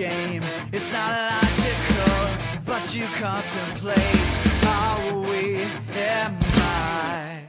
game. It's not logical, but you contemplate. Are we? Am I?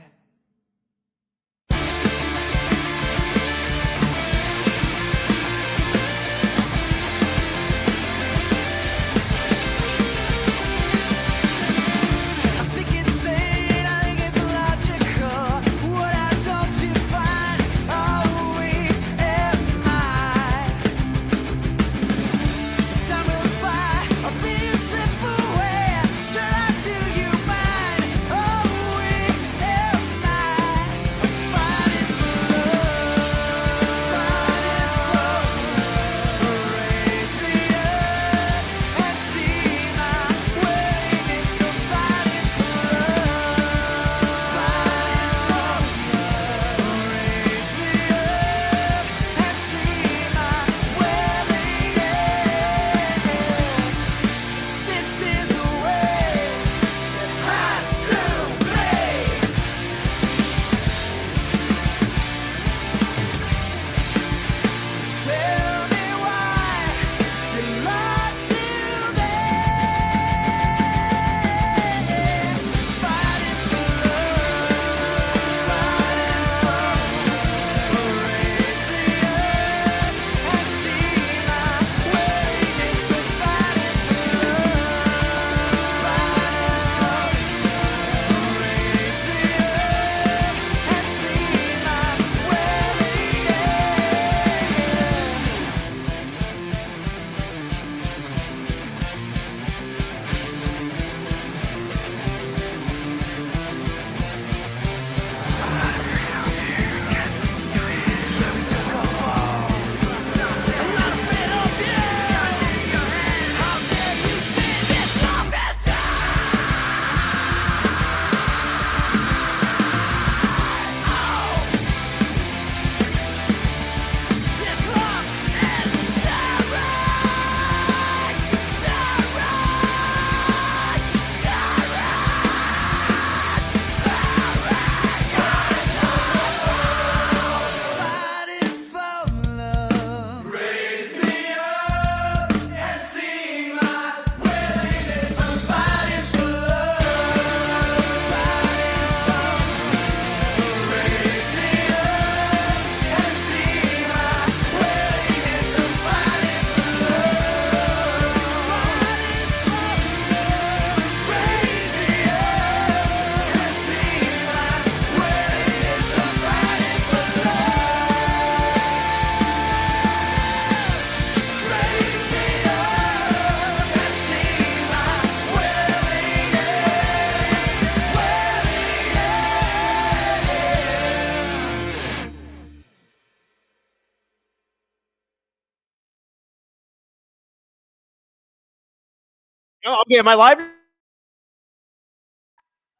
Oh, okay, am I live?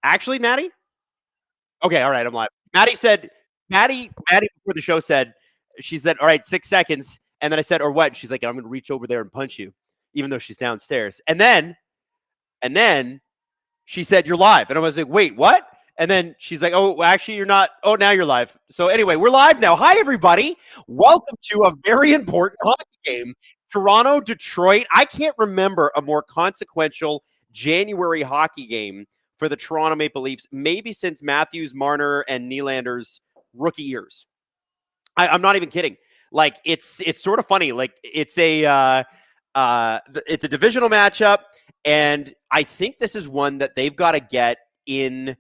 Actually, Maddie? Okay, all right, I'm live. Maddie before the show she said, "All right, 6 seconds." And then I said, "Or what?" She's like, "I'm gonna reach over there and punch you," even though she's downstairs. And then she said, "You're live." And I was like, "Wait, what?" And then she's like, "Oh, well, actually, you're not. Oh, now you're live." So anyway, we're live now. Hi, everybody. Welcome to a very important hockey game. Toronto, Detroit. I can't remember a more consequential January hockey game for the Toronto Maple Leafs, maybe since Matthews, Marner, and Nylander's rookie years. I'm not even kidding. Like it's sort of funny. Like it's a divisional matchup, and I think this is one that they've got to get in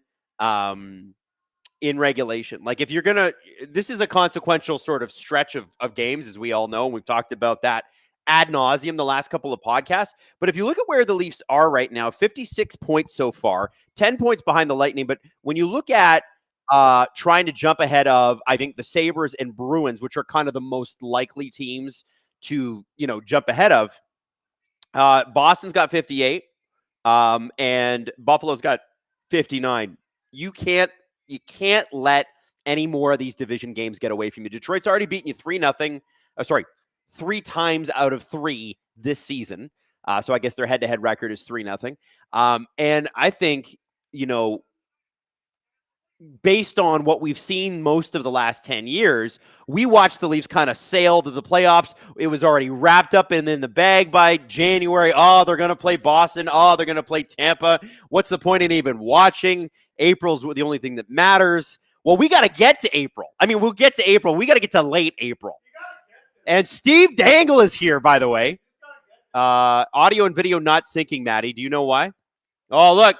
regulation. Like if you're gonna, this is a consequential sort of stretch of games, as we all know, and we've talked about that ad nauseum the last couple of podcasts. But if you look at where the Leafs are right now, 56 points so far, 10 points behind the Lightning. But when you look at trying to jump ahead of, I think, the Sabres and Bruins, which are kind of the most likely teams to, jump ahead of, Boston's got 58, and Buffalo's got 59. You can't let any more of these division games get away from you. Detroit's already beaten you 3-0. 3 times out of 3 this season. So I guess their head-to-head record is 3-0. And I think, based on what we've seen most of the last 10 years, we watched the Leafs kind of sail to the playoffs. It was already wrapped up and in the bag by January. Oh, they're going to play Boston. Oh, they're going to play Tampa. What's the point in even watching? April's the only thing that matters. Well, we got to get to April. I mean, we'll get to April. We got to get to late April. And Steve Dangle is here, by the way. Audio and video not syncing, Maddie. Do you know why? Oh, look,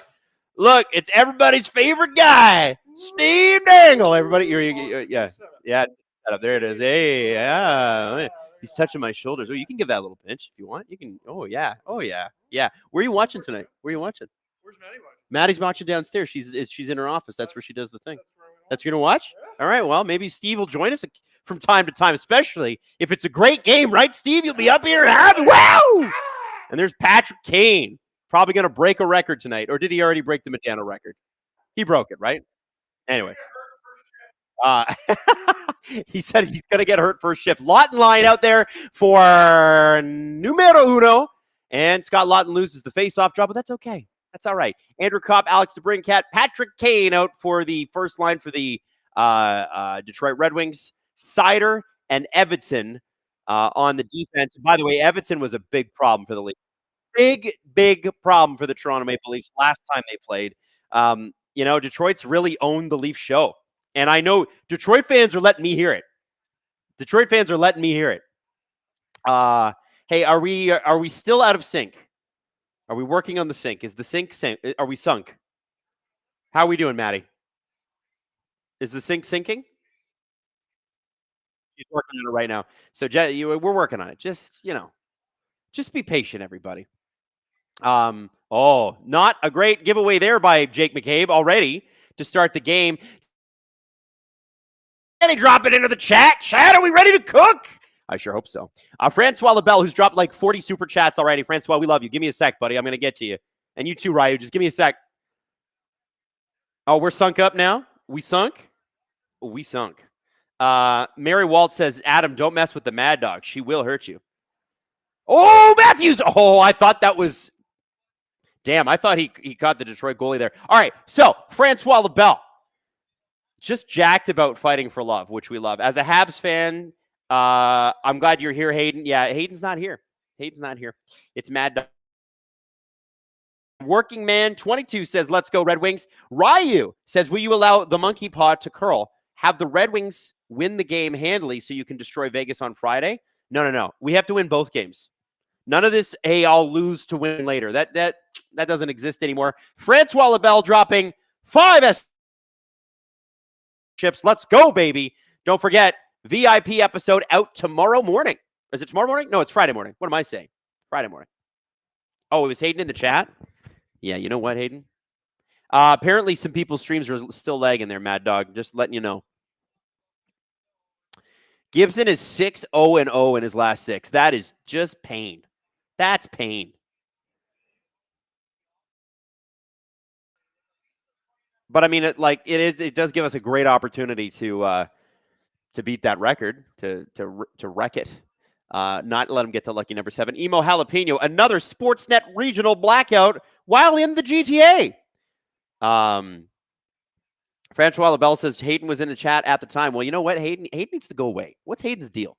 it's everybody's favorite guy, Steve Dangle. Everybody, yeah, there it is. Hey, yeah, he's touching my shoulders. Oh, you can give that a little pinch if you want. You can. Oh yeah. Where are you watching tonight? Where are you watching? Where's Maddie watching? Maddie's watching downstairs. She's in her office. That's where she does the thing. That's you're gonna watch. Yeah. All right. Well, maybe Steve will join us from time to time, especially if it's a great game, right, Steve? You'll be up here happy. Wow! And there's Patrick Kane, probably going to break a record tonight. Or did he already break the Medano record? He broke it, right? Anyway. He said he's going to get hurt first shift. Lawton line out there for numero uno. And Scott Lawton loses the face-off draw, but that's okay. That's all right. Andrew Kopp, Alex DeBrincat, Patrick Kane out for the first line for the Detroit Red Wings. Sider and Evanson on the defense. By the way, Evanson was a big problem for the Leafs. Big problem for the Toronto Maple Leafs last time they played. Detroit's really owned the Leaf show. And I know Detroit fans are letting me hear it. Hey, are we still out of sync? Are we working on the sync? Is the sync? Are we sunk? How are we doing, Maddie? Is the sync syncing? She's working on it right now. So we're working on it. Just be patient, everybody. Not a great giveaway there by Jake McCabe already to start the game. And he drop it into the chat. Chat, are we ready to cook? I sure hope so. Francois LaBelle, who's dropped like 40 super chats already. Francois, we love you. Give me a sec, buddy. I'm going to get to you. And you too, Ryu. Just give me a sec. Oh, we're sunk up now? We sunk? We sunk. Mary Walt says, Adam, don't mess with the Mad Dog. She will hurt you. Oh, Matthews. Oh, I thought that was... Damn, I thought he caught the Detroit goalie there. All right, so Francois LaBelle. Just jacked about fighting for love, which we love. As a Habs fan, I'm glad you're here, Hayden. Yeah, Hayden's not here. It's Mad Dog. Working Man 22 says, let's go Red Wings. Ryu says, will you allow the monkey paw to curl? Have the Red Wings win the game handily so you can destroy Vegas on Friday? No. We have to win both games. None of this, hey, I'll lose to win later. That doesn't exist anymore. Francois LaBelle dropping 5 chips. Let's go, baby. Don't forget, VIP episode out tomorrow morning. Is it tomorrow morning? No, it's Friday morning. What am I saying? Friday morning. Oh, it was Hayden in the chat? Yeah, you know what, Hayden? Apparently some people's streams are still lagging there, Mad Dog. Just letting you know. Gibson is 6-0-0 in his last 6. That is just pain. That's pain. But I mean, it does give us a great opportunity to beat that record, to wreck it. Not let him get to lucky number 7. Emo Jalapeno, another Sportsnet regional blackout while in the GTA. Francois LaBelle says Hayden was in the chat at the time. Well, you know what? Hayden needs to go away. What's Hayden's deal?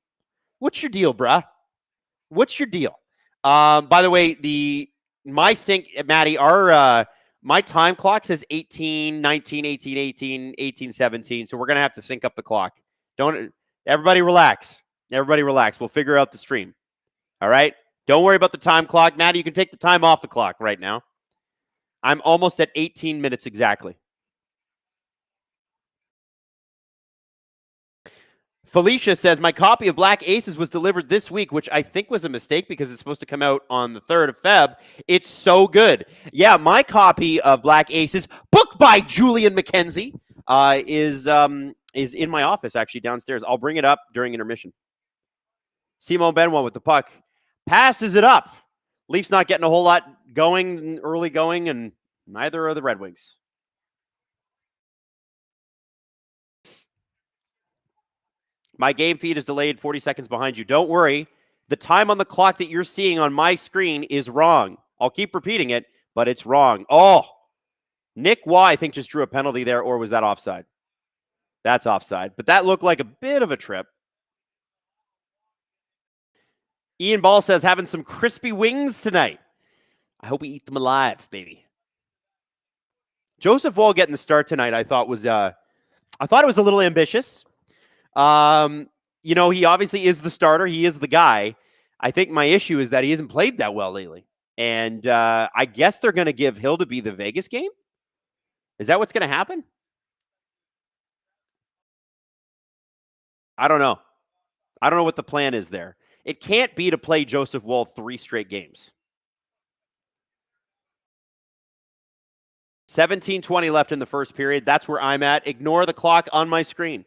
What's your deal, bruh? What's your deal? By the way, my sync, Maddie, my time clock says 18, 19, 18, 18, 18, 17. So we're going to have to sync up the clock. Everybody relax. We'll figure out the stream. All right? Don't worry about the time clock. Maddie, you can take the time off the clock right now. I'm almost at 18 minutes exactly. Felicia says, my copy of Black Aces was delivered this week, which I think was a mistake because it's supposed to come out on the 3rd of Feb. It's so good. Yeah, my copy of Black Aces, booked by Julian McKenzie, is in my office, actually, downstairs. I'll bring it up during intermission. Simon Benoit with the puck. Passes it up. Leafs not getting a whole lot going, early going, and neither are the Red Wings. My game feed is delayed 40 seconds behind you. Don't worry. The time on the clock that you're seeing on my screen is wrong. I'll keep repeating it, but it's wrong. Oh, Nick Waugh, I think, just drew a penalty there, or was that offside? That's offside. But that looked like a bit of a trip. Ian Ball says, having some crispy wings tonight. I hope we eat them alive, baby. Joseph Wall getting the start tonight, I thought it was a little ambitious. You know, he obviously is the starter. He is the guy. I think my issue is that he hasn't played that well lately. And I guess they're going to give Hildeby the Vegas game. Is that what's going to happen? I don't know. I don't know what the plan is there. It can't be to play Joseph Woll 3 straight games. 17:20 left in the first period. That's where I'm at. Ignore the clock on my screen.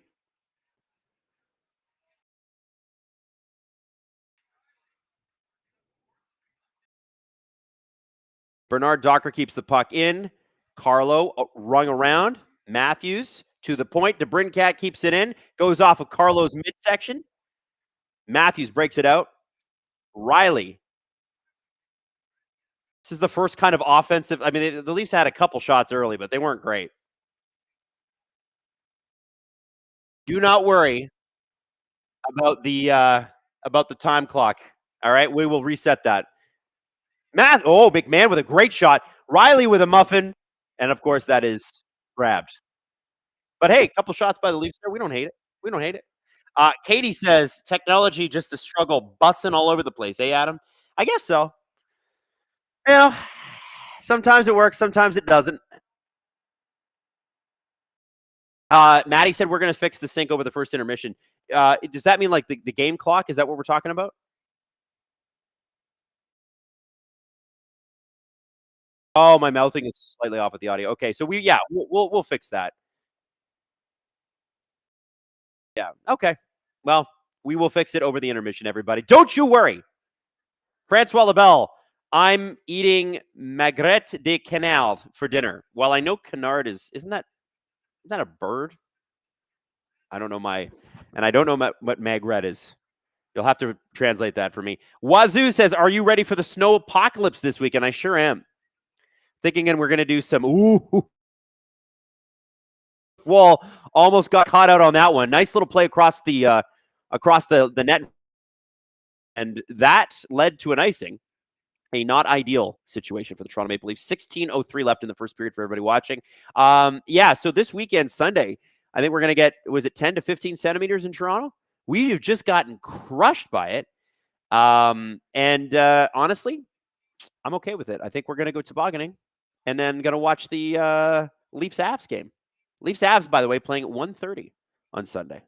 Bernard Docker keeps the puck in. Carlo rung around. Matthews to the point. DeBrincat keeps it in. Goes off of Carlo's midsection. Matthews breaks it out. Riley. This is the first kind of offensive. I mean, the Leafs had a couple shots early, but they weren't great. Do not worry about the time clock. All right, we will reset that. McMahon with a great shot. Riley with a muffin, and of course that is grabbed. But hey, a couple shots by the Leafs there. We don't hate it. We don't hate it. Katie says technology just a struggle, bussing all over the place. Hey, Adam. I guess so. You know, sometimes it works, sometimes it doesn't. Maddie said we're going to fix the sync over the first intermission. Does that mean like the game clock? Is that what we're talking about? Oh, my mouthing is slightly off with the audio. Okay, so we'll fix that. Yeah. Okay. Well, we will fix it over the intermission, everybody. Don't you worry. Francois Lebel, I'm eating Magret de Canal for dinner. Well, I know canard isn't that a bird? I don't know I don't know what Magret is. You'll have to translate that for me. Wazoo says, are you ready for the snow apocalypse this weekend? I sure am. Thinking we're going to do some Wall almost got caught out on that one. Nice little play across the net. And that led to an icing. A not ideal situation for the Toronto Maple Leafs. 16:03 left in the first period for everybody watching. So this weekend, Sunday, I think we're going to get, was it 10 to 15 centimeters in Toronto? We've just gotten crushed by it. Honestly, I'm okay with it. I think we're going to go tobogganing and then going to watch the Leafs-Avs game. Leafs-Avs, by the way, playing at 1:30 on Sunday.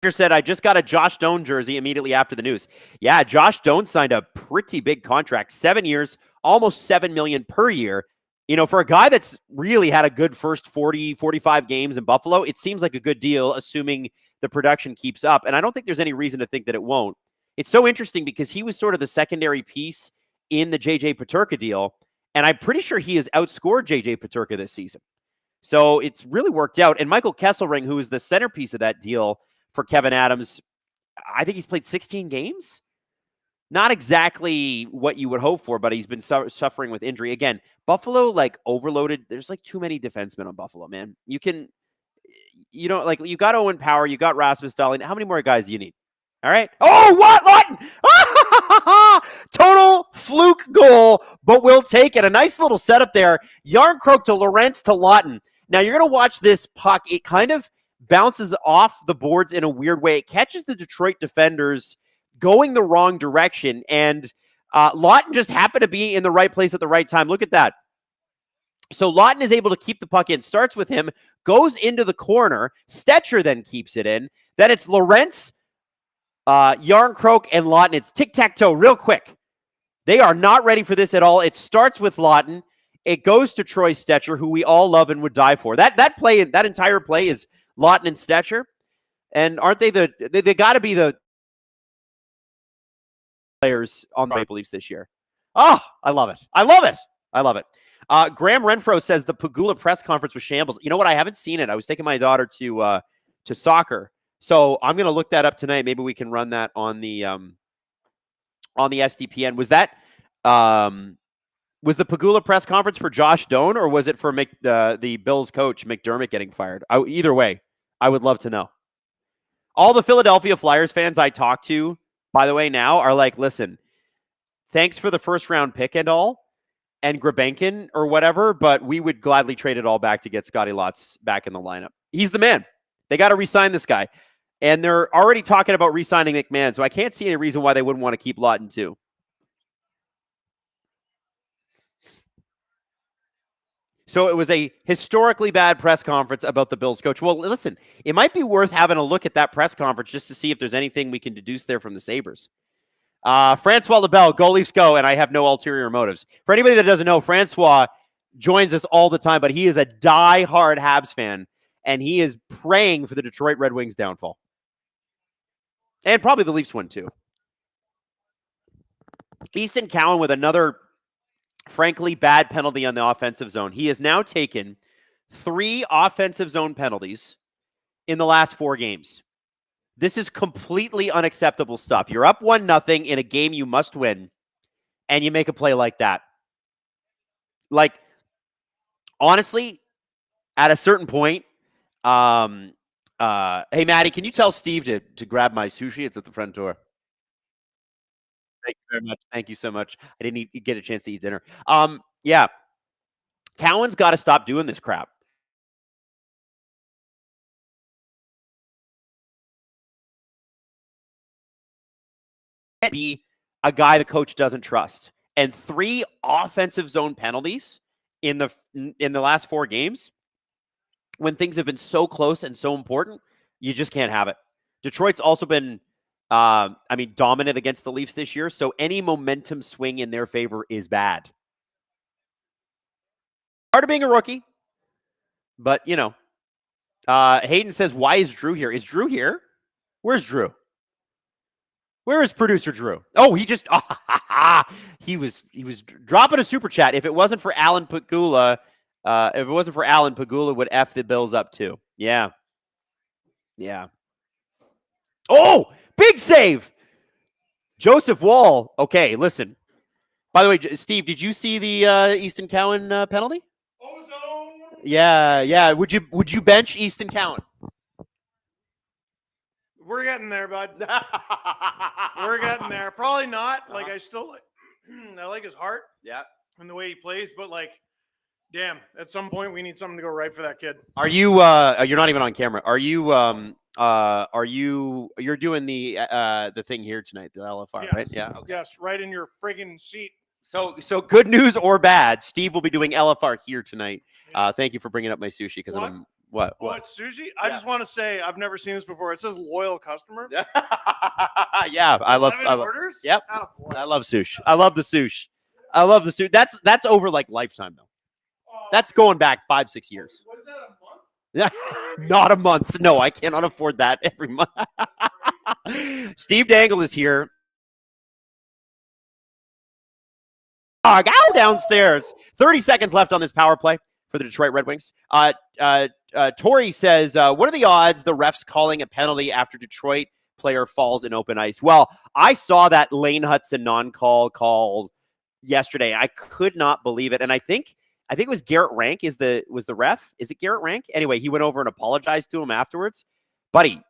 Said, I just got a Josh Doan jersey immediately after the news. Yeah, Josh Doan signed a pretty big contract, 7 years, almost $7 million per year. You know, for a guy that's really had a good first 40, 45 games in Buffalo, it seems like a good deal, assuming the production keeps up. And I don't think there's any reason to think that it won't. It's so interesting because he was sort of the secondary piece in the JJ Peterka deal. And I'm pretty sure he has outscored JJ Peterka this season. So it's really worked out. And Michael Kesselring, who is the centerpiece of that deal for Kevin Adams, I think he's played 16 games. Not exactly what you would hope for, but he's been suffering with injury. Again, Buffalo, like, overloaded. There's, like, too many defensemen on Buffalo, man. You got Owen Power, you got Rasmus Dahlin. How many more guys do you need? All right. Oh, what? Total fluke goal, but we'll take it. A nice little setup there. Yarncroke to Lorentz to Lawton. Now, you're going to watch this puck. It kind of bounces off the boards in a weird way. It catches the Detroit defenders going the wrong direction, and Lawton just happened to be in the right place at the right time. Look at that. So Lawton is able to keep the puck in, starts with him, goes into the corner. Stetcher then keeps it in. Then it's Lorentz, Yarncroke, and Lawton. It's tic-tac-toe real quick. They are not ready for this at all. It starts with Lawton. It goes to Troy Stetcher, who we all love and would die for. That entire play is Lawton and Stetcher. And aren't they they got to be the players on the Maple Leafs this year. Oh, I love it. I love it. I love it. Graham Renfro says the Pagula press conference was shambles. You know what? I haven't seen it. I was taking my daughter to soccer. So I'm going to look that up tonight. Maybe we can run that on the SDPN. Was that Was the Pagula press conference for Josh Doan, or was it for the Bills coach McDermott getting fired? Either way, I would love to know. All the Philadelphia Flyers fans I talk to, by the way, now are like, listen, thanks for the first round pick and all, and Grabenkin or whatever, but we would gladly trade it all back to get Scotty Lotz back in the lineup. He's the man. They got to re-sign this guy. And they're already talking about re-signing McMahon, so I can't see any reason why they wouldn't want to keep Lawton too. So it was a historically bad press conference about the Bills coach. Well, listen, it might be worth having a look at that press conference just to see if there's anything we can deduce there from the Sabres. Francois Lebel, go Leafs go, and I have no ulterior motives. For anybody that doesn't know, Francois joins us all the time, but he is a die-hard Habs fan, and he is praying for the Detroit Red Wings downfall. And probably the Leafs win, too. Easton Cowan with another, frankly, bad penalty on the offensive zone. He has now taken 3 offensive zone penalties in the last 4 games. This is completely unacceptable stuff. You're up 1-0 in a game you must win, and you make a play like that. Like, honestly, at a certain point, hey, Maddie, can you tell Steve to grab my sushi? It's at the front door. Thank you very much. Thank you so much. I didn't get a chance to eat dinner. Yeah. Cowan's got to stop doing this crap. Be a guy the coach doesn't trust. And 3 offensive zone penalties in the last 4 games, when things have been so close and so important, you just can't have it. Detroit's also been, dominant against the Leafs this year, so any momentum swing in their favor is bad. Part of being a rookie, but, Hayden says, why is Drew here? Is Drew here? Where's Drew? Where is producer Drew? Oh, he just he was dropping a super chat. If it wasn't for Alan Pagula, would F the Bills up too. Yeah. Yeah. Oh, big save. Joseph Wall. Okay, listen. By the way, Steve, did you see the Easton Cowan penalty? Ozone. Yeah. Would you bench Easton Cowan? We're getting there, bud. We're getting there. Probably not. Like, I still I like his heart. Yeah. And the way he plays, but like, damn, at some point we need something to go right for that kid. Are you you're not even on camera. Are you you're doing the thing here tonight, the LFR, Yes. right? Yeah. Okay. Yes, right in your friggin' seat. So good news or bad, Steve will be doing LFR here tonight. Thank you for bringing up my sushi because I'm what? What sushi? I just want to say I've never seen this before. It says loyal customer. Yeah, I love orders. Yep. I love sushi. I love the sushi. That's over like lifetime though. That's going back 5-6 years. What is that, a month? Not a month. No, I cannot afford that every month. Steve Dangle is here. Go downstairs. 30 seconds left on this power play for the Detroit Red Wings. Tori says, what are the odds the refs calling a penalty after Detroit player falls in open ice? Well, I saw that Lane Hudson non-call called yesterday. I could not believe it. And I think it was Garrett Rank was the ref. Is it Garrett Rank? Anyway, he went over and apologized to him afterwards. Buddy,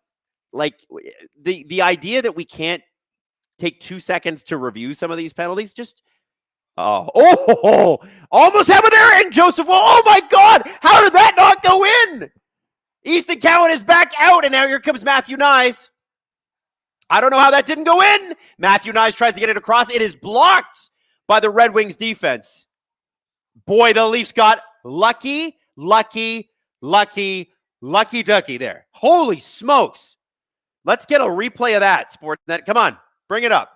like the idea that we can't take 2 seconds to review some of these penalties, just almost have it there. And Joseph, oh my God, how did that not go in? Easton Cowan is back out, and now here comes Matthew Nyes. I don't know how that didn't go in. Matthew Nyes tries to get it across. It is blocked by the Red Wings defense. Boy, the Leafs got lucky ducky there. Holy smokes. Let's get a replay of that, Sportsnet. Come on, bring it up.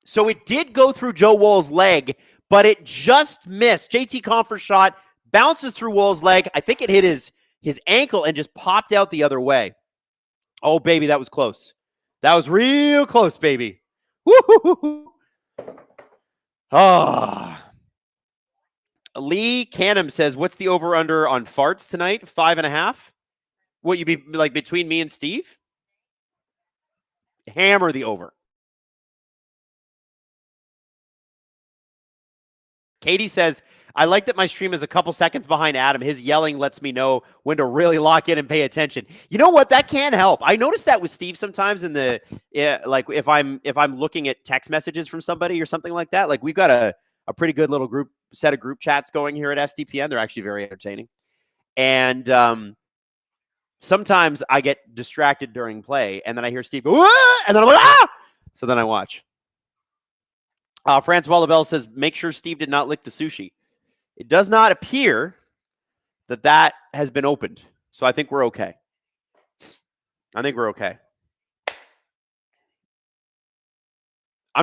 So it did go through Joe Woll's leg, but it just missed. JT Compher's shot bounces through Woll's leg. I think it hit his ankle and just popped out the other way. Oh, baby, that was close. That was real close, baby. Woo-hoo-hoo-hoo. Lee Canham says, what's the over-under on farts tonight? 5.5? What, you be like between me and Steve? Hammer the over. Katie says, I like that my stream is a couple seconds behind Adam. His yelling lets me know when to really lock in and pay attention. You know what? That can help. I noticed that with Steve sometimes in the like if I'm looking at text messages from somebody or something like that. Like we've got a pretty good little set of group chats going here at SDPN. They're actually very entertaining. And sometimes I get distracted during play, and then I hear Steve go, "Ah!" And then I'm like, ah! So then I watch. Francois Labelle says, make sure Steve did not lick the sushi. It does not appear that has been opened. So I think we're okay. I'm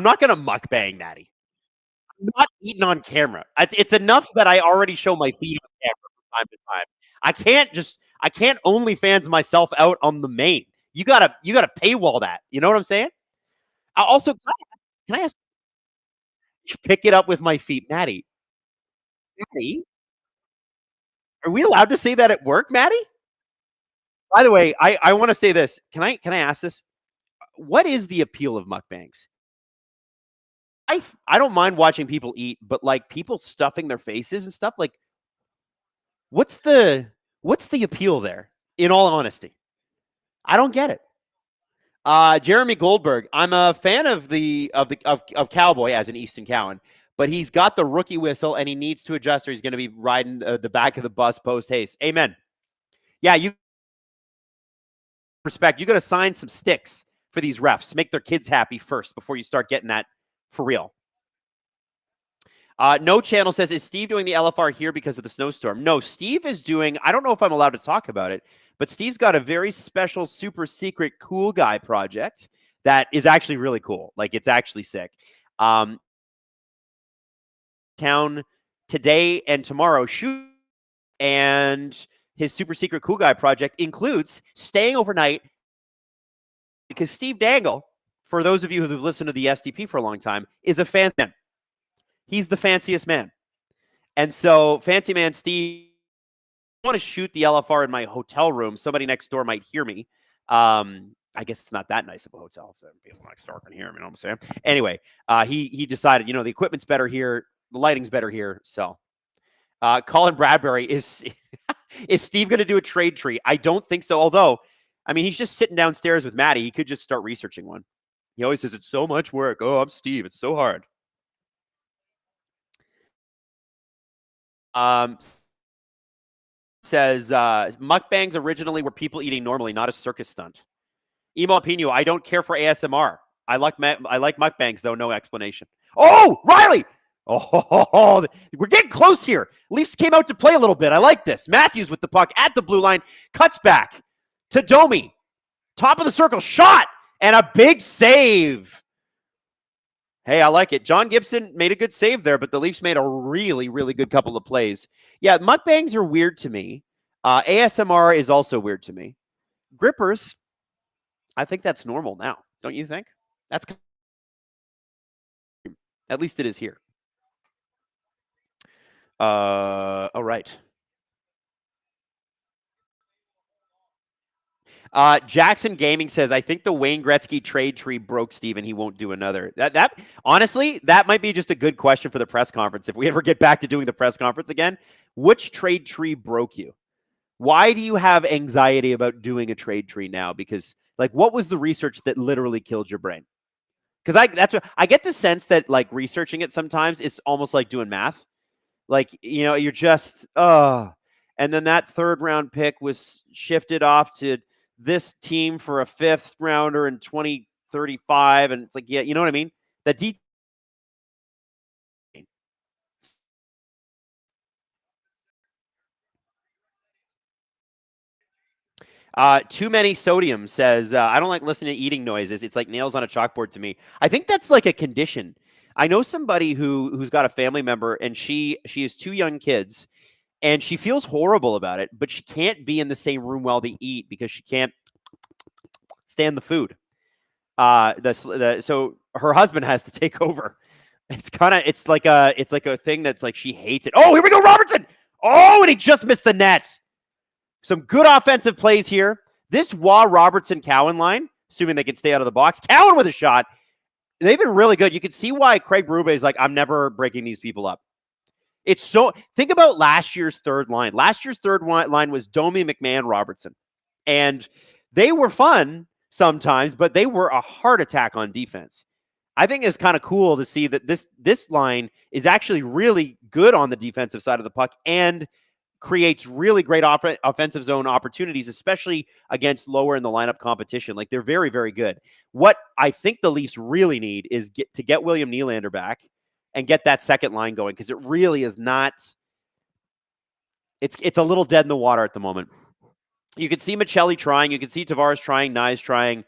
not going to mukbang, Natty. I'm not eating on camera. It's enough that I already show my feet on camera from time to time. I can't OnlyFans myself out on the main. You gotta paywall that. You know what I'm saying? Also, can I ask? Pick it up with my feet, Maddie. Maddie, are we allowed to say that at work, Maddie? By the way, I want to say this. Can I ask this? What is the appeal of mukbangs? I don't mind watching people eat, but like people stuffing their faces and stuff, like what's the appeal there? In all honesty, I don't get it. Jeremy Goldberg, I'm a fan of Cowboy as an Easton Cowan, but he's got the rookie whistle and he needs to adjust or he's going to be riding the back of the bus post haste. Amen. Yeah, you respect. You got to sign some sticks for these refs. Make their kids happy first before you start getting that for real. No Channel says, is Steve doing the LFR here because of the snowstorm? No, Steve is doing, I don't know if I'm allowed to talk about it, but Steve's got a very special, super secret, cool guy project that is actually really cool. Like, it's actually sick. Town today and tomorrow shoot, and his super secret cool guy project includes staying overnight because Steve Dangle, for those of you who have listened to the SDP for a long time, is a fan. He's the fanciest man. And so Fancy Man Steve, I want to shoot the LFR in my hotel room. Somebody next door might hear me. I guess it's not that nice of a hotel if people next door can hear me. You know what I'm saying? Anyway, he decided, the equipment's better here. The lighting's better here. So Colin Bradbury, is Steve going to do a trade tree? I don't think so. Although, I mean, he's just sitting downstairs with Maddie. He could just start researching one. He always says, it's so much work. Oh, I'm Steve. It's so hard. Says mukbangs originally were people eating normally, not a circus stunt. Emo Pino, I don't care for ASMR. I like mukbangs though. No explanation. Oh, Riley! Oh, we're getting close here. Leafs came out to play a little bit. I like this. Matthews with the puck at the blue line, cuts back to Domi, top of the circle, shot and a big save. Hey, I like it. John Gibson made a good save there, but the Leafs made a really, really good couple of plays. Yeah, mukbangs are weird to me. ASMR is also weird to me. Grippers, I think that's normal now. Don't you think? That's at least it is here. All right. Jackson Gaming says, I think the Wayne Gretzky trade tree broke Steven. He won't do another. That honestly, that might be just a good question for the press conference. If we ever get back to doing the press conference again, which trade tree broke you? Why do you have anxiety about doing a trade tree now? Because like, what was the research that literally killed your brain? Because I get the sense that like researching it sometimes is almost like doing math. Like, you're just, and then that third round pick was shifted off to this team for a fifth rounder in 2035. And it's like, yeah, you know what I mean? That Too Many Sodium says, I don't like listening to eating noises. It's like nails on a chalkboard to me. I think that's like a condition. I know somebody who's got a family member and she has two young kids and she feels horrible about it, but she can't be in the same room while they eat because she can't stand the food. So her husband has to take over. It's like a thing that's like she hates it. Oh, here we go, Robertson. Oh, and he just missed the net. Some good offensive plays here. This Robertson Cowan line, assuming they can stay out of the box. Cowan with a shot. They've been really good. You can see why Craig Berube is like, I'm never breaking these people up. It's so think about last year's third line. Last year's third line was Domi, McMahon, Robertson. And they were fun sometimes, but they were a heart attack on defense. I think it's kind of cool to see that this line is actually really good on the defensive side of the puck and creates really great offensive zone opportunities, especially against lower in the lineup competition. Like, they're very, very good. What I think the Leafs really need is to get William Nylander back and get that second line going, because it really is not. It's a little dead in the water at the moment. You can see Michelli trying. You can see Tavares trying. Nyes trying.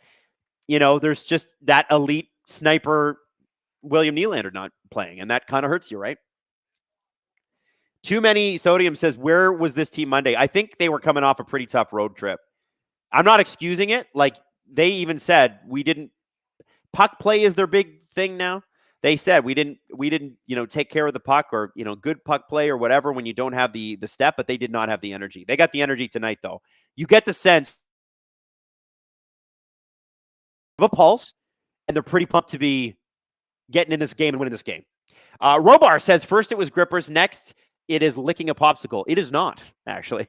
There's just that elite sniper William Nylander not playing, and that kind of hurts you, right? Too Many Sodium says, where was this team Monday? I think they were coming off a pretty tough road trip. I'm not excusing it. Like, they even said puck play is their big thing now. They said we didn't, take care of the puck or, good puck play or whatever when you don't have the step, but they did not have the energy. They got the energy tonight, though. You get the sense of a pulse, and they're pretty pumped to be getting in this game and winning this game. Robar says, first it was grippers, next it is licking a popsicle. It is not, actually.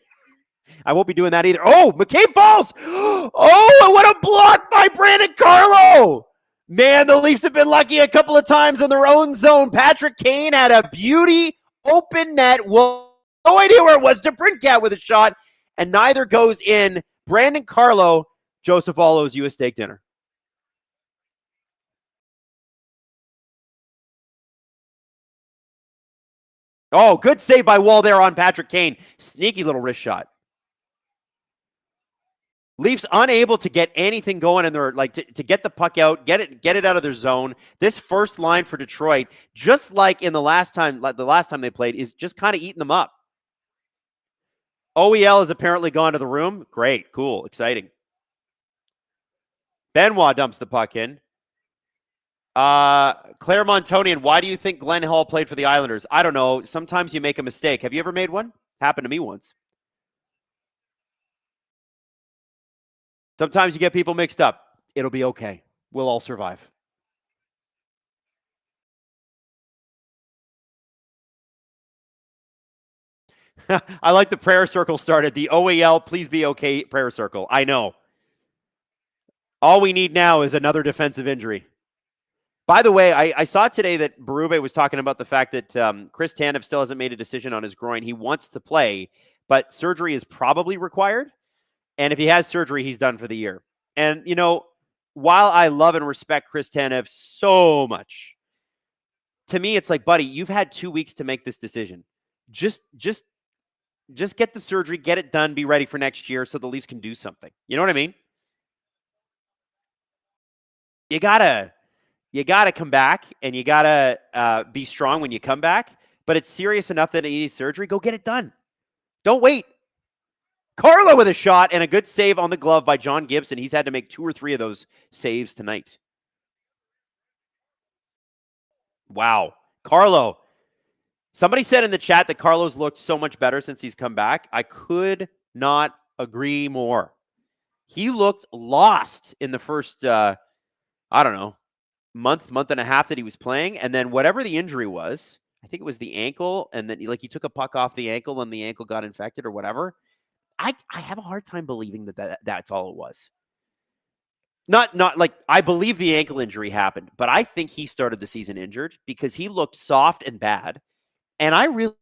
I won't be doing that either. Oh, McCabe falls! Oh, and what a block by Brandon Carlo! Man, the Leafs have been lucky a couple of times in their own zone. Patrick Kane had a beauty open net. Well, no idea where it was. DeBrincat with a shot, and neither goes in. Brandon Carlo, Joseph All owes you a steak dinner. Oh, good save by Wall there on Patrick Kane. Sneaky little wrist shot. Leafs unable to get anything going in their, to get the puck out, get it out of their zone. This first line for Detroit, just like in the last time they played, is just kind of eating them up. OEL has apparently gone to the room. Great, cool, exciting. Benoit dumps the puck in. Claire Montonian, why do you think Glenn Hall played for the Islanders? I don't know. Sometimes you make a mistake. Have you ever made one? Happened to me once. Sometimes you get people mixed up. It'll be okay. We'll all survive. I like the prayer circle started. The OEL, please be okay prayer circle. I know. All we need now is another defensive injury. By the way, I saw today that Berube was talking about the fact that Chris Tanev still hasn't made a decision on his groin. He wants to play, but surgery is probably required. And if he has surgery, he's done for the year. And, while I love and respect Chris Tanev so much, to me, it's like, buddy, you've had 2 weeks to make this decision. Just get the surgery, get it done, be ready for next year so the Leafs can do something. You know what I mean? You gotta come back, and you gotta be strong when you come back. But it's serious enough that it needs surgery. Go get it done. Don't wait. Carlo with a shot and a good save on the glove by John Gibson. He's had to make 2 or 3 of those saves tonight. Wow. Carlo. Somebody said in the chat that Carlo's looked so much better since he's come back. I could not agree more. He looked lost in the first, month and a half that he was playing. And then whatever the injury was, I think it was the ankle, and then he took a puck off the ankle and the ankle got infected or whatever. I have a hard time believing that's all it was. Not like, I believe the ankle injury happened, but I think he started the season injured because he looked soft and bad. And I really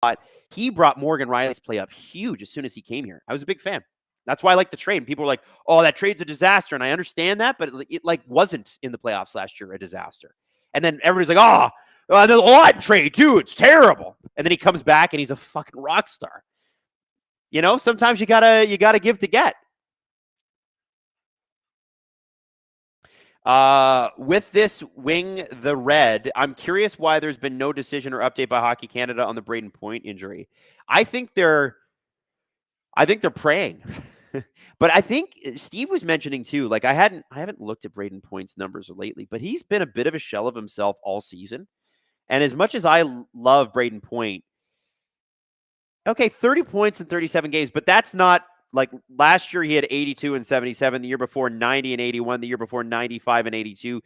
thought he brought Morgan Riley's play up huge as soon as he came here. I was a big fan. That's why I like the trade. And people were like, oh, that trade's a disaster. And I understand that, but it wasn't in the playoffs last year a disaster. And then everybody's like, the Lott trade too, it's terrible. And then he comes back and he's a fucking rock star. Sometimes you gotta give to get. With this wing the red, I'm curious why there's been no decision or update by Hockey Canada on the Braden Point injury. I think they're praying. But I think Steve was mentioning too, I haven't looked at Braden Point's numbers lately, but he's been a bit of a shell of himself all season. And as much as I love Braden Point, okay, 30 points in 37 games, but that's not last year he had 82 and 77, the year before 90 and 81, the year before 95 and 82.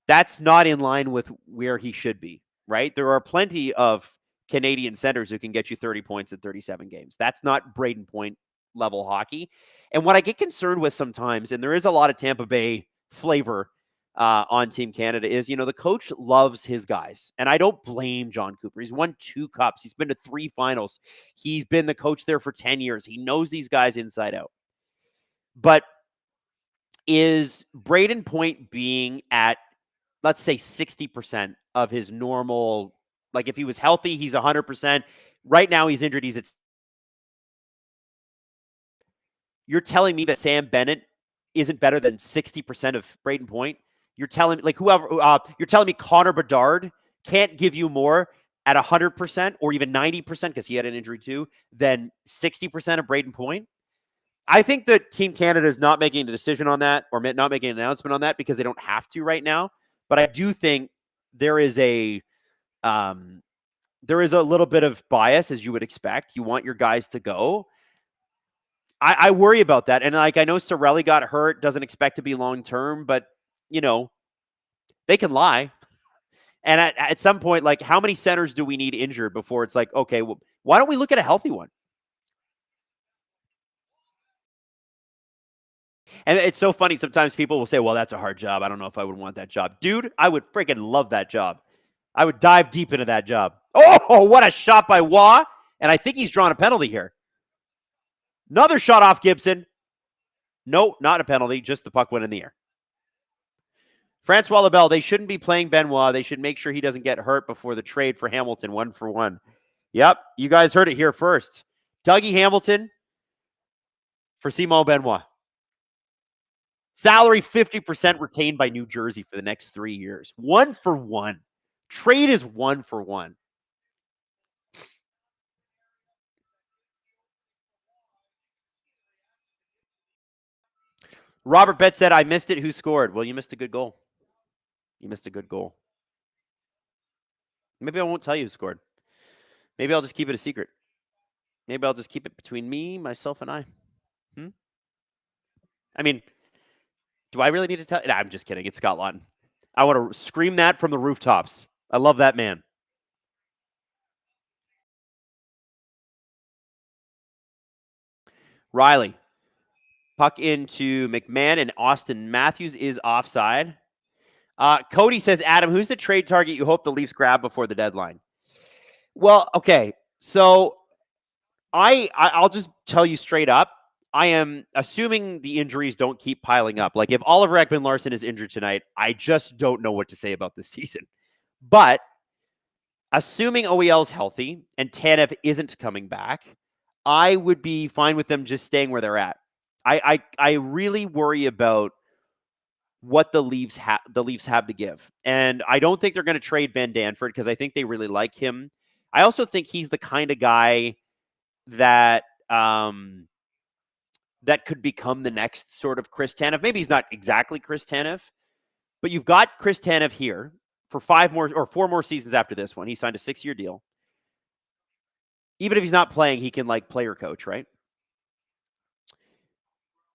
That's not in line with where he should be, right? There are plenty of Canadian centers who can get you 30 points in 37 games. That's not Braden Point level hockey. And what I get concerned with sometimes, and there is a lot of Tampa Bay flavor on Team Canada, is, the coach loves his guys. And I don't blame John Cooper. He's won 2 cups. He's been to 3 finals. He's been the coach there for 10 years. He knows these guys inside out. But is Braden Point being at, let's say, 60% of his normal, like if he was healthy, he's 100%. Right now he's injured. You're telling me that Sam Bennett isn't better than 60% of Braden Point? You're telling me, like, you're telling me Connor Bedard can't give you more at 100% or even 90%, because he had an injury too, than 60% of Braden Point? I think that Team Canada is not making a decision on that, or not making an announcement on that, because they don't have to right now. But I do think there is a little bit of bias, as you would expect. You want your guys to go. I worry about that. And like, I know Cirelli got hurt, doesn't expect to be long-term, but they can lie. And at some point, like, how many centers do we need injured before it's like, okay, well, why don't we look at a healthy one? And it's so funny. Sometimes people will say, well, that's a hard job. I don't know if I would want that job. Dude, I would freaking love that job. I would dive deep into that job. Oh, what a shot by Waugh. And I think he's drawn a penalty here. Another shot off Gibson. No, not a penalty. Just the puck went in the air. Francois Lebel, they shouldn't be playing Benoit. They should make sure he doesn't get hurt before the trade for Hamilton, 1-for-1. Yep, you guys heard it here first. Dougie Hamilton for Simon Benoit. Salary 50% retained by New Jersey for the next 3 years. 1-for-1. Trade is 1-for-1. Robert Betts said, I missed it. Who scored? Well, you missed a good goal. You missed a good goal. Maybe I won't tell you who scored. Maybe I'll just keep it a secret. Maybe I'll just keep it between me, myself, and I. I mean, do I really need to tell? Nah, I'm just kidding. It's Scott Lawton. I want to scream that from the rooftops. I love that man. Riley. Puck into McMahon, and Austin Matthews is offside. Cody says, Adam, who's the trade target you hope the Leafs grab before the deadline? Well, okay. So I'll just tell you straight up. I am assuming the injuries don't keep piling up. Like, if Oliver Ekman-Larsson is injured tonight, I just don't know what to say about this season. But assuming OEL's healthy and Tanev isn't coming back, I would be fine with them just staying where they're at. I really worry about what the Leafs have to give. And I don't think they're going to trade Ben Danford, because I think they really like him. I also think he's the kind of guy that that could become the next sort of Chris Tanev. Maybe he's not exactly Chris Tanev, but you've got Chris Tanev here for 4 more seasons after this one. He signed a 6-year deal. Even if he's not playing, he can, like, player coach, right?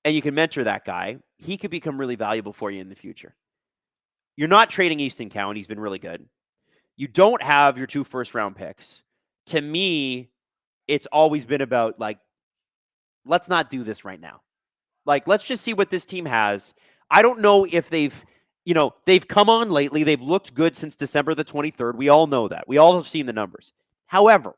And you can mentor that guy. He could become really valuable for you in the future. You're not trading Easton Cowan. He's been really good. You don't have your 2 first-round picks. To me, it's always been about, like, let's not do this right now. Like, let's just see what this team has. I don't know if they've come on lately. They've looked good since December the 23rd. We all know that. We all have seen the numbers. However,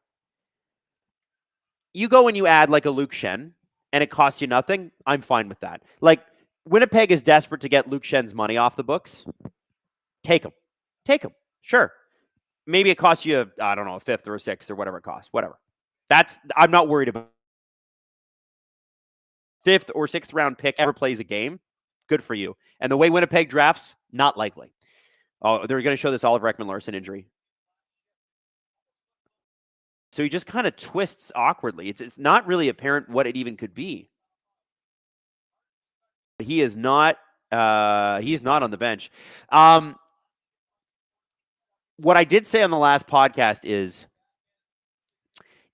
you go and you add, like, a Luke Shen, and it costs you nothing, I'm fine with that. Like, Winnipeg is desperate to get Luke Shen's money off the books. Take him. Take him. Sure. Maybe it costs you, I don't know, a 5th or a 6th or whatever it costs. Whatever. I'm not worried about 5th or 6th round pick ever plays a game. Good for you. And the way Winnipeg drafts, not likely. Oh, they're going to show this Oliver Ekman-Larsson injury. So he just kind of twists awkwardly. It's not really apparent what it even could be. He is not on the bench. What I did say on the last podcast is,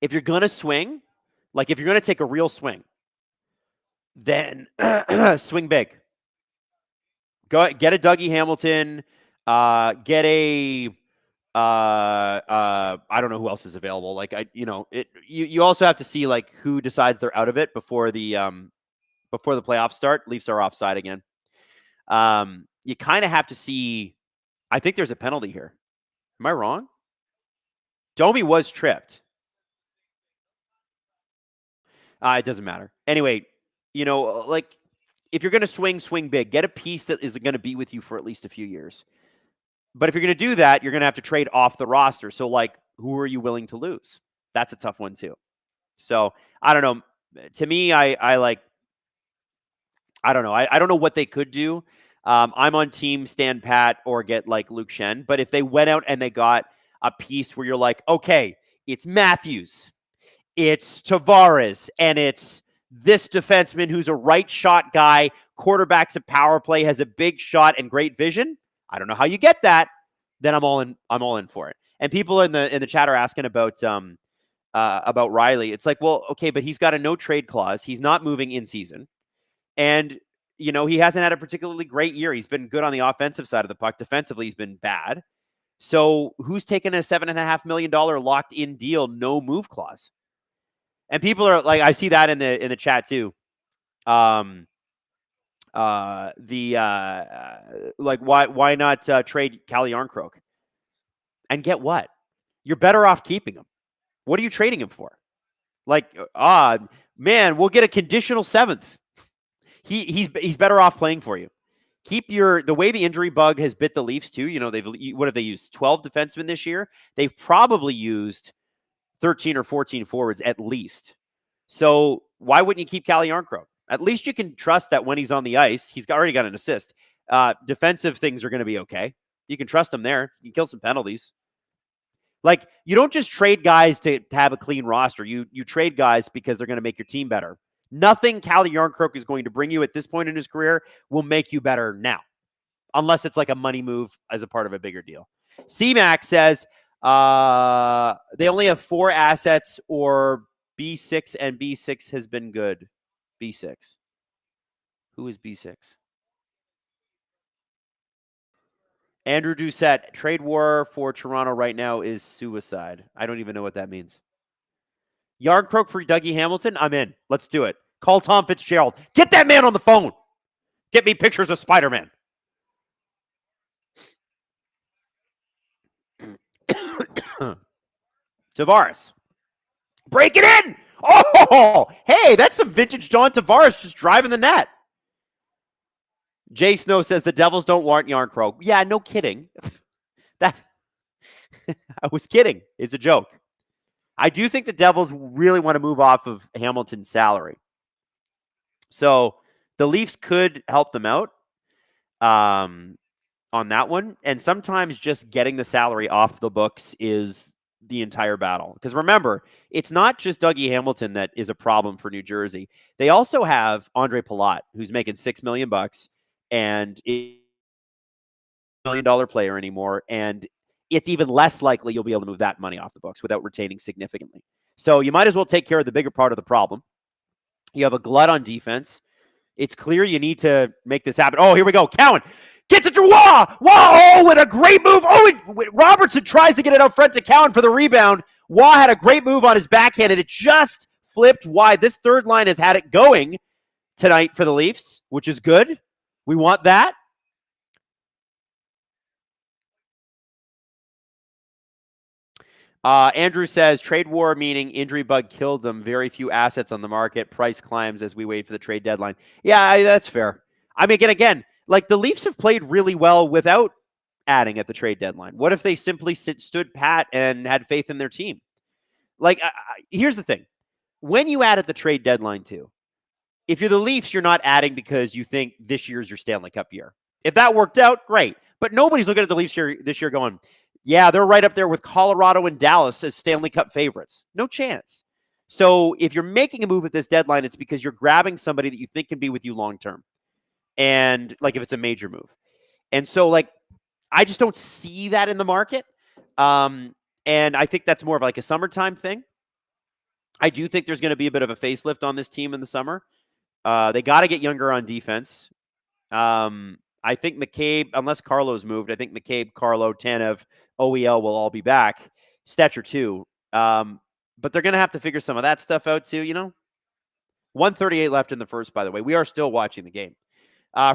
if you're going to swing, like if you're going to take a real swing, then swing big. Go get a Dougie Hamilton. Get a I don't know who else is available. Like you also have to see like who decides they're out of it before the playoffs start. Leafs are offside again. You kind of have to see. I think there's a penalty here. Am I wrong? Domi was tripped. It doesn't matter. Anyway, like if you're going to swing big. Get a piece that is going to be with you for at least a few years. But if you're going to do that, you're going to have to trade off the roster. So, like, who are you willing to lose? That's a tough one, too. So, I don't know. To me, I don't know. I don't know what they could do. I'm on team stand pat or get, like, Luke Shen. But if they went out and they got a piece where you're like, okay, it's Matthews, it's Tavares, and it's this defenseman who's a right shot guy, quarterbacks a power play, has a big shot and great vision. I don't know how you get that. Then I'm all in for it. And people in the chat are asking about Riley. It's like, well, okay, but he's got a no trade clause. He's not moving in season, and he hasn't had a particularly great year. He's been good on the offensive side of the puck. Defensively, he's been bad. So who's taking a $7.5 million locked in deal, no move clause? And people are like, I see that in the chat too. Like why not trade Calle Yarncroke and get what? You're better off keeping him. What are you trading him for? Like, man, we'll get a conditional 7th. He's better off playing for you. Keep the way the injury bug has bit the Leafs too. What have they used? 12 defensemen this year. They've probably used 13 or 14 forwards at least. So why wouldn't you keep Calle Yarncroke? At least you can trust that when he's on the ice, he's already got an assist. Defensive things are going to be okay. You can trust him there. You can kill some penalties. Like, you don't just trade guys to have a clean roster. You trade guys because they're going to make your team better. Nothing Calle Yarncroke is going to bring you at this point in his career will make you better now, unless it's like a money move as a part of a bigger deal. CMAC says they only have 4 assets, or B6 and B6 has been good. B6. Who is B6? Andrew Doucette, trade war for Toronto right now is suicide. I don't even know what that means. Yarncroke for Dougie Hamilton? I'm in. Let's do it. Call Tom Fitzgerald. Get that man on the phone. Get me pictures of Spider-Man. Tavares. Break it in. Oh, hey, that's some vintage John Tavares just driving the net. Jay Snow says the Devils don't want Yarncroke. Yeah, no kidding. I was kidding. It's a joke. I do think the Devils really want to move off of Hamilton's salary. So the Leafs could help them out on that one. And sometimes just getting the salary off the books is the entire battle. Because remember, it's not just Dougie Hamilton that is a problem for New Jersey. They also have Andre Palat, who's making $6 million and is a $1 million player anymore. And it's even less likely you'll be able to move that money off the books without retaining significantly. So you might as well take care of the bigger part of the problem. You have a glut on defense. It's clear you need to make this happen. Oh, here we go. Cowan gets it to Waugh. Waugh, with a great move. Robertson tries to get it out front to Cowan for the rebound. Waugh had a great move on his backhand, and it just flipped wide. This third line has had it going tonight for the Leafs, which is good. We want that. Andrew says, trade war meaning injury bug killed them. Very few assets on the market. Price climbs as we wait for the trade deadline. Yeah, that's fair. I mean, again, like the Leafs have played really well without adding at the trade deadline. What if they simply stood pat and had faith in their team? Like, here's the thing. When you add at the trade deadline too, if you're the Leafs, you're not adding because you think this year's your Stanley Cup year. If that worked out, great. But nobody's looking at the Leafs this year going, yeah, they're right up there with Colorado and Dallas as Stanley Cup favorites. No chance. So if you're making a move at this deadline, it's because you're grabbing somebody that you think can be with you long-term. And like if it's a major move. And so like, I just don't see that in the market. And I think that's more of like a summertime thing. I do think there's going to be a bit of a facelift on this team in the summer. They got to get younger on defense. I think McCabe, unless Carlo's moved, I think McCabe, Carlo, Tanev, OEL will all be back. Stetcher too. But they're going to have to figure some of that stuff out too, 138 left in the first, by the way. We are still watching the game.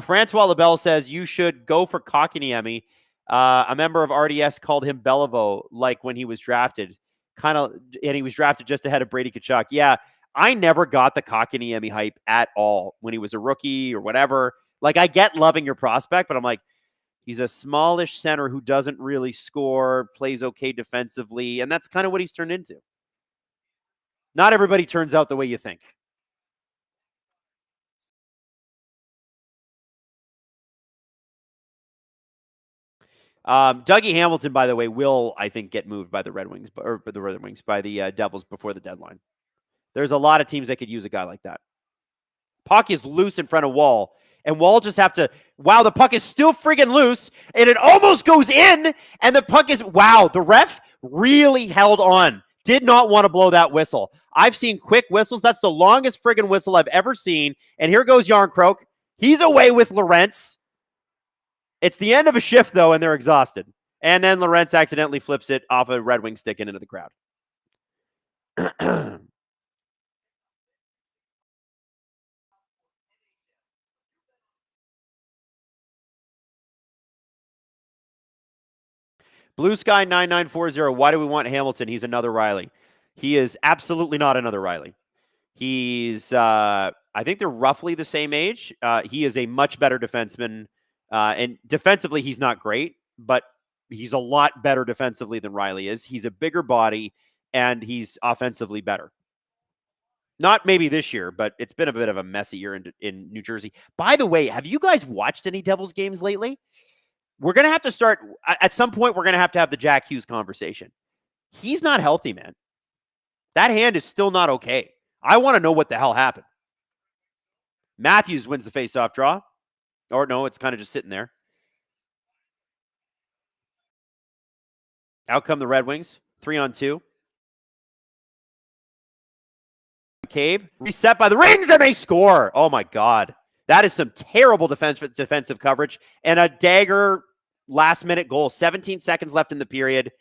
Francois LaBelle says you should go for Kotkaniemi. A member of RDS called him Beliveau, like when he was drafted. And he was drafted just ahead of Brady Tkachuk. Yeah, I never got the Kotkaniemi hype at all when he was a rookie or whatever. Like, I get loving your prospect, but I'm like, he's a smallish center who doesn't really score, plays okay defensively, and that's kind of what he's turned into. Not everybody turns out the way you think. Dougie Hamilton, by the way, will, I think, get moved by the Red Wings, by the Devils before the deadline. There's a lot of teams that could use a guy like that. Puck is loose in front of Wall, and Wall just have to, the puck is still friggin' loose, and it almost goes in, and the puck is, the ref really held on. Did not want to blow that whistle. I've seen quick whistles. That's the longest friggin' whistle I've ever seen, and here goes Yarncroke. He's away with Lorentz. It's the end of a shift, though, and they're exhausted. And then Lorentz accidentally flips it off a Red Wing stick and into the crowd. Blue Sky 9940. Why do we want Hamilton? He's another Riley. He is absolutely not another Riley. He's, I think they're roughly the same age. He is a much better defenseman. And defensively, he's not great, but he's a lot better defensively than Riley is. He's a bigger body, and he's offensively better. Not maybe this year, but it's been a bit of a messy year in New Jersey. By the way, have you guys watched any Devils games lately? We're going to have to start, at some point, we're going to have the Jack Hughes conversation. He's not healthy, man. That hand is still not okay. I want to know what the hell happened. Matthews wins the faceoff draw. Or no, it's kind of just sitting there. Out come the Red Wings. 3-on-2. McCabe. Reset by the Rings, and they score. Oh, my God. That is some terrible defensive coverage. And a dagger last-minute goal. 17 seconds left in the period.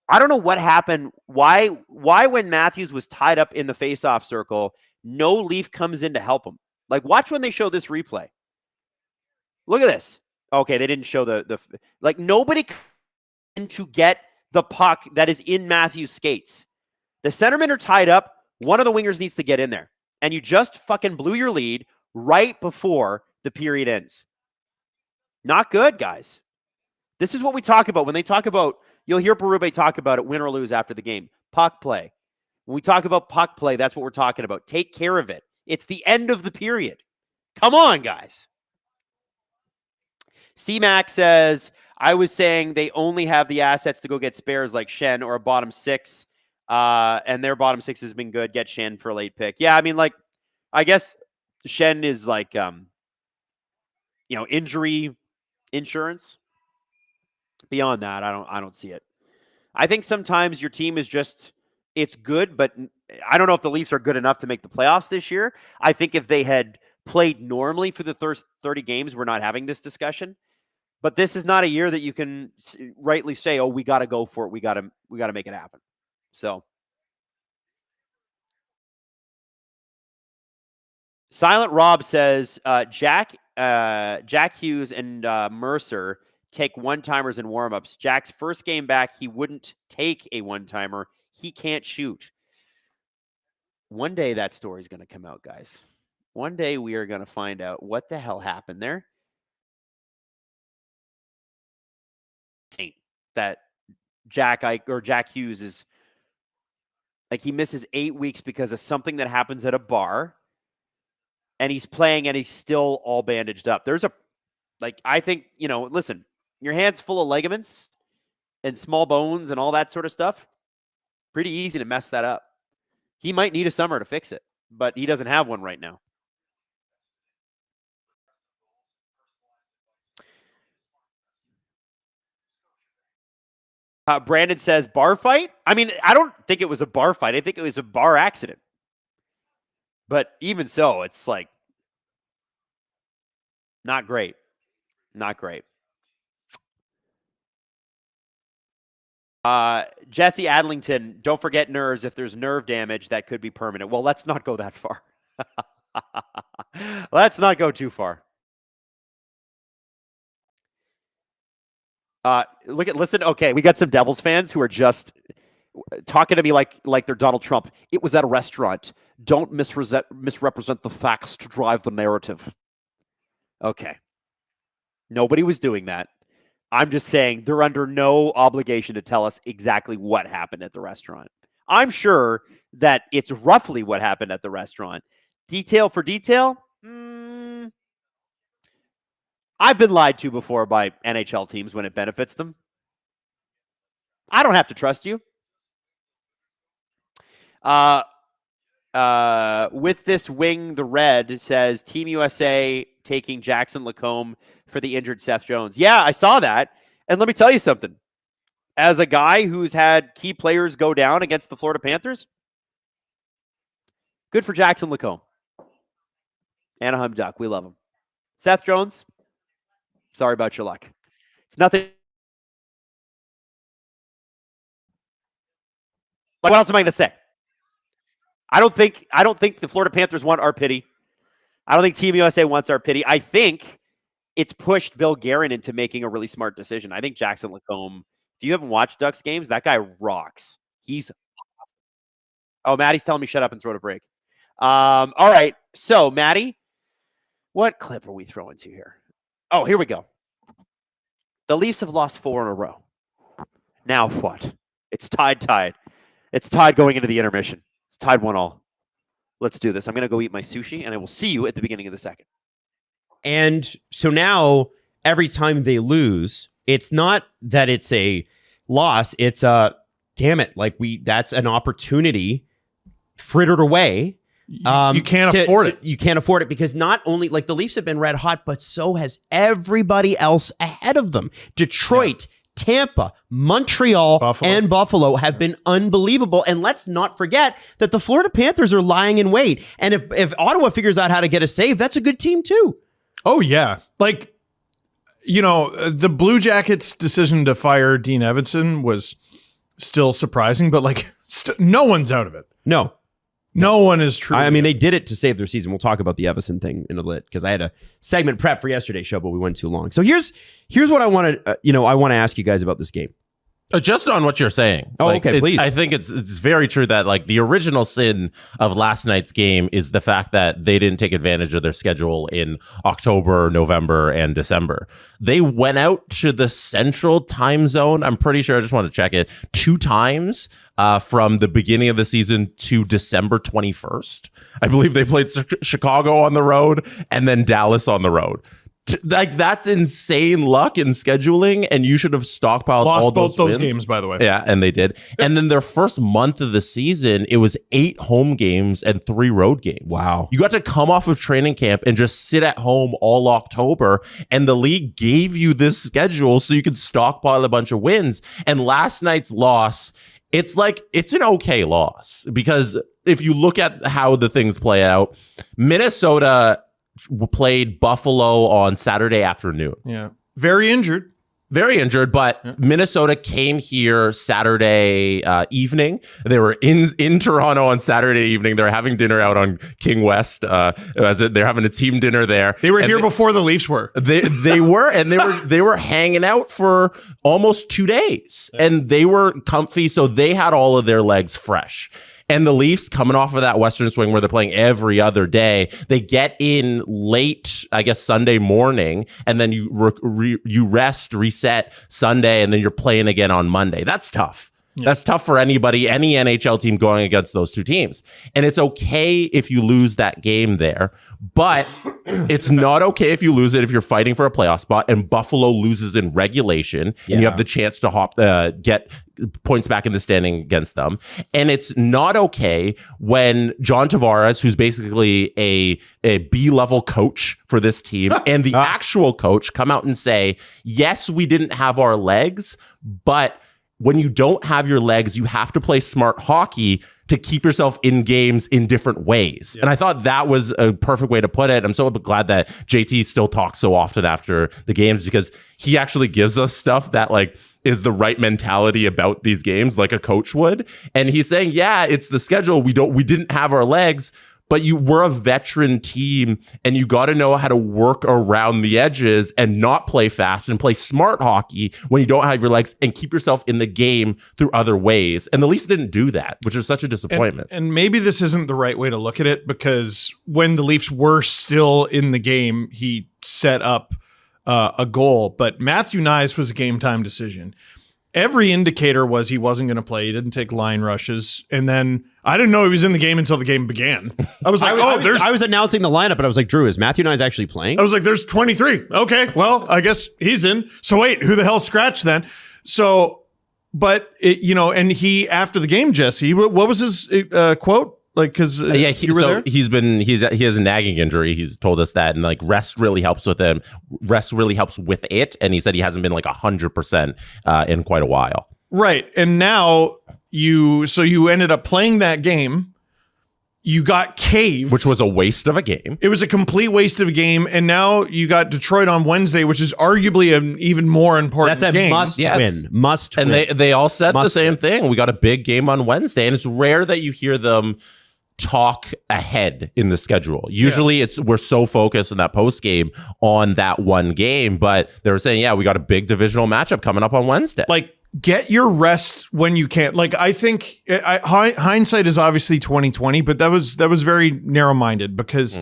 I don't know what happened. Why when Matthews was tied up in the faceoff circle, no Leaf comes in to help him? Like, watch when they show this replay. Look at this. Okay, they didn't show the like, nobody can to get the puck that is in Matthews' skates. The centermen are tied up. One of the wingers needs to get in there. And you just fucking blew your lead right before the period ends. Not good, guys. This is what we talk about. When they talk about, you'll hear Berube talk about it, win or lose after the game. Puck play. When we talk about puck play, that's what we're talking about. Take care of it. It's the end of the period. Come on, guys. C-Mac says, I was saying they only have the assets to go get spares like Shen or a bottom six, and their bottom six has been good. Get Shen for a late pick. Yeah, I mean, like, I guess Shen is like, injury insurance. Beyond that, I don't see it. I think sometimes your team is just, it's good, but I don't know if the Leafs are good enough to make the playoffs this year. I think if they had played normally for the first 30 games, we're not having this discussion. But this is not a year that you can rightly say, "Oh, we got to go for it. We got to make it happen." So, Silent Rob says Jack Hughes and Mercer take one-timers and warm-ups. Jack's first game back, he wouldn't take a one-timer. He can't shoot. One day that story's going to come out, guys. One day we are going to find out what the hell happened there. That Jack Hughes is like, he misses 8 weeks because of something that happens at a bar, and he's playing and he's still all bandaged up. I think, listen, your hand's full of ligaments and small bones and all that sort of stuff. Pretty easy to mess that up. He might need a summer to fix it, but he doesn't have one right now. Brandon says bar fight. I mean, I don't think it was a bar fight. I think it was a bar accident. But even so, it's like not great. Not great. Jesse Adlington, don't forget nerves. If there's nerve damage, that could be permanent. Well, let's not go that far. Let's not go too far. Listen. Okay, we got some Devils fans who are just talking to me like they're Donald Trump. It was at a restaurant. Don't misrepresent the facts to drive the narrative. Okay. Nobody was doing that. I'm just saying they're under no obligation to tell us exactly what happened at the restaurant. I'm sure that it's roughly what happened at the restaurant. Detail for detail? I've been lied to before by NHL teams when it benefits them. I don't have to trust you. With this wing, the red says Team USA taking Jackson Lacombe for the injured Seth Jones. Yeah, I saw that. And let me tell you something. As a guy who's had key players go down against the Florida Panthers, good for Jackson Lacombe. Anaheim Duck, we love him. Seth Jones, sorry about your luck. It's nothing. Like, what else am I going to say? I don't think the Florida Panthers want our pity. I don't think Team USA wants our pity. I think it's pushed Bill Guerin into making a really smart decision. I think Jackson Lacombe, if you haven't watched Ducks games, that guy rocks. He's awesome. Oh, Maddie's telling me shut up and throw to break. All right. So, Maddie, what clip are we throwing to here? Oh, here we go. The Leafs have lost 4 in a row. Now what? It's tied. It's tied going into the intermission. It's tied 1-1. Let's do this. I'm going to go eat my sushi, and I will see you at the beginning of the second. And so now, every time they lose, it's not that it's a loss. It's damn it, that's an opportunity frittered away. You can't afford it. You can't afford it because not only the Leafs have been red hot, but so has everybody else ahead of them. Detroit, Tampa, Montreal, and Buffalo have been unbelievable. And let's not forget that the Florida Panthers are lying in wait. And if Ottawa figures out how to get a save, that's a good team too. Oh, yeah. The Blue Jackets' decision to fire Dean Evason was still surprising, but no one's out of it. No one is true. I mean, they did it to save their season. We'll talk about the Everson thing in a bit because I had a segment prep for yesterday's show, but we went too long. So here's what I want to I want to ask you guys about this game. Just on what you're saying. Oh, okay, please. I think it's very true that the original sin of last night's game is the fact that they didn't take advantage of their schedule in October, November, and December. They went out to the central time zone. I'm pretty sure, I just want to check it, 2 times from the beginning of the season to December 21st. I believe they played Chicago on the road and then Dallas on the road. That's insane luck in scheduling, and you should have stockpiled all both those wins. games, by the way. Yeah, and they did. And then their first month of the season, it was 8 home games and 3 road games. Wow. You got to come off of training camp and just sit at home all October, and the league gave you this schedule so you could stockpile a bunch of wins. And last night's loss, it's an okay loss, because if you look at how the things play out, Minnesota played Buffalo on Saturday afternoon. Yeah. Very injured, but Minnesota came here Saturday evening. They were in Toronto on Saturday evening. They're having dinner out on King West. They're having a team dinner there. They were here before the Leafs were. They were hanging out for almost 2 days, and they were comfy, so they had all of their legs fresh. And the Leafs, coming off of that Western swing where they're playing every other day, they get in late, I guess, Sunday morning, and then you reset Sunday, and then you're playing again on Monday. That's tough. Yeah. That's tough for any NHL team going against those 2 teams. And it's okay if you lose that game there, but it's not okay if you lose it if you're fighting for a playoff spot and Buffalo loses in regulation and you have the chance to get points back in the standing against them. And it's not okay when John Tavares, who's basically a B-level coach for this team, and the actual coach come out and say, yes, we didn't have our legs, but when you don't have your legs, you have to play smart hockey to keep yourself in games in different ways. And I thought that was a perfect way to put it. I'm so glad that JT still talks so often after the games, because he actually gives us stuff that like is the right mentality about these games, like a coach would. And he's saying, yeah, it's the schedule. We didn't have our legs, but you were a veteran team and you got to know how to work around the edges and not play fast and play smart hockey when you don't have your legs and keep yourself in the game through other ways. And the Leafs didn't do that, which is such a disappointment. And maybe this isn't the right way to look at it, because when the Leafs were still in the game, he set up a goal, but Matthew Nyes was a game time decision. Every indicator was he wasn't going to play. He didn't take line rushes. And then I didn't know he was in the game until the game began. I was like, I was announcing the lineup, but I was like, Drew, is Matthew Nyes actually playing? I was like, there's 23. Okay, well, I guess he's in. So wait, who the hell scratched then? So, but and he, after the game, Jesse, what was his quote? Like, because you were there? He has a nagging injury. He's told us that, and like rest really helps with him. Rest really helps with it, and he said he hasn't been like 100% in quite a while. Right, and now you ended up playing that game. You got caved, which was a waste of a game. It was a complete waste of a game, and now you got Detroit on Wednesday, which is arguably an even more important game. That's a must win. And they all said the same thing. We got a big game on Wednesday, and it's rare that you hear them talk ahead in the schedule. Usually we're so focused in that post game on that one game, but they were saying, we got a big divisional matchup coming up on Wednesday. Like, get your rest when you can. Like, I think hindsight is obviously 2020, but that was very narrow-minded, because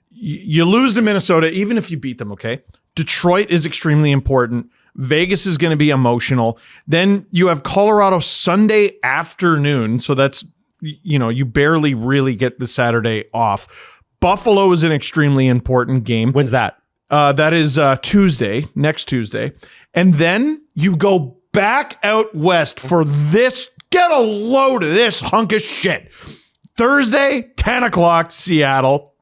you lose to Minnesota, even if you beat them, okay? Detroit is extremely important. Vegas is going to be emotional. Then you have Colorado Sunday afternoon, so that's, you barely really get the Saturday off. Buffalo is an extremely important game. When's that? That is Tuesday, next Tuesday. And then you go back out west for this. Get a load of this hunk of shit. Thursday, 10 o'clock, Seattle.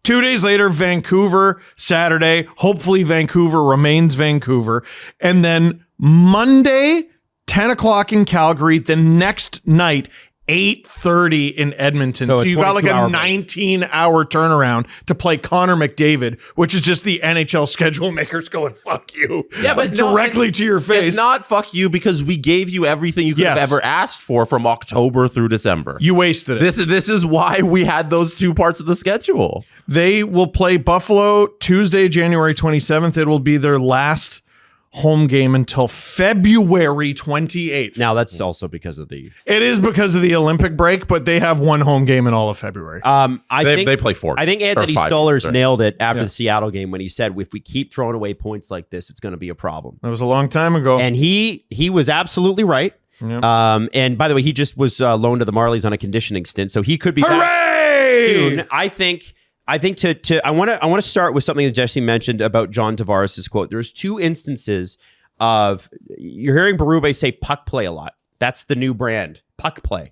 2 days later, Vancouver, Saturday. Hopefully Vancouver remains Vancouver. And then Monday, 10 o'clock in Calgary. The next night, 8:30 in Edmonton. So you got like a 19-hour turnaround to play Connor McDavid, which is just the NHL schedule makers going, fuck you. Yeah, but directly to your face. It's not fuck you, because we gave you everything you could have ever asked for from October through December. You wasted it. This is why we had those two parts of the schedule. They will play Buffalo Tuesday, January 27th. It will be their last home game until February 28th. Now that's also because of it is because of the Olympic break, but they have one home game in all of February. They play 4. I think Anthony Stolarz nailed it after the Seattle game when he said, if we keep throwing away points like this, it's going to be a problem. That was a long time ago. And he was absolutely right. Yep. And by the way, he just was loaned to the Marlies on a conditioning stint, so he could be back soon. I think I want to start with something that Jesse mentioned about John Tavares' quote. There's two instances of, you're hearing Berube say puck play a lot. That's the new brand, puck play.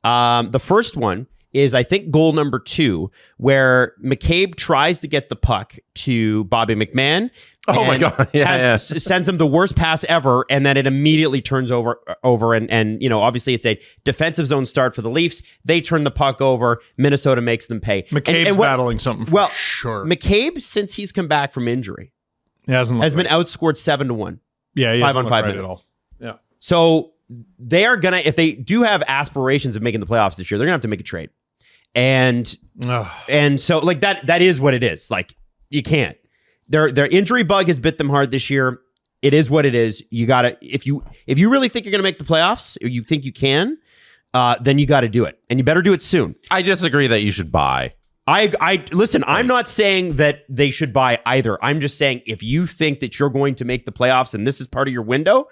The first one is, I think, goal number 2, where McCabe tries to get the puck to Bobby McMahon. Oh my God! Sends him the worst pass ever, and then it immediately turns over, and obviously it's a defensive zone start for the Leafs. They turn the puck over. Minnesota makes them pay. McCabe's battling something for sure. McCabe, since he's come back from injury, has been outscored 7-1. Yeah, he 5 on 5 minutes. At all. Yeah. So they are gonna, if they do have aspirations of making the playoffs this year, they're gonna have to make a trade, and so like that is what it is. Like, you can't. Their injury bug has bit them hard this year. It is what it is. You gotta, if you really think you're gonna make the playoffs, or you think you can, then you got to do it, and you better do it soon. I disagree that you should buy. I listen. I'm not saying that they should buy either. I'm just saying, if you think that you're going to make the playoffs and this is part of your window,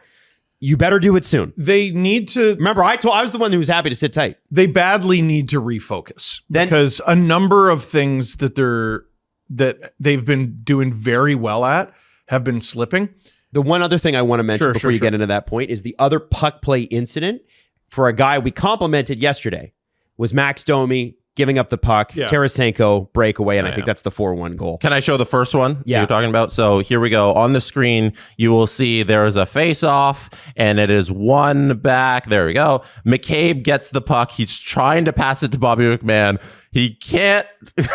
you better do it soon. They need to remember. I was the one who was happy to sit tight. They badly need to refocus, because a number of things that they've been doing very well at have been slipping. The one other thing I want to mention before you get into that point is the other puck play incident for a guy we complimented yesterday was Max Domi giving up the puck. Yeah. Tarasenko breakaway, and I think that's the 4-1 goal. Can I show the first one Yeah. you're talking about? So here we go. On the screen, you will see there is a face-off, and it is one back. There we go. McCabe gets the puck. He's trying to pass it to Bobby McMahon. He can't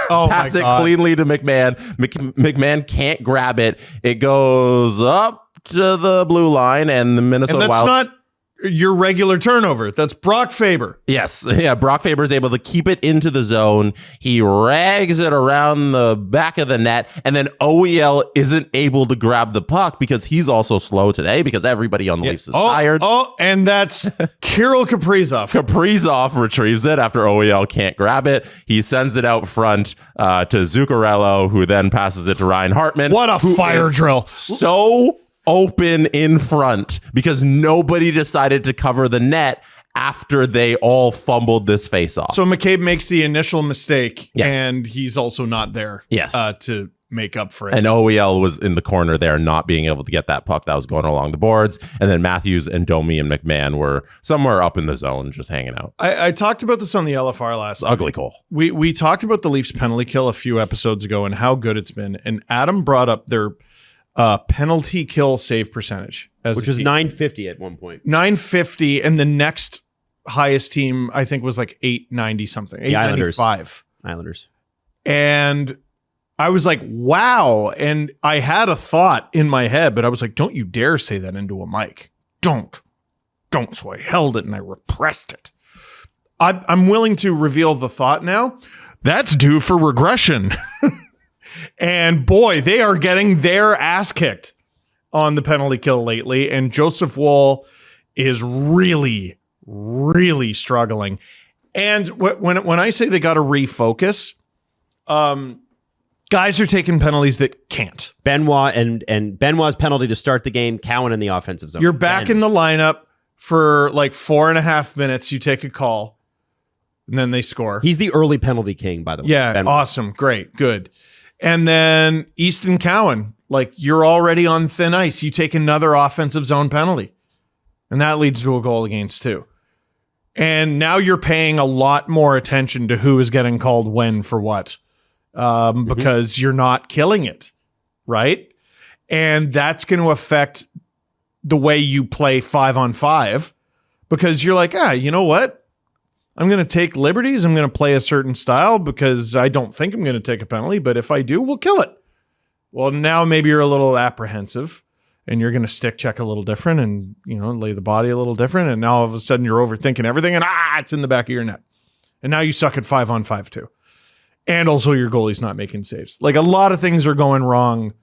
pass it cleanly to McMahon. McMahon can't grab it. It goes up to the blue line, and the Minnesota And that's Wild... not your regular turnover. That's Brock Faber. Yes. Yeah. Brock Faber is able to keep it into the zone. He rags it around the back of the net. And then OEL isn't able to grab the puck because he's also slow today because everybody on the Leafs is tired. Oh, and that's Kirill Kaprizov. Kaprizov retrieves it after OEL can't grab it. He sends it out front to Zuccarello, who then passes it to Ryan Hartman. What a fire drill. So open in front because nobody decided to cover the net after they all fumbled this face-off. So McCabe makes the initial mistake, Yes. and he's also not there Yes. to make up for it. And OEL was in the corner there, not being able to get that puck that was going along the boards. And then Matthews and Domi and McMahon were somewhere up in the zone just hanging out. I talked about this on the LFR last night. Ugly goal. We talked about the Leafs penalty kill a few episodes ago and how good it's been. And Adam brought up their penalty kill save percentage, Which was 950 at one point. 950, and the next highest team I think was like 890 something, 895. Islanders. And I was like, wow. And I had a thought in my head, but I was like, don't you dare say that into a mic. Don't. So I held it and I repressed it. I'm willing to reveal the thought now. That's due for regression. And boy, they are getting their ass kicked on the penalty kill lately. And Joseph Woll is really, really struggling. And when I say they got to refocus, guys are taking penalties that can't. Benoit and Benoit's penalty to start the game, Cowan in the offensive zone. You're back in the lineup for like 4.5 minutes. You take a call, and then they score. He's the early penalty king, by the way. Yeah, Benoit. awesome. Great, good. And then Easton Cowan, like you're already on thin ice. You take another offensive zone penalty, and that leads to a goal against too. And now you're paying a lot more attention to who is getting called when for what, because you're not killing it, right? And that's going to affect the way you play 5-on-5 because you're like, you know what? I'm going to take liberties. I'm going to play a certain style because I don't think I'm going to take a penalty, but if I do, we'll kill it. Well, now maybe you're a little apprehensive and you're going to stick check a little different and, lay the body a little different. And now all of a sudden you're overthinking everything and it's in the back of your net. And now you suck at 5-on-5 too. And also your goalie's not making saves. Like a lot of things are going wrong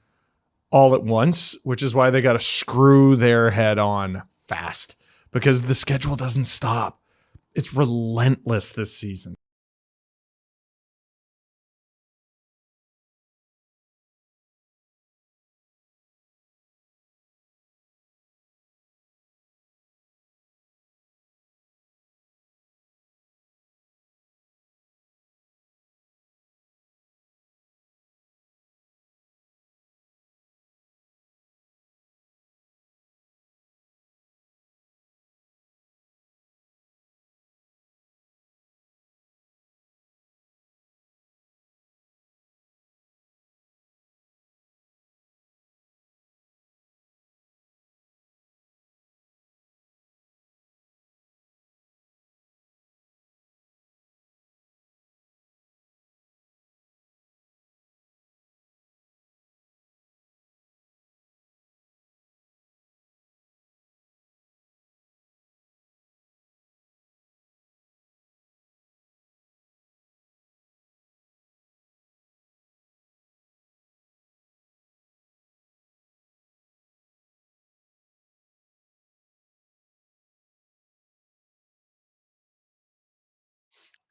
all at once, which is why they got to screw their head on fast because the schedule doesn't stop. It's relentless this season.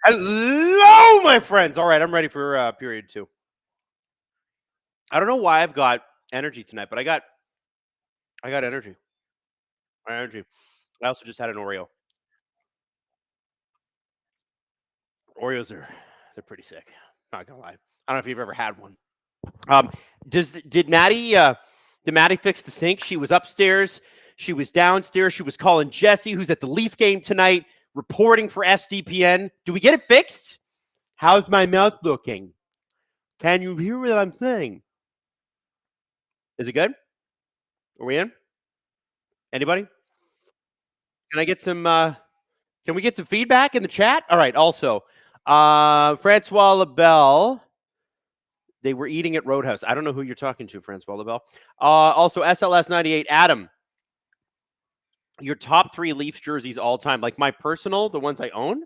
Hello, my friends. All right, I'm ready for period 2. I don't know why I've got energy tonight, but I got energy. I also just had an Oreo. Oreos they're pretty sick. Not gonna lie. I don't know if you've ever had one. Did Maddie fix the sink? She was upstairs. She was downstairs. She was calling Jesse, who's at the Leaf game tonight, reporting for SDPN. Do we get it fixed? How's my mouth looking? Can you hear what I'm saying? Is it good? Are we in? Anybody? Can I get some can we get some feedback in the chat? All right, also, Francois Labelle. They were eating at Roadhouse. I don't know who you're talking to, Francois Labelle. Also, SLS 98, Adam. Your top 3 Leafs jerseys all time, like my personal, the ones I own.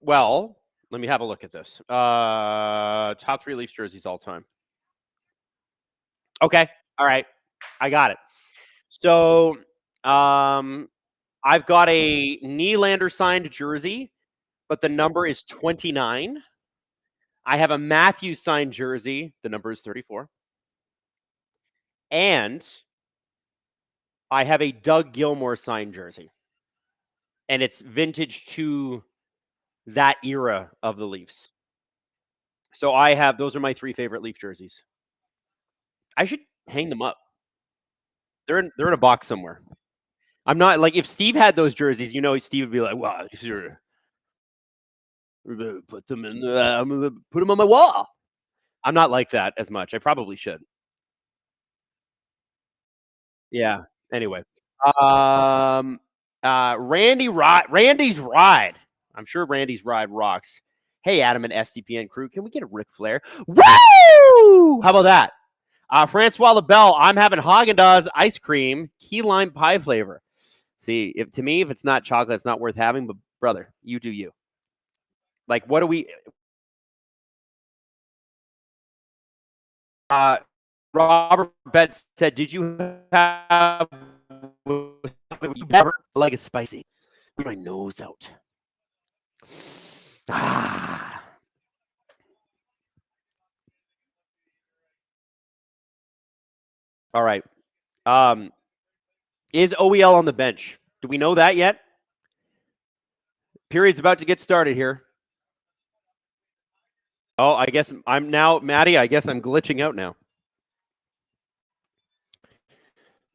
Well, let me have a look at this. Top 3 Leafs jerseys all time. Okay. All right. I got it. So, I've got a Nylander signed jersey, but the number is 29. I have a Matthews signed jersey. The number is 34. And I have a Doug Gilmour signed jersey. And it's vintage to that era of the Leafs. So I have, those are my 3 favorite Leaf jerseys. I should hang them up. They're in a box somewhere. I'm not like, if Steve had those jerseys, Steve would be like, wow, sure. Put them in, I'm gonna put them on my wall. I'm not like that as much. I probably should. Yeah. Anyway, Randy's ride. I'm sure Randy's ride rocks. Hey, Adam and SDPN crew, can we get a Ric Flair? Woo! How about that? Francois Labelle, I'm having Haagen-Dazs ice cream, key lime pie flavor. See, if it's not chocolate, it's not worth having. But brother, you do you. Like, what do we? Robert Betts said, "Did you have like a spicy? Put my nose out." All right. Is OEL on the bench? Do we know that yet? Period's about to get started here. Oh, I guess I'm now, Maddie. I guess I'm glitching out now.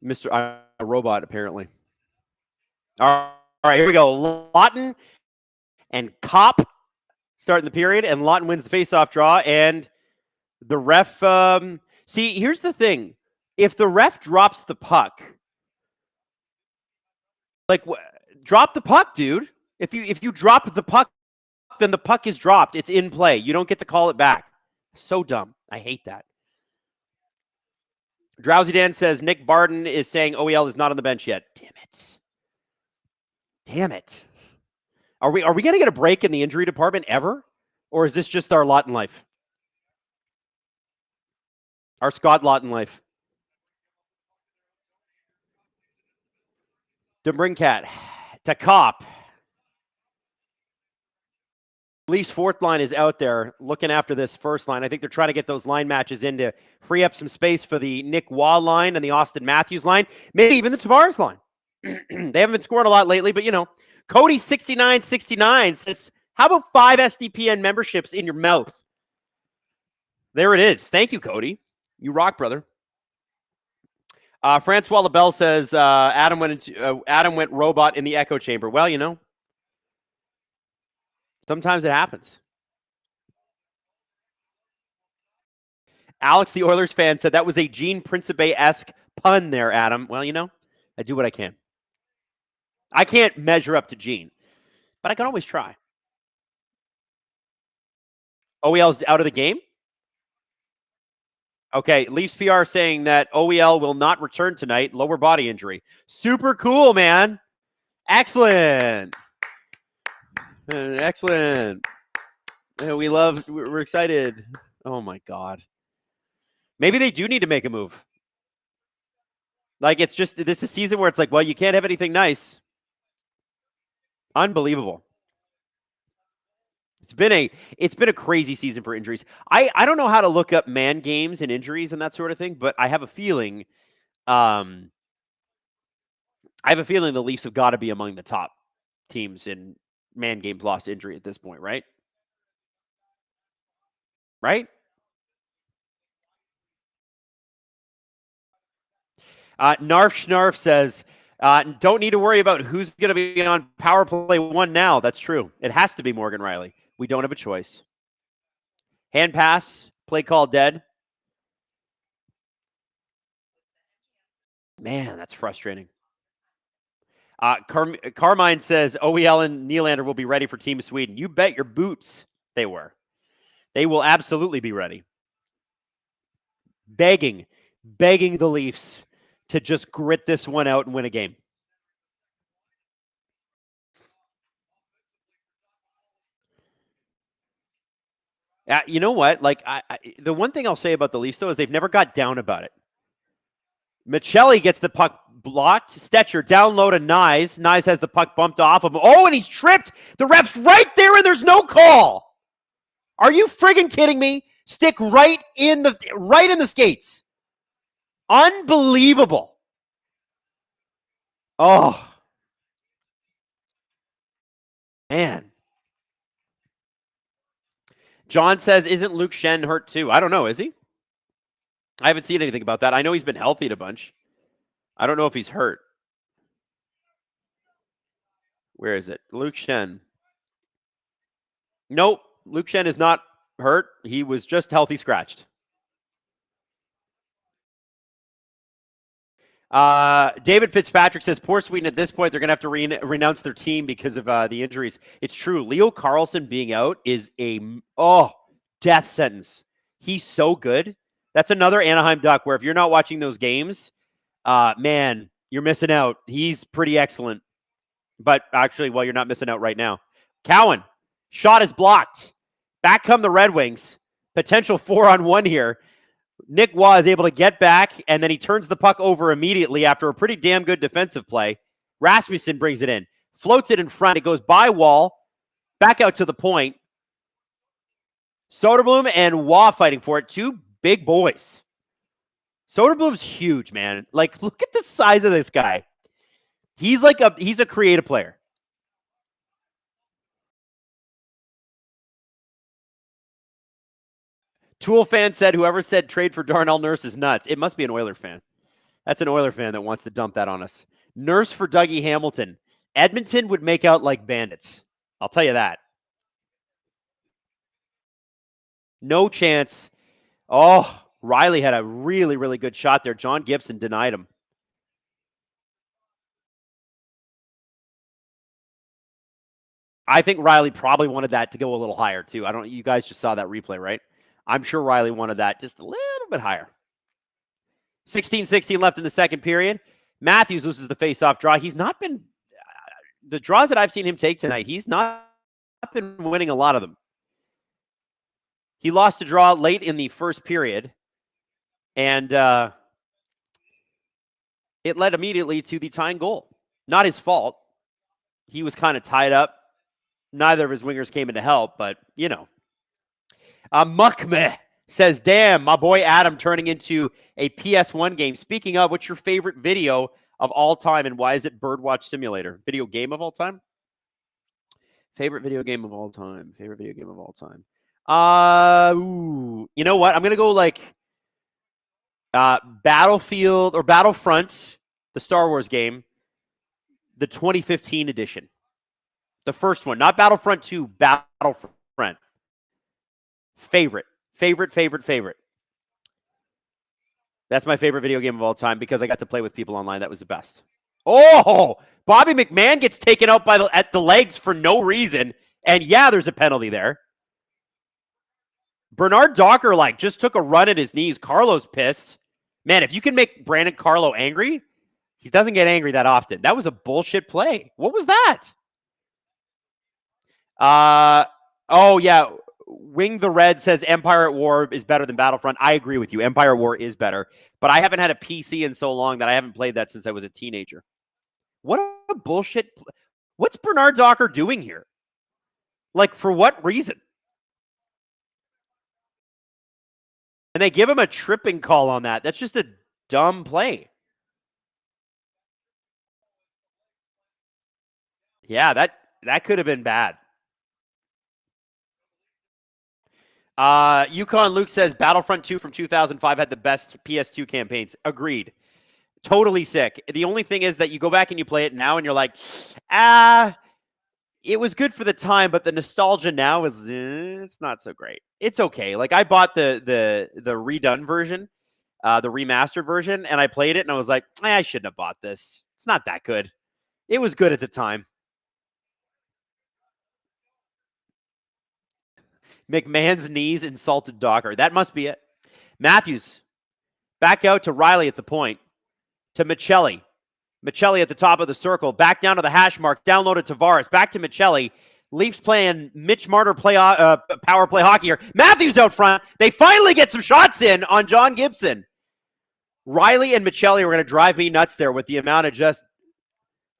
Mr. a robot, apparently. All right, here we go. Lawton and Kopp starting the period, and Lawton wins the faceoff draw, and the ref. See, here's the thing: if the ref drops the puck, like drop the puck, dude. If you drop the puck, then the puck is dropped. It's in play. You don't get to call it back. So dumb. I hate that. Drowsy Dan says Nick Barden is saying OEL is not on the bench yet. Damn it. Damn it. Are we going to get a break in the injury department ever? Or is this just our lot in life? Our Scott lot in life. DeBrincat to Kopp. Leafs fourth line is out there looking after this first line. I think they're trying to get those line matches in to free up some space for the Nick Waugh line and the Austin Matthews line. Maybe even the Tavares line. They haven't been scoring a lot lately, but Cody 6969 says, how about 5 SDPN memberships in your mouth? There it is. Thank you, Cody. You rock, brother. Francois Labelle says Adam went robot in the echo chamber. Well, sometimes it happens. Alex, the Oilers fan, said that was a Gene Principe-esque pun there, Adam. Well, I do what I can. I can't measure up to Gene, but I can always try. OEL's out of the game? Okay, Leafs PR saying that OEL will not return tonight. Lower body injury. Super cool, man. Excellent. Excellent. We're excited. Oh, my God. Maybe they do need to make a move. Like, this is a season where it's like, well, you can't have anything nice. Unbelievable. It's been a crazy season for injuries. I don't know how to look up man games and injuries and that sort of thing, but I have a feeling the Leafs have got to be among the top teams in man games lost to injury at this point, right? Right? Narf Schnarf says, Don't need to worry about who's going to be on power play 1 now. That's true. It has to be Morgan Riley. We don't have a choice. Hand pass, play call dead. Man, that's frustrating. Carmine says OEL and Nylander will be ready for Team Sweden. You bet your boots they were. They will absolutely be ready. Begging the Leafs to just grit this one out and win a game. You know what? Like, the one thing I'll say about the Leafs, though, is they've never got down about it. Michelli gets the puck blocked. Stetcher down low to Nyes. Nyes has the puck bumped off of him. Oh, and he's tripped. The ref's right there, and there's no call. Are you friggin' kidding me? Stick right in the skates. Unbelievable. Oh, man. John says, isn't Luke Schenn hurt too? I don't know. Is he? I haven't seen anything about that. I know he's been healthy a bunch. I don't know if he's hurt. Where is it? Luke Schenn. Nope. Luke Schenn is not hurt. He was just healthy scratched. David Fitzpatrick says, poor Sweden at this point, they're going to have to renounce their team because of the injuries. It's true. Leo Carlsson being out is a death sentence. He's so good. That's another Anaheim Duck where if you're not watching those games, man, you're missing out. He's pretty excellent. But actually, well, you're not missing out right now. Cowan, shot is blocked. Back come the Red Wings. Potential 4-on-1 here. Nick Waugh is able to get back, and then he turns the puck over immediately after a pretty damn good defensive play. Rasmussen brings it in, floats it in front. It goes by Wall, back out to the point. Soderblom and Waugh fighting for it. Two big boys. Soderblom's huge, man. Like, look at the size of this guy. He's a creative player. Tool fan said, whoever said trade for Darnell Nurse is nuts. It must be an Oiler fan. That's an Oiler fan that wants to dump that on us. Nurse for Dougie Hamilton. Edmonton would make out like bandits. I'll tell you that. No chance. Oh, Riley had a really, really good shot there. John Gibson denied him. I think Riley probably wanted that to go a little higher, too. You guys just saw that replay, right? I'm sure Riley wanted that just a little bit higher. 16-16 left in the second period. Matthews loses the face-off draw. He's not been the draws that I've seen him take tonight. He's not been winning a lot of them. He lost a draw late in the first period, and it led immediately to the tying goal. Not his fault. He was kind of tied up. Neither of his wingers came in to help, but, you know. Muckmeh says, damn, my boy Adam turning into a PS1 game. Speaking of, what's your favorite video of all time, and why is it Birdwatch Simulator? Video game of all time? Favorite video game of all time. Favorite video game of all time. You know what? I'm going to go like Battlefield or Battlefront, the Star Wars game, the 2015 edition. The first one, not Battlefront 2, Battlefront. Favorite. That's my favorite video game of all time because I got to play with people online. That was the best. Oh, Bobby McMahon gets taken out at the legs for no reason. And yeah, there's a penalty there. Bernard Docker just took a run at his knees. Carlo's pissed. Man, if you can make Brandon Carlo angry, he doesn't get angry that often. That was a bullshit play. What was that? Oh, yeah. Wing the Red says Empire at War is better than Battlefront. I agree with you. Empire at War is better. But I haven't had a PC in so long that I haven't played that since I was a teenager. What a bullshit. What's Bernard Docker doing here? For what reason? And they give him a tripping call on that. That's just a dumb play. Yeah, that could have been bad. Yukon Luke says Battlefront 2 from 2005 had the best PS2 campaigns. Agreed. Totally sick. The only thing is that you go back and you play it now and you're like, it was good for the time, but the nostalgia now is it's not so great. It's okay. Like I bought the redone version, the remastered version, and I played it and I was like, I shouldn't have bought this. It's not that good. It was good at the time. McMahon's knees insulted Docker. That must be it. Matthews back out to Wylde at the point. To Michelli. Michelli at the top of the circle. Back down to the hash mark. Downloaded Tavares. Back to Michelli. Leafs playing Mitch Marner power play hockey here. Matthews out front. They finally get some shots in on John Gibson. Riley and Michelli were going to drive me nuts there with the amount of just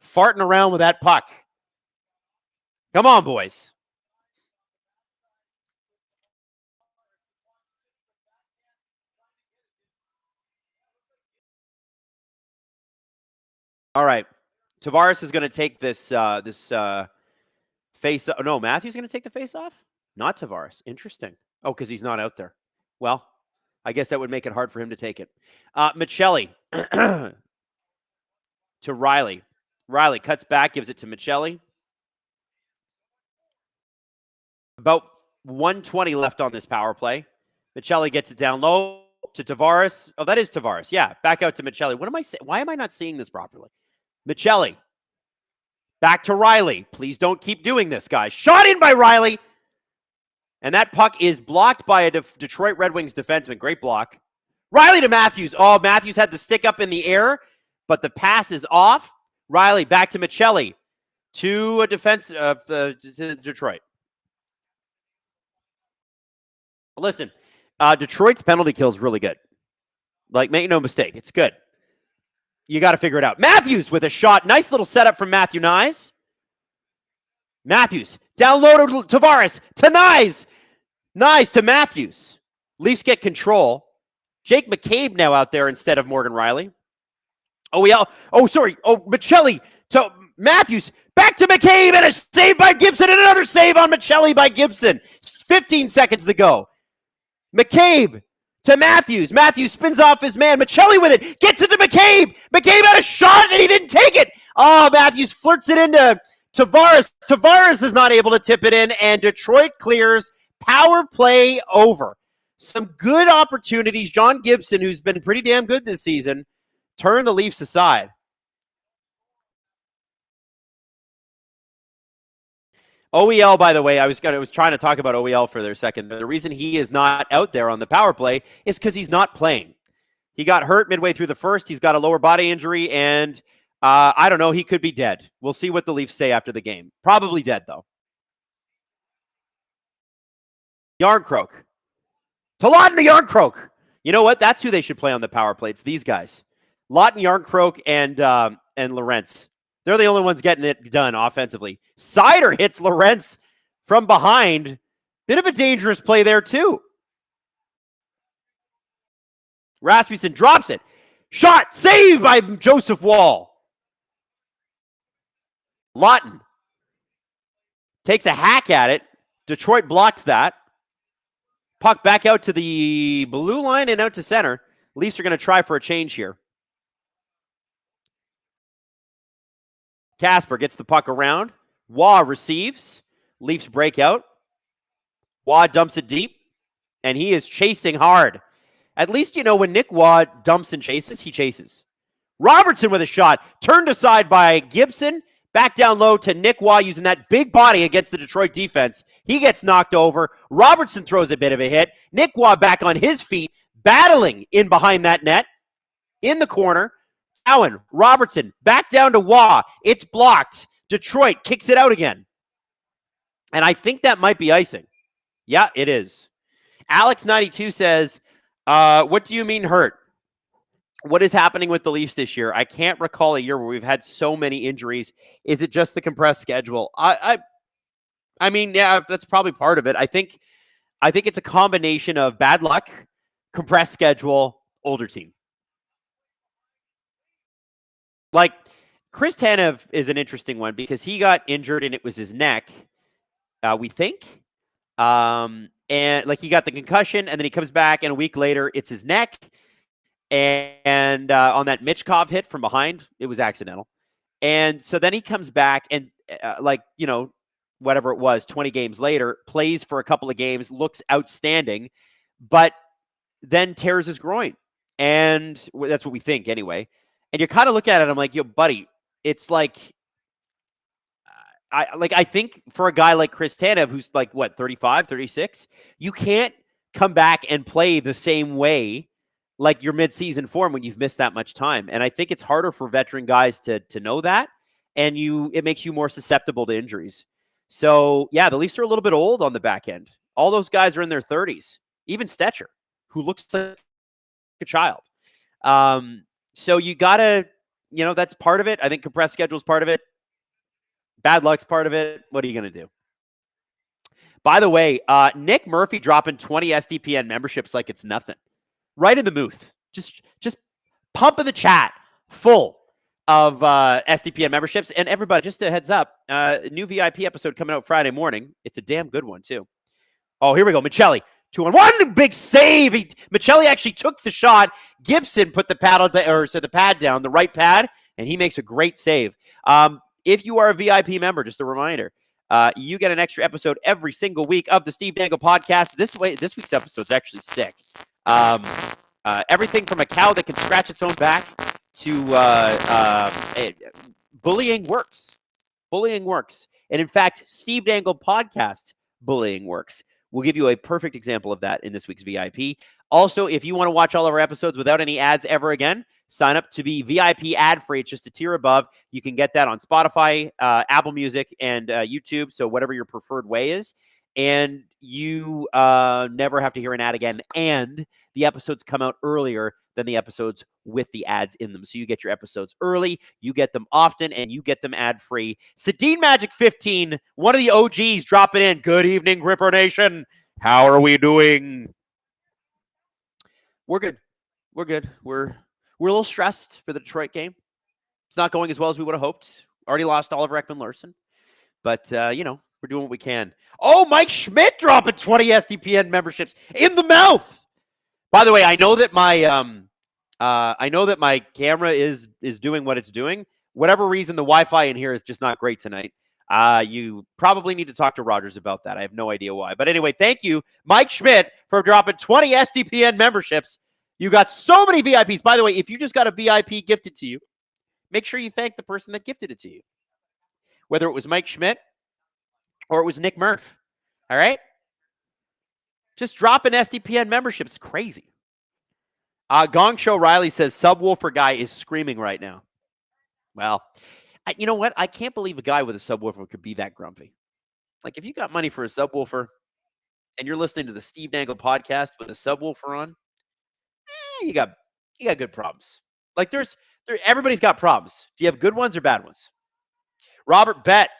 farting around with that puck. Come on, boys. All right. Tavares is going to take this face. No, Matthews going to take the face off? Not Tavares. Interesting. Oh, because he's not out there. Well, I guess that would make it hard for him to take it. Michelli to Riley. Riley cuts back, gives it to Michelli. About 1:20 left on this power play. Michelli gets it down low to Tavares. Oh, that is Tavares. Yeah, back out to Michelli. What am I saying? Why am I not seeing this properly? Michelli. Back to Riley. Please don't keep doing this, guys. Shot in by Riley. And that puck is blocked by a Detroit Red Wings defenseman. Great block. Riley to Matthews. Oh, Matthews had the stick up in the air, but the pass is off. Riley back to Michelli. To a defense to Detroit. Listen, Detroit's penalty kill is really good. Like, make no mistake, it's good. You got to figure it out. Matthews with a shot. Nice little setup from Matthew Nyes. Matthews down low to Tavares to Nyes. Nyes to Matthews. Leafs get control. Jake McCabe now out there instead of Morgan Riley. Michelli to Matthews. Back to McCabe and a save by Gibson and another save on Michelli by Gibson. 15 seconds to go. McCabe to Matthews. Matthews spins off his man. Michelli with it. Gets it to McCabe. McCabe had a shot and he didn't take it. Oh, Matthews flirts it into Tavares. Tavares is not able to tip it in, and Detroit clears. Power play over. Some good opportunities. John Gibson, who's been pretty damn good this season, turned the Leafs aside. OEL, by the way, I was trying to talk about OEL for a second. The reason he is not out there on the power play is because he's not playing. He got hurt midway through the first. He's got a lower body injury, and I don't know. He could be dead. We'll see what the Leafs say after the game. Probably dead, though. Yarncroke. To Lawton to Yarncroke. You know what? That's who they should play on the power play. It's these guys. Lawton, Yarncroke, and Lorentz. They're the only ones getting it done offensively. Sider hits Lorentz from behind. Bit of a dangerous play there, too. Rasmussen drops it. Shot. Saved by Joseph Wall. Lawton takes a hack at it. Detroit blocks that. Puck back out to the blue line and out to center. Leafs are going to try for a change here. Casper gets the puck around. Waugh receives. Leafs break out. Waugh dumps it deep. And he is chasing hard. At least, you know, when Nick Waugh dumps and chases, he chases. Robertson with a shot. Turned aside by Gibson. Back down low to Nick Waugh using that big body against the Detroit defense. He gets knocked over. Robertson throws a bit of a hit. Nick Waugh back on his feet, battling in behind that net. In the corner. Owen, Robertson, back down to Waugh. It's blocked. Detroit kicks it out again. And I think that might be icing. Yeah, it is. Alex92 says, what do you mean hurt? What is happening with the Leafs this year? I can't recall a year where we've had so many injuries. Is it just the compressed schedule? I mean, yeah, that's probably part of it. I think it's a combination of bad luck, compressed schedule, older team. Like, Chris Tanev is an interesting one because he got injured and it was his neck, we think. And like he got the concussion and then he comes back and a week later it's his neck. and on that Mitchkov hit from behind, it was accidental. And so then he comes back and whatever it was, 20 games later, plays for a couple of games, looks outstanding, but then tears his groin. And that's what we think anyway. And you kind of look at it, I'm like, yo, buddy, it's like, I think for a guy like Chris Tanev, who's like, what, 35, 36, you can't come back and play the same way like your midseason form when you've missed that much time. And I think it's harder for veteran guys to know that, and it makes you more susceptible to injuries. So, yeah, the Leafs are a little bit old on the back end. All those guys are in their 30s, even Stetcher, who looks like a child. So you got to, that's part of it. I think compressed schedule is part of it. Bad luck's part of it. What are you going to do? By the way, Nick Murphy dropping 20 SDPN memberships like it's nothing. Right in the booth. Just pumping the chat full of SDPN memberships. And everybody, just a heads up, new VIP episode coming out Friday morning. It's a damn good one, too. Oh, here we go. Michelli, 2-on-1, big save. Michelli actually took the shot. Gibson put the pad down, the right pad, and he makes a great save. If you are a VIP member, just a reminder, you get an extra episode every single week of the Steve Dangle podcast. This week's episode is actually sick. Everything from a cow that can scratch its own back to bullying works. Bullying works. And in fact, Steve Dangle podcast bullying works. We'll give you a perfect example of that in this week's VIP. Also, if you want to watch all of our episodes without any ads ever again, sign up to be VIP ad-free. It's just a tier above. You can get that on Spotify, Apple Music, and YouTube, so whatever your preferred way is. And you never have to hear an ad again. And the episodes come out earlier than the episodes with the ads in them. So you get your episodes early, you get them often, and you get them ad-free. Sedin Magic 15, one of the OGs, dropping in. Good evening, Gripper Nation. How are we doing? We're good. We're good. We're a little stressed for the Detroit game. It's not going as well as we would have hoped. Already lost Oliver Ekman-Larsson. But, we're doing what we can. Oh, Mike Schmidt dropping 20 SDPN memberships in the mouth. By the way, I know that my camera is doing what it's doing. Whatever reason, the Wi-Fi in here is just not great tonight. You probably need to talk to Rogers about that. I have no idea why. But anyway, thank you, Mike Schmidt, for dropping 20 SDPN memberships. You got so many VIPs. By the way, if you just got a VIP gifted to you, make sure you thank the person that gifted it to you. Whether it was Mike Schmidt or it was Nick Murph. All right? Just dropping SDPN memberships. Crazy. Gong Show Riley says, subwoofer guy is screaming right now. Well, you know what? I can't believe a guy with a subwoofer could be that grumpy. Like, if you got money for a subwoofer and you're listening to the Steve Dangle podcast with a subwoofer on, you got good problems. Like, everybody's got problems. Do you have good ones or bad ones? Robert Bett.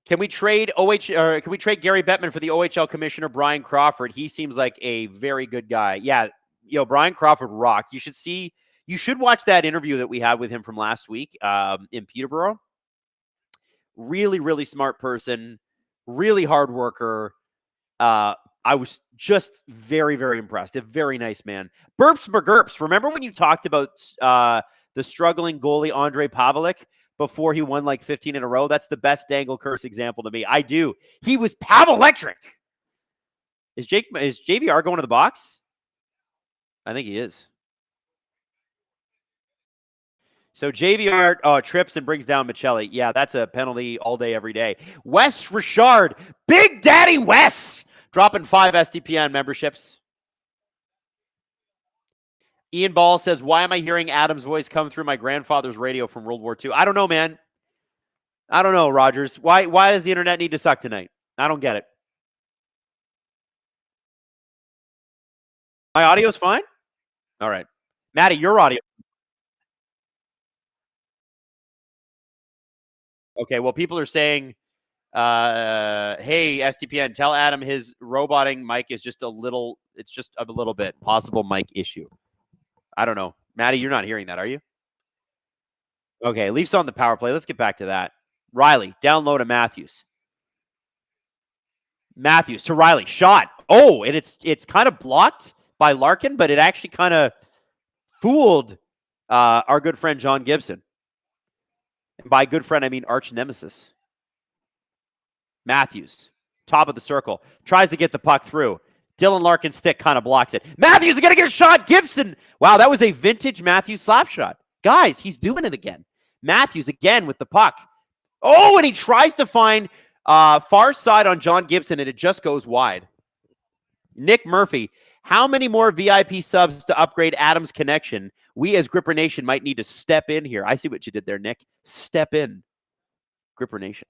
Can we trade Gary Bettman for the OHL commissioner, Brian Crawford? He seems like a very good guy. Yeah, Brian Crawford rocked. You should watch that interview that we had with him from last week in Peterborough. Really, really smart person, really hard worker. I was just very, very impressed. A very nice man. Burps McGurps. Remember when you talked about the struggling goalie Andre Pavelec before he won like 15 in a row? That's the best Dangle curse example to me. I do. He was Pavelectric. Is JVR going to the box? I think he is. So JVR trips and brings down Michelli. Yeah, that's a penalty all day, every day. Wes Richard, Big Daddy Wes, dropping 5 SDPN memberships. Ian Ball says, why am I hearing Adam's voice come through my grandfather's radio from World War II? I don't know, man. I don't know, Rogers. Why does the internet need to suck tonight? I don't get it. My audio's fine? All right. Maddie, your audio. Okay, well, people are saying, hey, SDPN, tell Adam his roboting mic is just a little bit possible mic issue. I don't know. Maddie, you're not hearing that, are you? Okay, Leafs on the power play. Let's get back to that. Riley, down low to Matthews. Matthews to Riley. Shot. Oh, and it's kind of blocked by Larkin, but it actually kind of fooled our good friend John Gibson. And by good friend, I mean arch nemesis. Matthews, top of the circle, tries to get the puck through. Dylan Larkin's stick kind of blocks it. Matthews is going to get a shot. Gibson. Wow, that was a vintage Matthews slap shot. Guys, he's doing it again. Matthews again with the puck. Oh, and he tries to find far side on John Gibson, and it just goes wide. Nick Murphy, how many more VIP subs to upgrade Adam's connection? We as Gripper Nation might need to step in here. I see what you did there, Nick. Step in. Gripper Nation.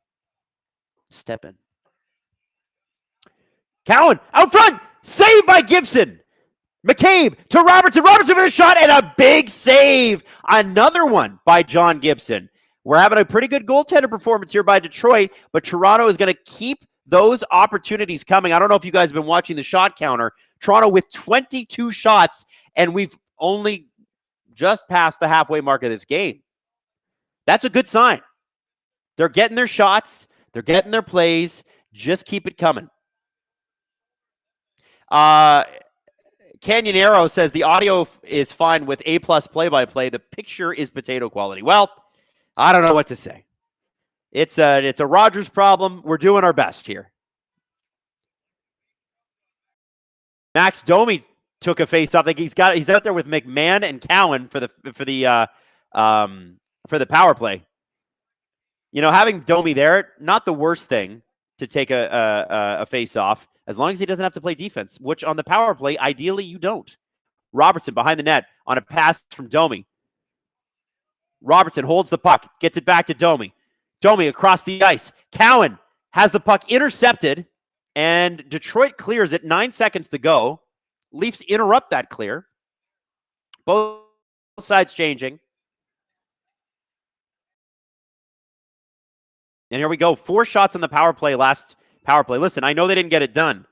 Step in. Cowan out front. Saved by Gibson. McCabe to Robertson. Robertson with a shot and a big save. Another one by John Gibson. We're having a pretty good goaltender performance here by Detroit, but Toronto is going to keep those opportunities coming. I don't know if you guys have been watching the shot counter. Toronto with 22 shots, and we've only just passed the halfway mark of this game. That's a good sign. They're getting their shots. They're getting their plays. Just keep it coming. Canyon Arrow says the audio is fine with A+ play-by-play. The picture is potato quality. Well, I don't know what to say. It's a Rogers problem. We're doing our best here. Max Domi took a face-off. Like he's out there with McMahon and Cowan for the power play. You know, having Domi there, not the worst thing to take a face-off, as long as he doesn't have to play defense, which on the power play, ideally you don't. Robertson behind the net on a pass from Domi. Robertson holds the puck, gets it back to Domi. Domi across the ice. Cowan has the puck intercepted, and Detroit clears it. 9 seconds to go. Leafs interrupt that clear. Both sides changing. And here we go. 4 shots on the power play, last power play. Listen, I know they didn't get it done,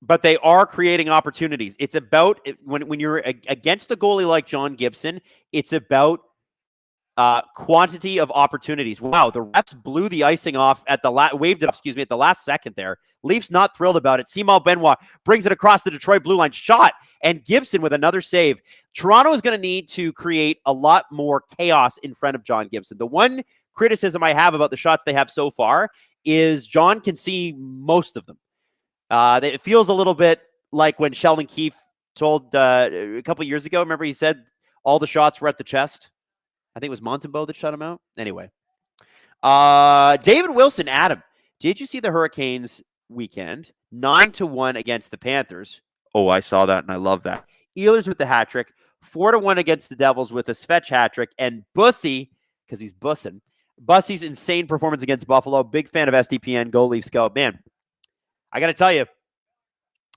but they are creating opportunities. It's about, when you're against a goalie like John Gibson, it's about quantity of opportunities. Wow, the refs blew the icing off at the waved it off, at the last second there. Leafs not thrilled about it. Simon Benoit brings it across the Detroit blue line. Shot, and Gibson with another save. Toronto is going to need to create a lot more chaos in front of John Gibson. The one criticism I have about the shots they have so far is John can see most of them. It feels a little bit like when Sheldon Keefe told a couple years ago, remember he said all the shots were at the chest? I think it was Montembeault that shut him out. Anyway. David Wilson, Adam, did you see the Hurricanes weekend? 9-1 against the Panthers. Oh, I saw that, and I love that. Ehlers with the hat trick. 4-1 against the Devils with a Svetch hat trick. And Bussy, because he's bussing, Bussy's insane performance against Buffalo. Big fan of SDPN. Go Leafs, go. Man, I got to tell you,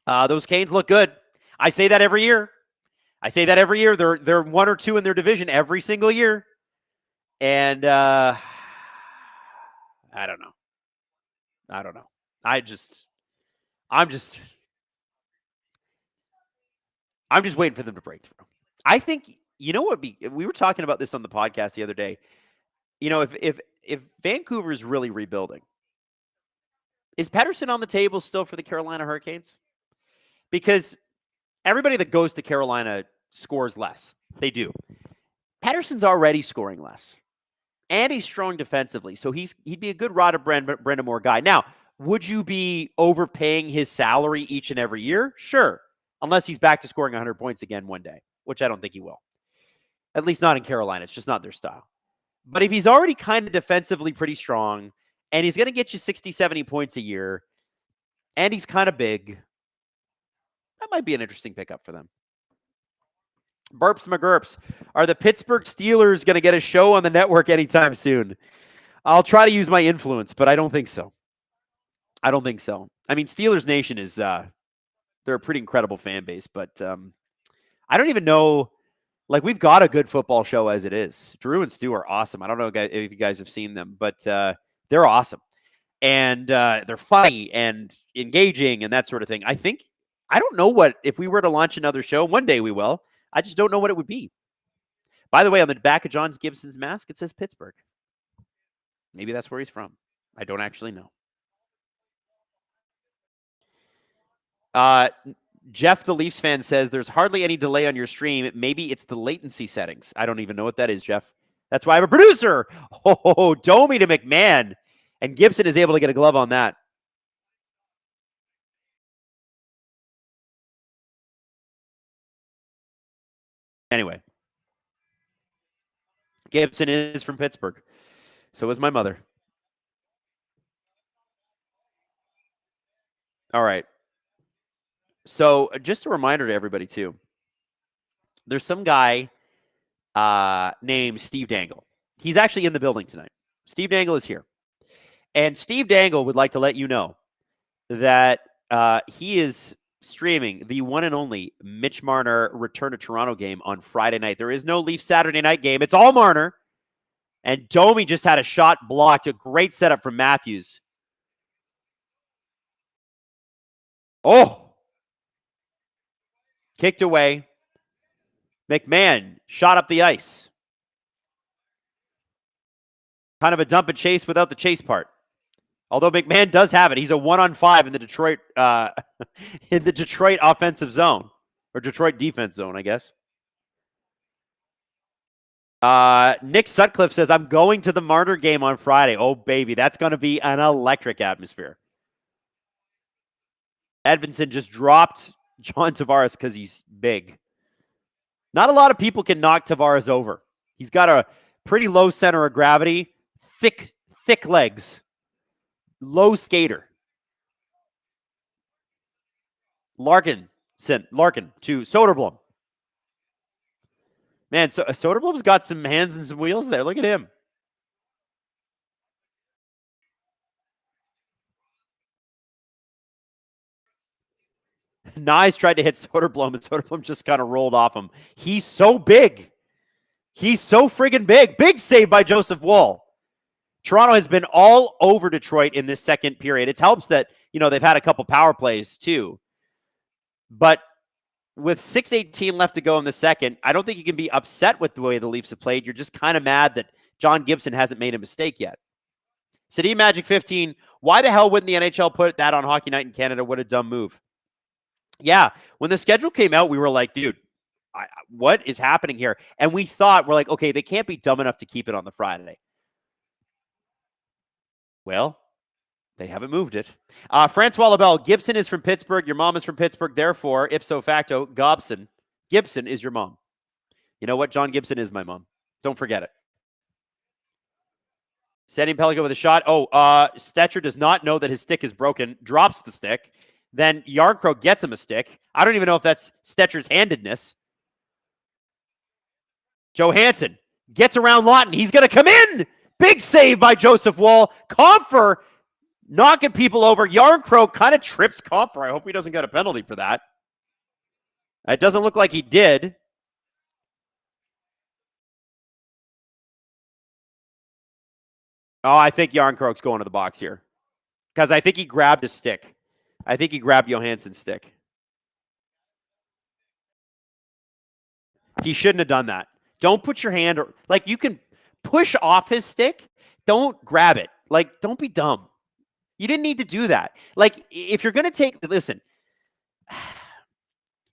those Canes look good. I say that every year. They're 1 or 2 in their division every single year. And I don't know. I'm just waiting for them to break through. I think, you know what, we were talking about this on the podcast the other day. You know, if Vancouver is really rebuilding, is Pettersson on the table still for the Carolina Hurricanes? Because everybody that goes to Carolina scores less. They do. Pettersson's already scoring less. And he's strong defensively. So he'd be a good Rod of Brendamore guy. Now, would you be overpaying his salary each and every year? Sure. Unless he's back to scoring 100 points again one day, which I don't think he will. At least not in Carolina. It's just not their style. But if he's already kind of defensively pretty strong, and he's going to get you 60, 70 points a year, and he's kind of big, that might be an interesting pickup for them. Burps McGurps. Are the Pittsburgh Steelers going to get a show on the network anytime soon? I'll try to use my influence, but I don't think so. I mean, Steelers Nation is, they're a pretty incredible fan base, but I don't even know, like, we've got a good football show as it is. Drew and Stu are awesome. I don't know if you guys have seen them, but they're awesome. And they're funny and engaging and that sort of thing. I don't know if we were to launch another show, one day we will. I just don't know what it would be. By the way, on the back of John Gibson's mask, it says Pittsburgh. Maybe that's where he's from. I don't actually know. Jeff, the Leafs fan, says there's hardly any delay on your stream. Maybe it's the latency settings. I don't even know what that is, Jeff. That's why I'm a producer. Oh, Domi to McMahon. And Gibson is able to get a glove on that. Anyway. Gibson is from Pittsburgh. So is my mother. All right. So just a reminder to everybody, too. There's some guy named Steve Dangle. He's actually in the building tonight. Steve Dangle is here. And Steve Dangle would like to let you know that he is streaming the one and only Mitch Marner return to Toronto game on Friday night. There is no Leafs Saturday night game. It's all Marner. And Domi just had a shot blocked. A great setup from Matthews. Oh! Kicked away. McMahon shot up the ice. Kind of a dump and chase without the chase part. Although McMahon does have it. He's a 1-on-5 in the Detroit offensive zone. Or Detroit defense zone, I guess. Nick Sutcliffe says, I'm going to the Marner game on Friday. Oh, baby. That's going to be an electric atmosphere. Edvinsson just dropped John Tavares because he's big. Not a lot of people can knock Tavares over. He's got a pretty low center of gravity, thick legs, low skater. Larkin to Soderblom. Man, so Soderblom's got some hands and some wheels there. Look at him. Nyes tried to hit Soderblom, and Soderblom just kind of rolled off him. He's so big. He's so friggin' big. Big save by Joseph Woll. Toronto has been all over Detroit in this second period. It helps that, they've had a couple power plays too. But with 6:18 left to go in the second, I don't think you can be upset with the way the Leafs have played. You're just kind of mad that John Gibson hasn't made a mistake yet. City Magic 15, why the hell wouldn't the NHL put that on Hockey Night in Canada? What a dumb move. Yeah, when the schedule came out, we were like, dude, what is happening here? And we're like, okay, they can't be dumb enough to keep it on the Friday. Well, they haven't moved it. Francois LaBelle, Gibson is from Pittsburgh. Your mom is from Pittsburgh. Therefore, ipso facto, Gibson is your mom. You know what? John Gibson is my mom. Don't forget it. Setting Pelican with a shot. Stetcher does not know that his stick is broken. Drops the stick. Then Yarncroke gets him a stick. I don't even know if that's Stetcher's handedness. Johansson gets around Lawton. He's going to come in. Big save by Joseph Woll. Compher knocking people over. Yarncroke kind of trips Compher. I hope he doesn't get a penalty for that. It doesn't look like he did. Oh, I think Yarncroke's going to the box here. Because I think he grabbed his stick. I think he grabbed Johansson's stick. He shouldn't have done that. Don't put your hand, you can push off his stick. Don't grab it. Don't be dumb. You didn't need to do that. If you're going to listen,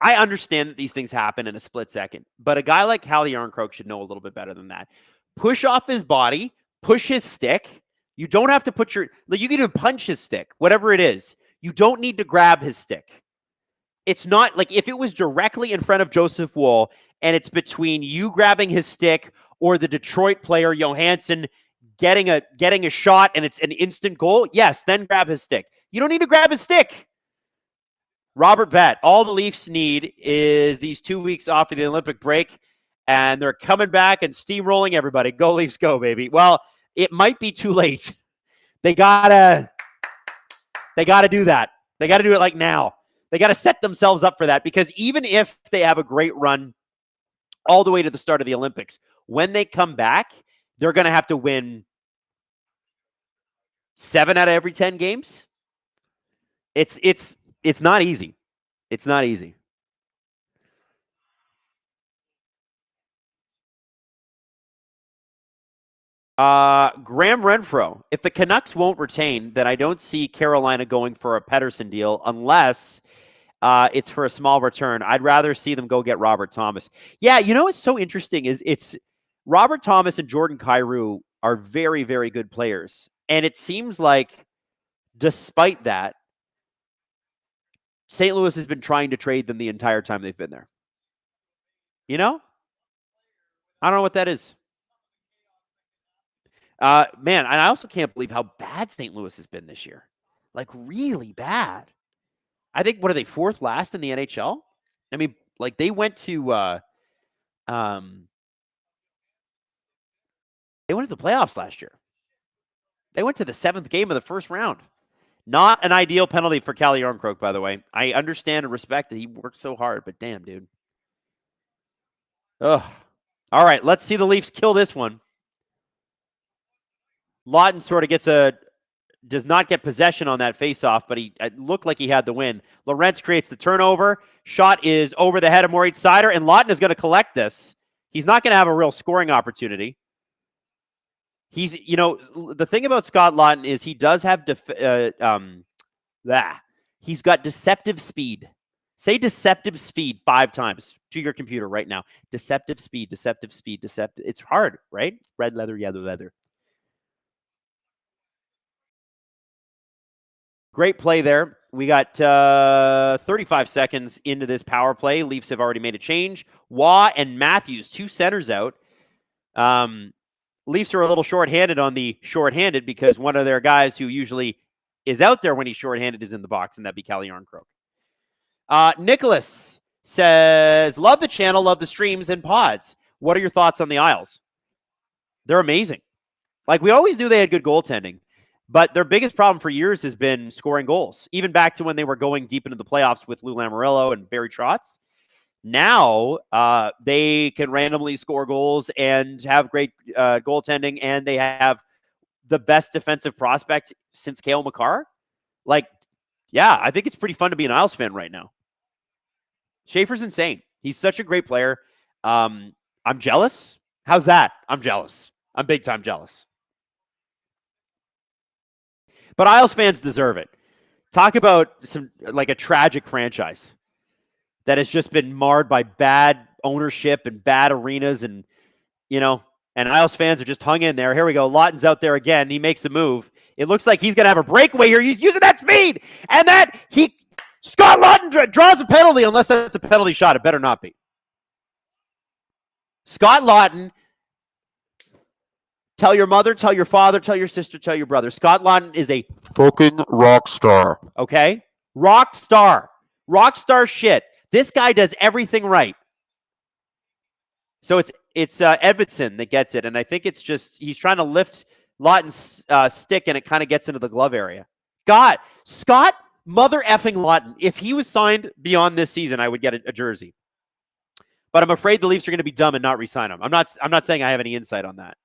I understand that these things happen in a split second, but a guy like Calle Yarncroke should know a little bit better than that. Push off his body, push his stick. You don't have to put you can even punch his stick, whatever it is. You don't need to grab his stick. It's not if it was directly in front of Joseph Woll and it's between you grabbing his stick or the Detroit player Johansson getting a shot and it's an instant goal, yes, then grab his stick. You don't need to grab his stick. Robert Bett, all the Leafs need is these 2 weeks off of the Olympic break, and they're coming back and steamrolling everybody. Go Leafs, go, baby. Well, it might be too late. They gotta do that. They got to do it now. They got to set themselves up for that, because even if they have a great run all the way to the start of the Olympics, when they come back, they're going to have to win 7 out of every 10 games. It's not easy. It's not easy. Graham Renfro, if the Canucks won't retain, then I don't see Carolina going for a Pettersson deal unless It's for a small return. I'd rather see them go get Robert Thomas. Yeah, you know what's so interesting is it's Robert Thomas and Jordan Kyrou are very, very good players. And it seems like despite that, St. Louis has been trying to trade them the entire time they've been there. You know? I don't know what that is. Man, and I also can't believe how bad St. Louis has been this year. Like, really bad. I think, what are they, fourth last in the NHL? I mean, like, they went to they went to the playoffs last year. They went to the 7th game of the first round. Not an ideal penalty for Calle Jarnkrok, by the way. I understand and respect that he worked so hard, but damn, dude. Ugh. All right, let's see the Leafs kill this one. Lawton sort of does not get possession on that faceoff, but it looked like he had the win. Lorentz creates the turnover. Shot is over the head of Moritz Seider, and Lawton is going to collect this. He's not going to have a real scoring opportunity. He's, the thing about Scott Lawton is he does have he's got deceptive speed. Say deceptive speed 5 times to your computer right now. Deceptive speed, deceptive speed, deceptive. It's hard, right? Red leather, yellow leather. Great play there. We got 35 seconds into this power play. Leafs have already made a change. Waugh and Matthews, 2 centers out. Leafs are a little shorthanded on the shorthanded because one of their guys who usually is out there when he's shorthanded is in the box, and that'd be Calle Jarnkrok. Nicholas says, love the channel, love the streams and pods. What are your thoughts on the Isles? They're amazing. Like, we always knew they had good goaltending, but their biggest problem for years has been scoring goals, even back to when they were going deep into the playoffs with Lou Lamoriello and Barry Trotz. Now they can randomly score goals and have great goaltending, and they have the best defensive prospect since Cale Makar. Like, yeah, I think it's pretty fun to be an Isles fan right now. Schaefer's insane. He's such a great player. I'm jealous. How's that? I'm jealous. I'm big time jealous. But Isles fans deserve it. Talk about a tragic franchise that has just been marred by bad ownership and bad arenas, and Isles fans are just hung in there. Here we go. Lawton's out there again. He makes a move. It looks like he's going to have a breakaway here. He's using that speed, and Scott Lawton draws a penalty, unless that's a penalty shot. It better not be. Scott Lawton, tell your mother, tell your father, tell your sister, tell your brother. Scott Lawton is a fucking rock star. Okay? Rock star. Rock star shit. This guy does everything right. So it's Edvidson that gets it, and I think it's just he's trying to lift Lawton's stick, and it kind of gets into the glove area. God, Scott mother effing Lawton. If he was signed beyond this season, I would get a jersey. But I'm afraid the Leafs are going to be dumb and not re-sign him. I'm not saying I have any insight on that.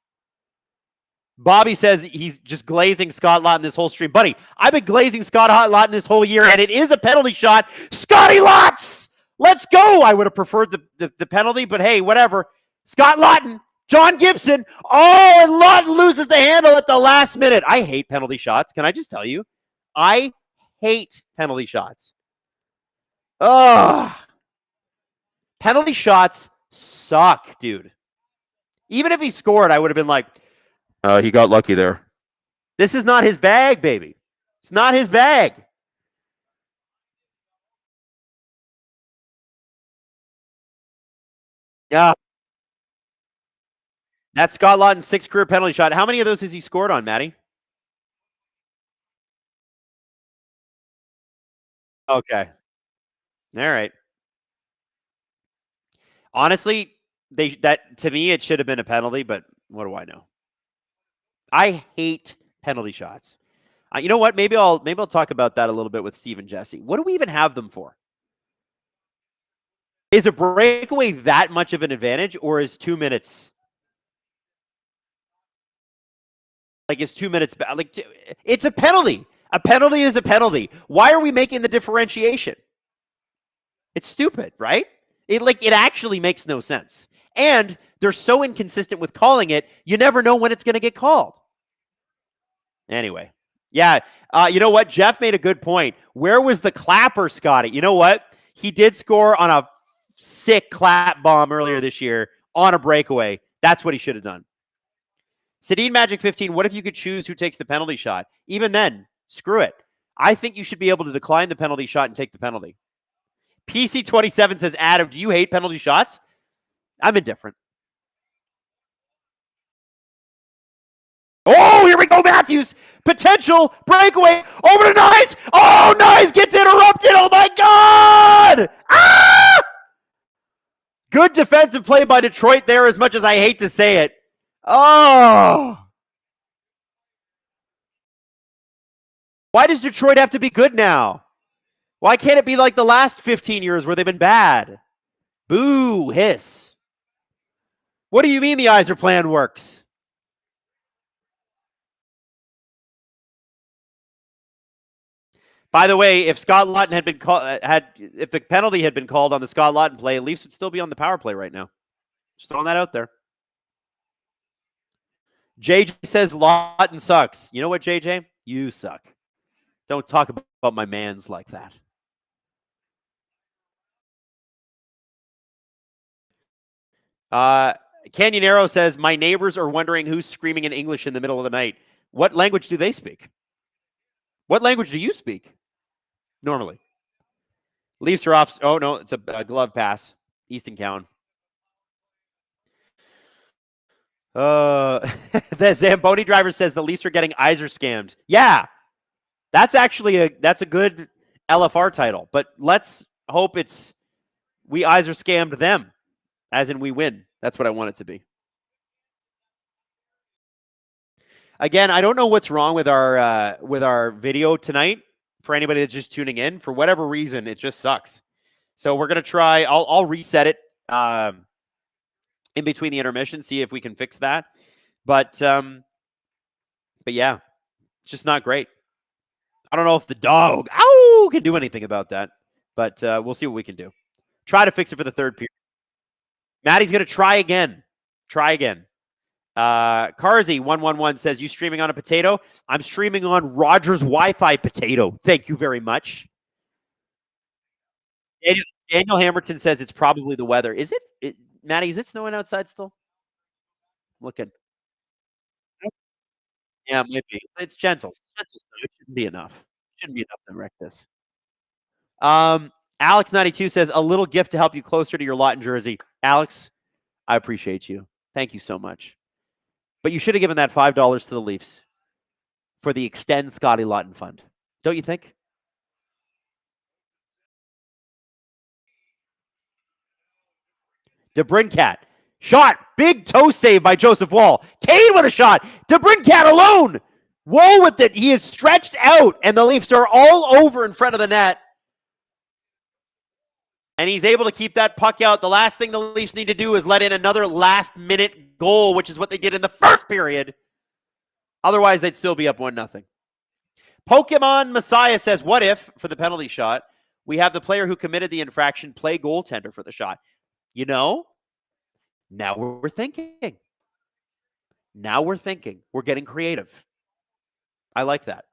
Bobby says he's just glazing Scott Lawton this whole stream. Buddy, I've been glazing Scott Lawton this whole year, and it is a penalty shot. Scotty Lots! Let's go! I would have preferred the penalty, but hey, whatever. Scott Lawton, John Gibson. Oh, and Lawton loses the handle at the last minute. I hate penalty shots. Can I just tell you? I hate penalty shots. Ugh. Penalty shots suck, dude. Even if he scored, I would have been like, he got lucky there. This is not his bag, baby. It's not his bag. Yeah. That's Scott Lawton's 6th career penalty shot. How many of those has he scored on, Matty? Okay. All right. Honestly, to me, it should have been a penalty, but what do I know? I hate penalty shots. You know what? Maybe I'll talk about that a little bit with Steve and Jesse. What do we even have them for? Is a breakaway that much of an advantage, or is 2 minutes? Like, is 2 minutes bad? Like, it's a penalty. A penalty is a penalty. Why are we making the differentiation? It's stupid, right? It actually makes no sense. And they're so inconsistent with calling it, you never know when it's going to get called. Anyway, Yeah. You know what? Jeff made a good point. Where was the clapper, Scotty? You know what? He did score on a sick clap bomb earlier this year on a breakaway. That's what he should have done. Sedin Magic 15, what if you could choose who takes the penalty shot? Even then, screw it. I think you should be able to decline the penalty shot and take the penalty. PC27 says, Adam, do you hate penalty shots? I'm indifferent. Oh, here we go, Matthews. Potential breakaway over to Nyes. Oh, Nyes gets interrupted. Oh, my God. Ah! Good defensive play by Detroit there, as much as I hate to say it. Oh. Why does Detroit have to be good now? Why can't it be like the last 15 years where they've been bad? Boo, hiss. What do you mean the Yzer plan works? By the way, if Scott Laughton had been if the penalty had been called on the Scott Laughton play, Leafs would still be on the power play right now. Just throwing that out there. JJ says Laughton sucks. You know what, JJ? You suck. Don't talk about my mans like that. Canyon Arrow says, my neighbors are wondering who's screaming in English in the middle of the night. What language do they speak? What language do you speak normally? Leafs are off. Oh, no, it's a glove pass. Easton Cowan. The Zamboni driver says the Leafs are getting Yzer scammed. Yeah, that's actually a good LFR title. But let's hope it's we Yzer scammed them, as in we win. That's what I want it to be. Again, I don't know what's wrong with our video tonight. For anybody that's just tuning in, for whatever reason, it just sucks. So we're gonna try. I'll reset it in between the intermission, see if we can fix that. But yeah, it's just not great. I don't know if the dog can do anything about that, but we'll see what we can do. Try to fix it for the third period. Maddie's gonna try again. Try again. Carzy111 says, you streaming on a potato? I'm streaming on Rogers Wi-Fi potato. Thank you very much. Daniel Hamilton says it's probably the weather. Is it? Maddie, is it snowing outside still? Looking. Yeah, it might be. It's gentle. It's gentle snow. It shouldn't be enough. Shouldn't be enough to wreck this. Alex92 says, a little gift to help you closer to your lot in Jersey. Alex, I appreciate you. Thank you so much. But you should have given that $5 to the Leafs for the Extend Scotty Laughton Fund. Don't you think? DeBrincat. Shot. Big toe save by Joseph Woll. Kane with a shot. DeBrincat alone. Woll with it. He is stretched out, and the Leafs are all over in front of the net. And he's able to keep that puck out. The last thing the Leafs need to do is let in another last-minute goal, which is what they did in the first period. Otherwise, they'd still be up 1-0. Pokemon Messiah says, what if, for the penalty shot, we have the player who committed the infraction play goaltender for the shot? You know, now we're thinking. Now we're thinking. We're getting creative. I like that.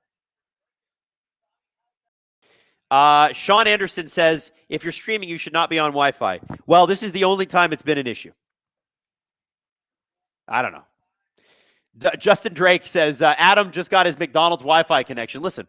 Sean Anderson says, if you're streaming, you should not be on Wi-Fi. Well, this is the only time it's been an issue. I don't know. Justin Drake says, Adam just got his McDonald's Wi-Fi connection. Listen,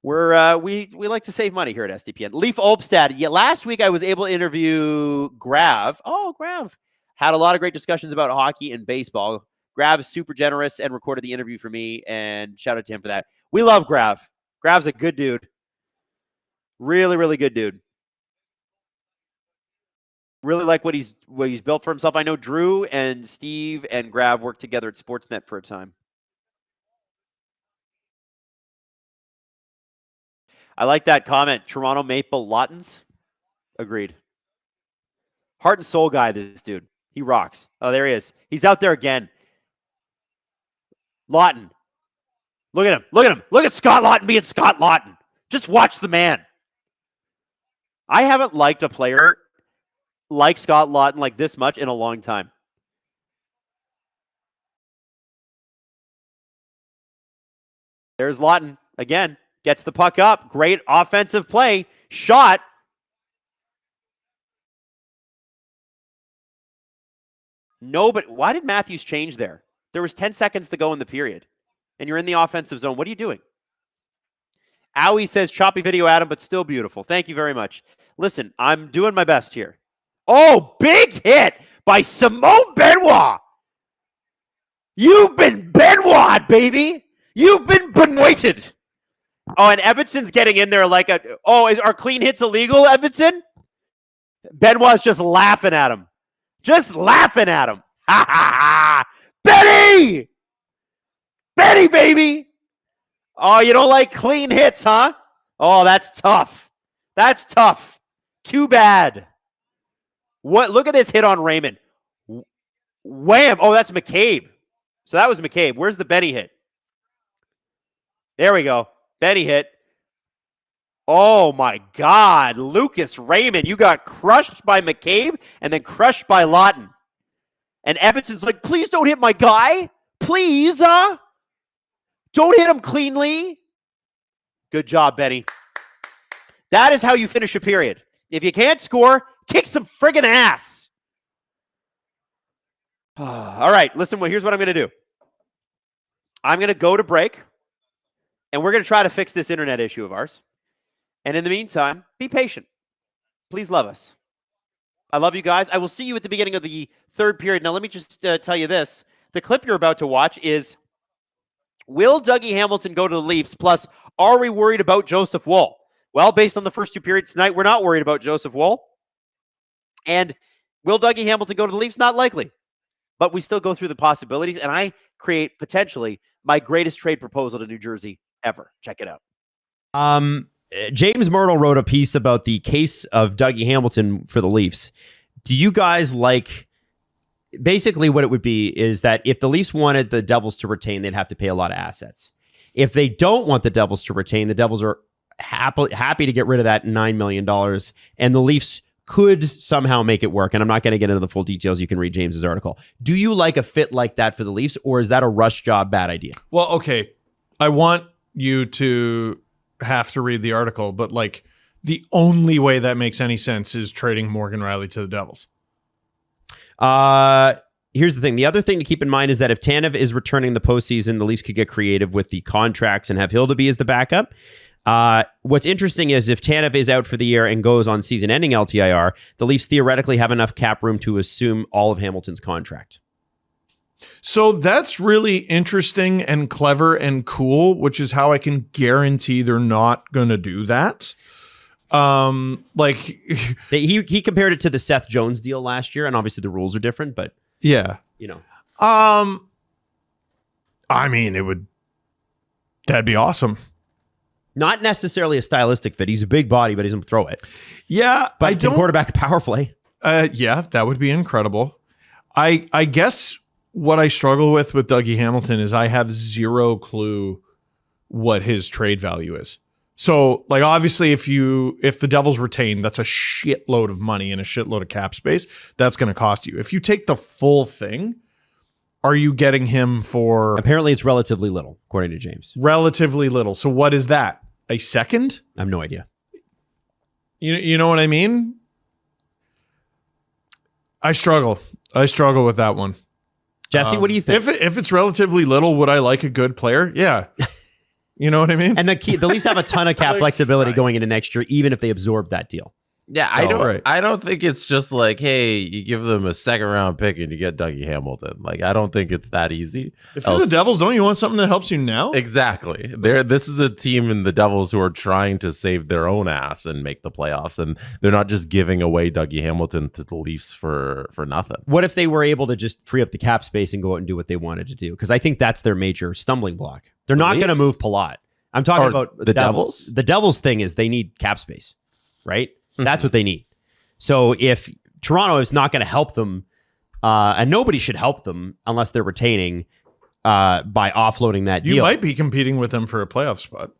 we like to save money here at SDPN. Leaf Olpstad. Yeah, last week I was able to interview Grav. Oh, Grav. Had a lot of great discussions about hockey and baseball. Grav is super generous and recorded the interview for me, and shout out to him for that. We love Grav. Grav's a good dude. Really, really good dude. Really like what he's built for himself. I know Drew and Steve and Grav worked together at Sportsnet for a time. I like that comment. Toronto Maple Laughtons. Agreed. Heart and soul guy, this dude. He rocks. Oh, there he is. He's out there again. Laughton. Look at him. Look at him. Look at Scott Laughton being Scott Laughton. Just watch the man. I haven't liked a player like Scott Laughton like this much in a long time. There's Lawton again. Gets the puck up. Great offensive play. Shot. No, but why did Matthews change there? There was 10 seconds to go in the period, and you're in the offensive zone. What are you doing? Owie says, choppy video, Adam, but still beautiful. Thank you very much. Listen, I'm doing my best here. Oh, big hit by Simone Benoit. You've been Benoit, baby. You've been benoited. Oh, and Evanson's getting in there like a, are clean hits illegal, Evanson? Benoit's just laughing at him. Just laughing at him. Ha ha ha. Benny! Benny, baby! Oh, you don't like clean hits, huh? Oh, that's tough. That's tough. Too bad. What? Look at this hit on Raymond. Wham! Oh, that's McCabe. So that was McCabe. Where's the Benny hit? There we go. Benny hit. Oh, my God. Lucas Raymond, you got crushed by McCabe and then crushed by Lawton. And Evanson's like, please don't hit my guy. Please, don't hit him cleanly. Good job, Benny. That is how you finish a period. If you can't score, kick some friggin' ass. All right, listen, here's what I'm going to do. I'm going to go to break, and we're going to try to fix this internet issue of ours. And in the meantime, be patient. Please love us. I love you guys. I will see you at the beginning of the third period. Now, let me just tell you this. The clip you're about to watch is, will Dougie Hamilton go to the Leafs? Plus, are we worried about Joseph Woll? Well, based on the first two periods tonight, we're not worried about Joseph Woll. And will Dougie Hamilton go to the Leafs? Not likely. But we still go through the possibilities, and I create potentially my greatest trade proposal to New Jersey ever. Check it out. James Myrtle wrote a piece about the case of Dougie Hamilton for the Leafs. Do you guys like, basically what it would be is that if the Leafs wanted the Devils to retain, they'd have to pay a lot of assets. If they don't want the Devils to retain, the Devils are happy to get rid of that $9 million, and the Leafs could somehow make it work. And I'm not going to get into the full details. You can read James's article. Do you like a fit like that for the Leafs, or is that a rush job bad idea? Well, okay. I want you to have to read the article, but like the only way that makes any sense is trading Morgan Riley to the Devils. Here's the thing. The other thing to keep in mind is that if Tanev is returning the postseason, the Leafs could get creative with the contracts and have Hildeby as the backup. What's interesting is if Tanev is out for the year and goes on season-ending LTIR, the Leafs theoretically have enough cap room to assume all of Hamilton's contract. So that's really interesting and clever and cool, which is how I can guarantee they're not going to do that. He compared it to the Seth Jones deal last year, and obviously the rules are different, but yeah, you know, I mean, that'd be awesome. Not necessarily a stylistic fit. He's a big body, but he doesn't throw it. Yeah, but I can quarterback a power play. Yeah, that would be incredible. I guess what I struggle with Dougie Hamilton is I have zero clue what his trade value is. So, like, obviously, if the Devils retain, that's a shitload of money and a shitload of cap space. That's going to cost you. If you take the full thing, are you getting him for... Apparently, it's relatively little, according to James. Relatively little. So what is that? A second? I have no idea. You know what I mean? I struggle with that one. Jesse, what do you think? If it's relatively little, would I like a good player? Yeah. You know what I mean? And the Leafs have a ton of cap flexibility going into next year, even if they absorb that deal. Yeah, I don't think it's just like, hey, you give them a second round pick and you get Dougie Hamilton. Like, I don't think it's that easy. If you're the Devils, don't you want something that helps you now? Exactly. This is a team in the Devils who are trying to save their own ass and make the playoffs, and they're not just giving away Dougie Hamilton to the Leafs for nothing. What if they were able to just free up the cap space and go out and do what they wanted to do? Because I think that's their major stumbling block. They're not going to move Palat. I'm talking about the Devils. The Devils thing is they need cap space, right? That's what they need. So if Toronto is not going to help them, and nobody should help them unless they're retaining by offloading that deal. You might be competing with them for a playoff spot.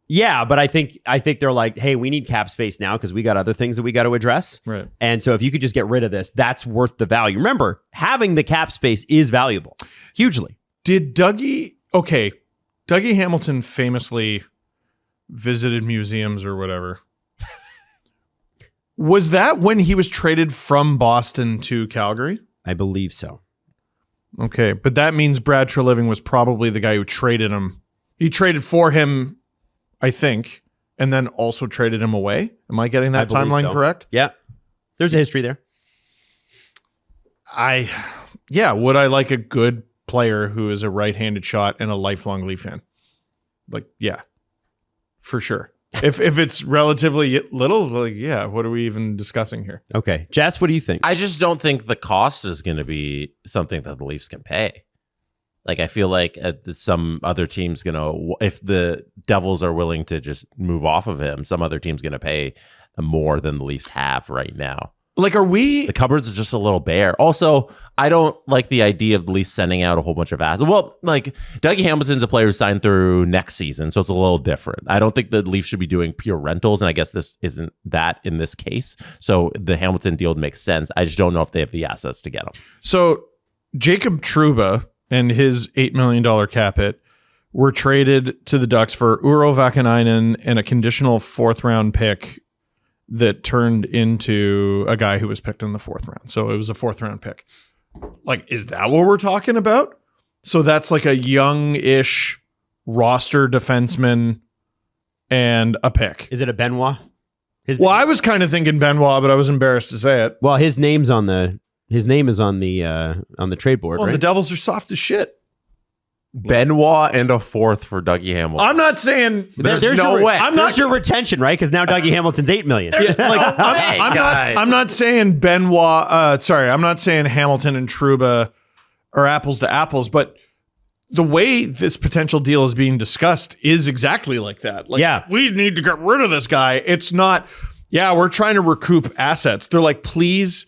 Yeah, but I think they're like, hey, we need cap space now because we got other things that we got to address. Right. And so if you could just get rid of this, that's worth the value. Remember, having the cap space is valuable. Hugely. Did Dougie... Okay, Dougie Hamilton famously visited museums or whatever. Was that when he was traded from Boston to Calgary? I believe so. Okay, but that means Brad Treliving was probably the guy who traded him. He traded for him, I think, and then also traded him away. Am I getting that timeline correct? Yeah. There's a history there. Would I like a good player who is a right-handed shot and a lifelong Leaf fan? Like, yeah, for sure. If it's relatively little, like, yeah, what are we even discussing here? Okay. Jess, what do you think? I just don't think the cost is going to be something that the Leafs can pay. Like, I feel like some other team's going to, if the Devils are willing to just move off of him, some other team's going to pay more than the Leafs have right now. Like, the cupboards are just a little bare. Also, I don't like the idea of the Leafs sending out a whole bunch of assets. Well, like, Dougie Hamilton's a player who signed through next season, so it's a little different. I don't think the Leafs should be doing pure rentals, and I guess this isn't that in this case. So the Hamilton deal makes sense. I just don't know if they have the assets to get him. So Jacob Trouba and his $8 million cap hit were traded to the Ducks for Urho Vakanainen and a conditional 4th-round pick that turned into a guy who was picked in the 4th round. So it was a 4th-round pick. Like, is that what we're talking about? So that's like a young-ish roster defenseman and a pick. Is it a Benoit? I was kind of thinking Benoit, but I was embarrassed to say it. Well, his name is on the trade board, Well, right? the Devils are soft as shit. Benoit and a 4th for Dougie Hamilton. I'm not saying there's no way. I'm not your retention, right? Because now Dougie Hamilton's $8 million. I'm not saying Benoit. I'm not saying Hamilton and Trouba are apples to apples, but the way this potential deal is being discussed is exactly like that. Like, yeah, we need to get rid of this guy. It's not. Yeah, we're trying to recoup assets. They're like, please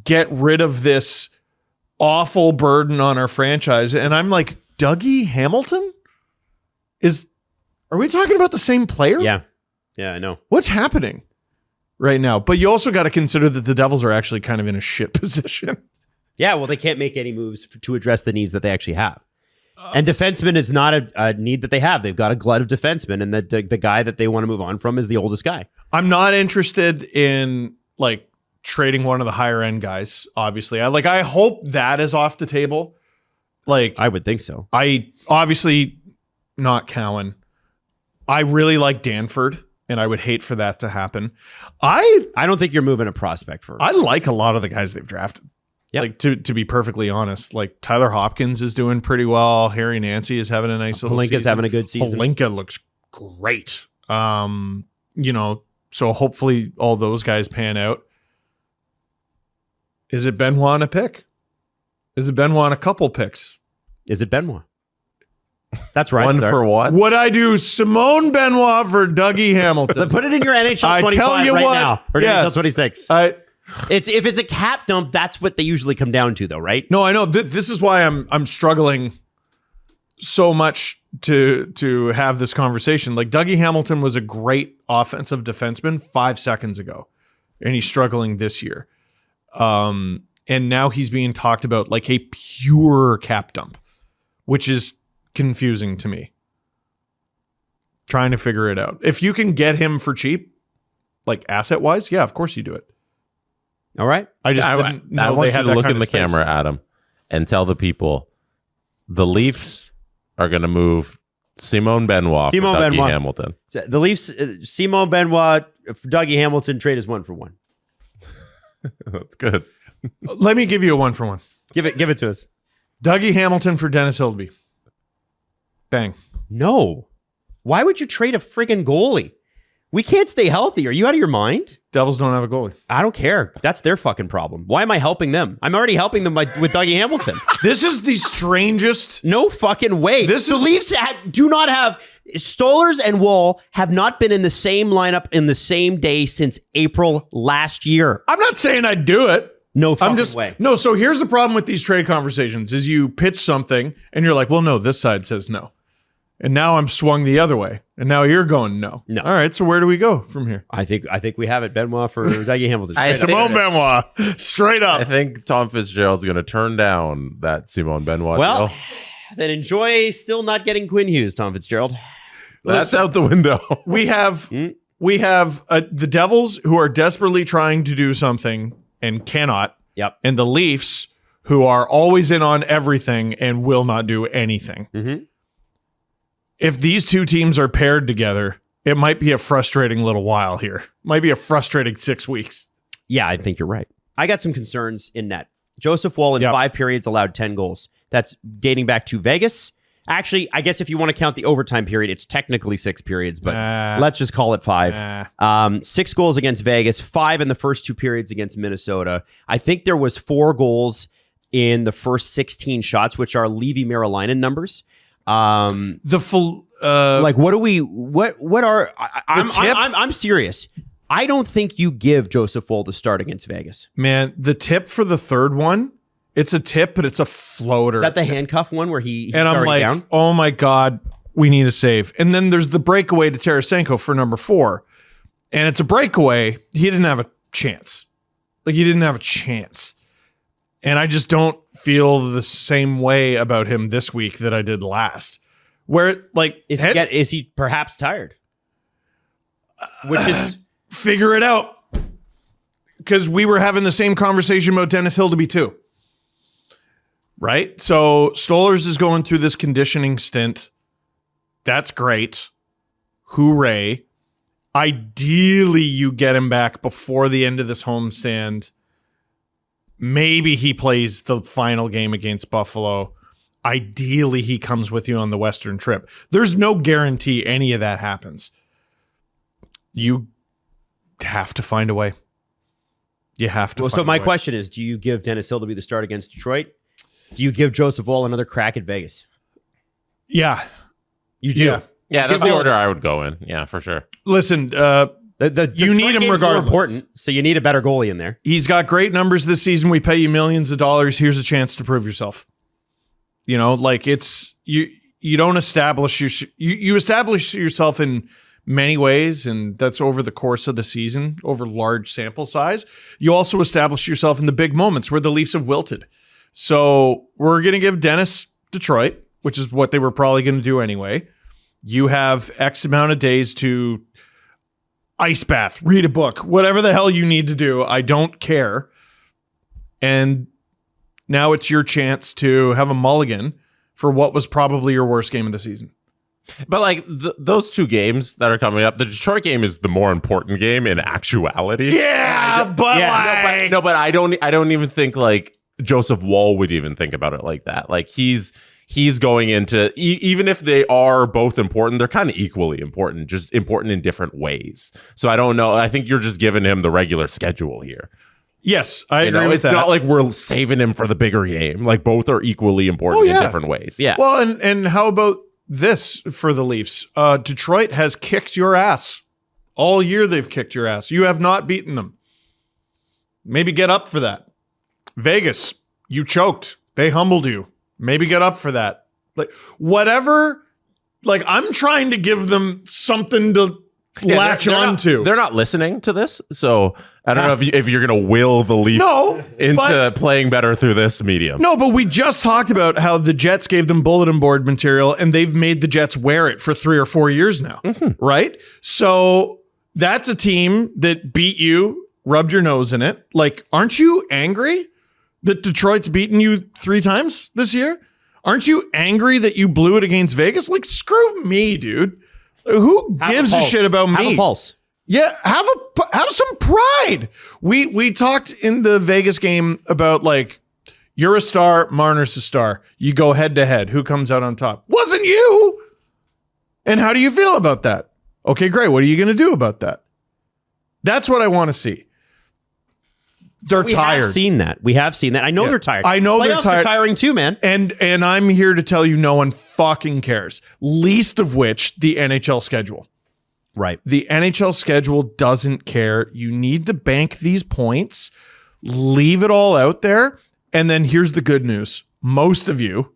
get rid of this awful burden on our franchise. And I'm like, Dougie Hamilton? Are we talking about the same player? Yeah. Yeah, I know. What's happening right now? But you also got to consider that the Devils are actually kind of in a shit position. Yeah, well, they can't make any moves to address the needs that they actually have. And defenseman is not a need that they have. They've got a glut of defensemen, and the guy that they want to move on from is the oldest guy. I'm not interested in, like, trading one of the higher end guys, obviously. I hope that is off the table. Like, I would think so. I obviously not Cowan. I really like Danford, and I would hate for that to happen. I don't think you're moving a prospect for. I like a lot of the guys they've drafted. Yep. Like, to be perfully honest, like Tyler Hopkins is doing pretty well. Harry Nancy is having a nice little season. Holinka's having a good season. Holinka looks great. So hopefully all those guys pan out. Is it Benoit on a pick? Is it Benoit on a couple picks? Is it Benoit? That's right. One for one. Would I do Simone Benoit for Dougie Hamilton? Put it in your NHL 25 I tell you right what, now. Or yes. NHL 26. If it's a cap dump, that's what they usually come down to, though, right? No, I know. This is why I'm struggling so much to have this conversation. Like, Dougie Hamilton was a great offensive defenseman 5 seconds ago, and he's struggling this year. And now he's being talked about like a pure cap dump, which is confusing to me. Trying to figure it out. If you can get him for cheap, like asset-wise, yeah, of course you do it. All right. I want you to look in the camera, Adam, and tell the people the Leafs are going to move Simone Benoit for Dougie Hamilton. The Leafs, Simone Benoit for Dougie Hamilton trade is 1-for-1. That's good. Let me give you a 1-for-1. Give it to us. Dougie Hamilton for Dennis Hildeby. Bang. No. Why would you trade a friggin' goalie? We can't stay healthy. Are you out of your mind? Devils don't have a goalie. I don't care. That's their fucking problem. Why am I helping them? I'm already helping them with Dougie Hamilton. This is the strangest. No fucking way. The Leafs do not have... Stollers and Woll have not been in the same lineup in the same day since April last year. I'm not saying I'd do it. No fucking way. No, so here's the problem with these trade conversations is you pitch something and you're like, well, no, this side says no. And now I'm swung the other way. And now you're going no. No. All right, so where do we go from here? I think we have it. Benoit for Dougie Hamilton. Simone Benoit. Straight up. I think Tom Fitzgerald's going to turn down that Simone Benoit deal. Then enjoy still not getting Quinn Hughes, Tom Fitzgerald. That's out the window. We have the Devils who are desperately trying to do something and cannot. Yep. And the Leafs who are always in on everything and will not do anything. Mm-hmm. If these two teams are paired together, it might be a frustrating little while here. Might be a frustrating 6 weeks. Yeah, I think you're right. I got some concerns in net. Joseph Wall in 5 periods allowed 10 goals. That's dating back to Vegas. Actually, I guess if you want to count the overtime period, it's technically 6 periods, but let's just call it 5. 6 goals against Vegas, 5 in the first 2 periods against Minnesota. I think there was 4 goals in the first 16 shots, which are Levi Marilainen numbers. I'm serious. I don't think you give Joseph Woll the start against Vegas. Man, the tip for the third one, it's a tip, but it's a floater. Is that the handcuff one where he and I'm like, down? Oh my God, we need a save. And then there's the breakaway to Tarasenko for number 4. And it's a breakaway. He didn't have a chance. Like, he didn't have a chance. And I just don't feel the same way about him this week that I did last. Where, like, is he perhaps tired? Which is... Figure it out. Because we were having the same conversation about Dennis Hildeby too. Right? So Stolarz is going through this conditioning stint. That's great. Hooray. Ideally, you get him back before the end of this homestand. Maybe he plays the final game against Buffalo. Ideally, he comes with you on the Western trip. There's no guarantee any of that happens. You have to find a way. You have to. So my question is: do you give Dennis Hildeby the start against Detroit? Do you give Joseph Woll another crack at Vegas? Yeah, you do. Yeah, that's the order I would go in. Yeah, for sure. Listen, you need him regardless. Important, so you need a better goalie in there. He's got great numbers this season. We pay you millions of dollars. Here's a chance to prove yourself. You know, like it's you. You don't establish you establish yourself in many ways, and that's over the course of the season, over large sample size. You also establish yourself in the big moments where the Leafs have wilted. So we're going to give Dennis Detroit, which is what they were probably going to do anyway. You have X amount of days to ice bath, read a book, whatever the hell you need to do. I don't care. And now it's your chance to have a mulligan for what was probably your worst game of the season. But like those 2 games that are coming up, the Detroit game is the more important game in actuality. Yeah, but I don't even think like Joseph Woll would even think about it like that. Like he's going into even if they are both important, they're kind of equally important, just important in different ways. So I don't know. I think you're just giving him the regular schedule here. Yes, I agree with it's that. It's not like we're saving him for the bigger game. Like both are equally important in different ways. Yeah. Well, and how about this for the Leafs? Detroit has kicked your ass. All year they've kicked your ass. You have not beaten them. Maybe get up for that. Vegas, you choked. They humbled you. Maybe get up for that. Like whatever. Like I'm trying to give them something to latch onto. They're not listening to this, so I don't know if you're going to will the Leafs into playing better through this medium. No, but we just talked about how the Jets gave them bulletin board material, and they've made the Jets wear it for 3 or 4 years now, right? So that's a team that beat you, rubbed your nose in it. Like, aren't you angry that Detroit's beaten you 3 times this year? Aren't you angry that you blew it against Vegas? Like, screw me, dude. Who gives a shit about me? Have a pulse. Yeah, have some pride. We talked in the Vegas game about like you're a star, Marner's a star. You go head to head. Who comes out on top? Wasn't you. And how do you feel about that? Okay, great. What are you going to do about that? That's what I want to see. They're tired. We have seen that. I know they're tired. I know they're tired. Are tiring too, man. And I'm here to tell you no one fucking cares. Least of which the NHL schedule. Right. The NHL schedule doesn't care. You need to bank these points, leave it all out there, and then here's the good news. Most of you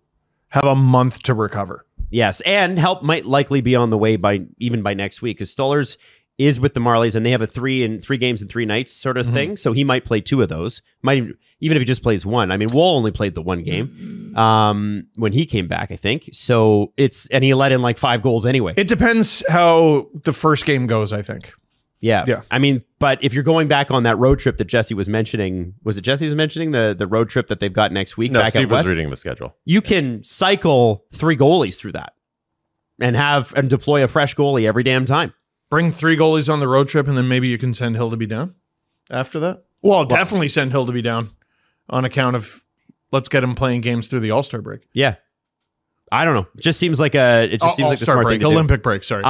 have a month to recover. Yes, and help might likely be on the way by next week because Stolarz is with the Marlies, and they have a 3 games in 3 nights sort of thing. So he might play 2 of those. Might even if he just plays 1. I mean, Woll only played the 1 game. when he came back, I think. So and he let in like 5 goals anyway. It depends how the first game goes, I think. Yeah. I mean, but if you're going back on that road trip that Jesse was mentioning, was it Jesse was mentioning the road trip that they've got next week? No, back Steve out was west? reading the schedule. You can cycle 3 goalies through that and deploy a fresh goalie every damn time. Bring 3 goalies on the road trip, and then maybe you can send Hill to be down after that. Well, definitely send Hill to be down on account of let's get him playing games through the All-Star break. Yeah. I don't know. It just seems like the smart break, thing to do. Olympic break, sorry.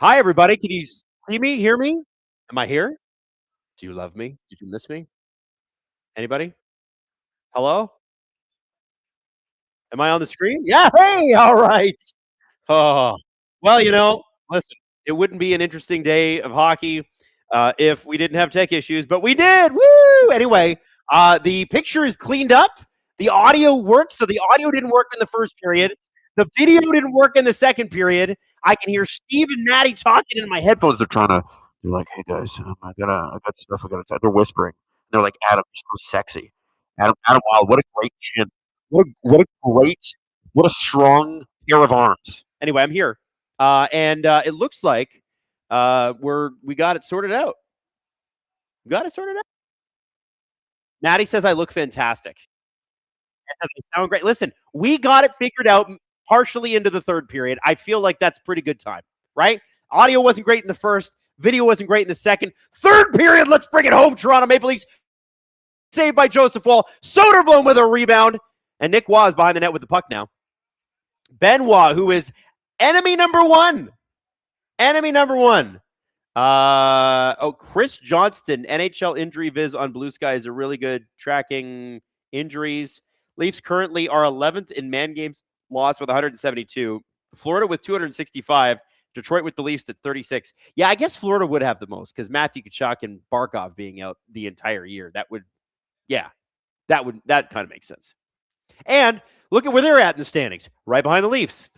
Hi, everybody. Can you see me, hear me? Am I here? Do you love me? Did you miss me? Anybody? Hello? Am I on the screen? Yeah. Hey. All right. Oh, well, listen, it wouldn't be an interesting day of hockey if we didn't have tech issues, but we did. Woo! Anyway, the picture is cleaned up. The audio works. So the audio didn't work in the first period. The video didn't work in the second period. I can hear Steve and Maddie talking in my headphones. They're like, hey guys, I got stuff I gotta tell. They're whispering. They're like, Adam, you're so sexy. Adam Wylde, what a great chin. What a strong pair of arms. Anyway, I'm here. And it looks like we got it sorted out. Maddie says I look fantastic. It doesn't sound great. Listen, we got it figured out partially into the third period. I feel like that's pretty good time, right? Audio wasn't great in the first. Video wasn't great in the second. Third period, let's bring it home, Toronto Maple Leafs. Saved by Joseph Wall. Soderblom with a rebound. And Nick Waugh is behind the net with the puck now. Benoit, who is enemy number one. Chris Johnston, NHL injury viz on Blue Sky is a really good tracking injuries. Leafs currently are 11th in man games lost with 172. Florida with 265. Detroit with the Leafs at 36. Yeah, I guess Florida would have the most because Matthew Tkachuk and Barkov being out the entire year. That kind of makes sense. And look at where they're at in the standings, right behind the Leafs.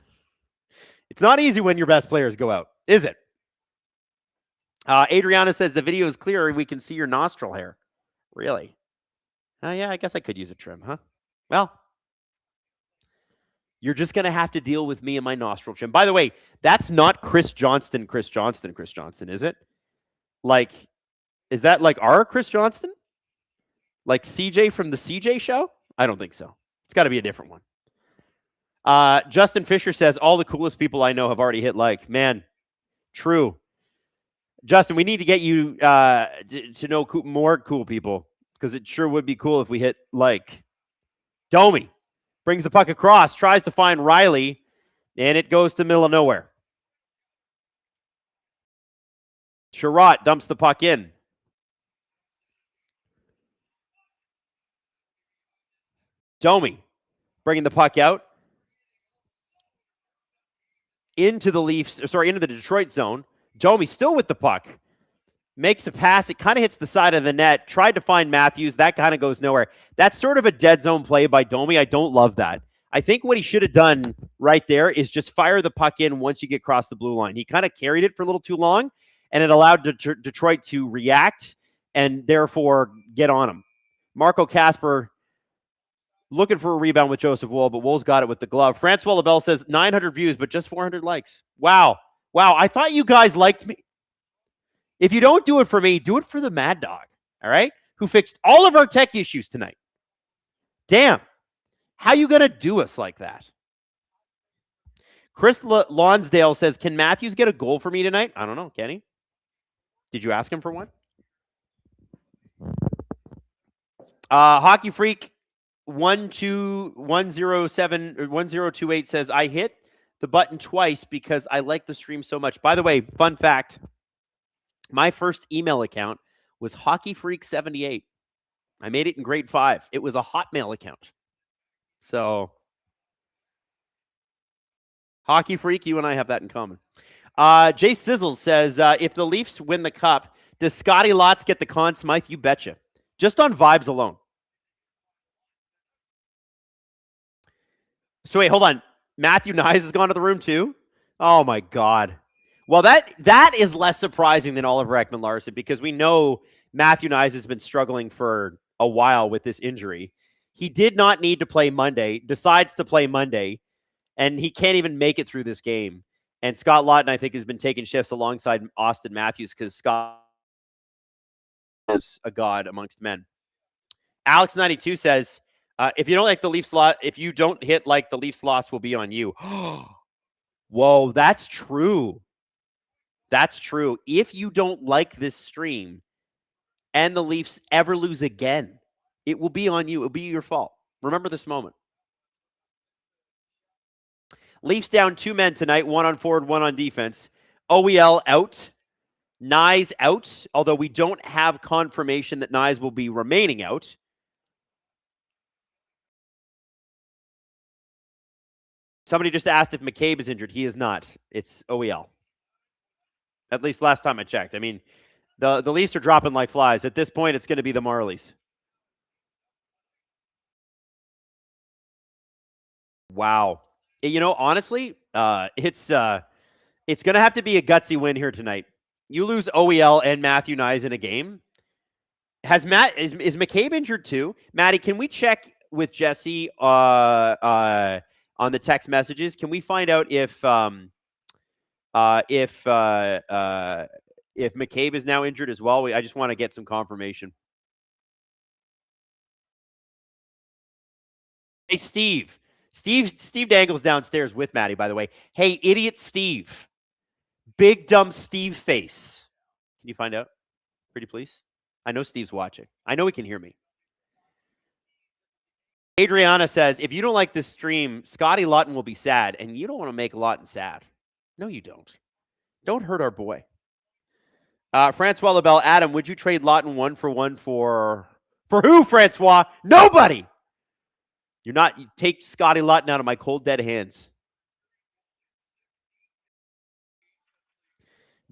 It's not easy when your best players go out, is it? Adriana says the video is clear and we can see your nostril hair. Really? Yeah, I guess I could use a trim, huh? Well, you're just going to have to deal with me and my nostril trim. By the way, that's not Chris Johnston, is it? Like, is that like our Chris Johnston? Like CJ from the CJ show? I don't think so. It's got to be a different one. Justin Fisher says, all the coolest people I know have already hit like. Man, true. Justin, we need to get you to know more cool people because it sure would be cool if we hit like. Domi brings the puck across, tries to find Riley, and it goes to middle of nowhere. Sherratt dumps the puck in. Domi bringing the puck out into the Detroit zone. Domi still with the puck. Makes a pass. It kind of hits the side of the net. Tried to find Matthews. That kind of goes nowhere. That's sort of a dead zone play by Domi. I don't love that. I think what he should have done right there is just fire the puck in once you get across the blue line. He kind of carried it for a little too long, and it allowed Detroit to react and therefore get on him. Marco Kasper looking for a rebound with Joseph Woll, but Woll's got it with the glove. Francois Labelle says 900 views, but just 400 likes. Wow. I thought you guys liked me. If you don't do it for me, do it for the Mad Dog, all right? Who fixed all of our tech issues tonight. Damn. How you going to do us like that? Chris Lonsdale says, can Matthews get a goal for me tonight? I don't know. Can he? Did you ask him for one? Hockey Freak 1028 says, I hit the button twice because I like the stream so much. By the way, fun fact, my first email account was HockeyFreak78. I made it in grade 5. It was a Hotmail account. So, Hockey Freak, you and I have that in common. Jay Sizzle says, if the Leafs win the cup, does Scotty Lotz get the Conn Smythe? You betcha. Just on vibes alone. So wait, hold on. Matthew Knies has gone to the room too? Oh my God. Well, that is less surprising than Oliver Ekman-Larsson because we know Matthew Knies has been struggling for a while with this injury. He did not need to play Monday, decides to play Monday, and he can't even make it through this game. And Scott Laughton, I think, has been taking shifts alongside Austin Matthews because Scott is a god amongst men. Alex92 says, if you don't like the Leafs loss, if you don't hit like the Leafs loss will be on you. Whoa, that's true. That's true. If you don't like this stream and the Leafs ever lose again, it will be on you. It will be your fault. Remember this moment. Leafs down 2 men tonight, 1 on forward, 1 on defense. OEL out. Nyes out, although we don't have confirmation that Nyes will be remaining out. Somebody just asked if McCabe is injured. He is not. It's OEL. At least last time I checked. I mean, the Leafs are dropping like flies. At this point, it's going to be the Marlies. Wow. You know, honestly, it's going to have to be a gutsy win here tonight. You lose OEL and Matthew Nyes in a game. Is McCabe injured too? Maddie, can we check with Jesse on the text messages? Can we find out if McCabe is now injured as well? I just want to get some confirmation. Hey, Steve. Steve Dangle's downstairs with Maddie, by the way. Hey, idiot Steve. Big dumb Steve face. Can you find out? Pretty please. I know Steve's watching. I know he can hear me. Adriana says, if you don't like this stream, Scotty Lawton will be sad, and you don't want to make Lawton sad. No, you don't. Don't hurt our boy. Francois LaBelle, Adam, would you trade Lawton 1-for-1 for who, Francois? Nobody. You take Scotty Lawton out of my cold, dead hands.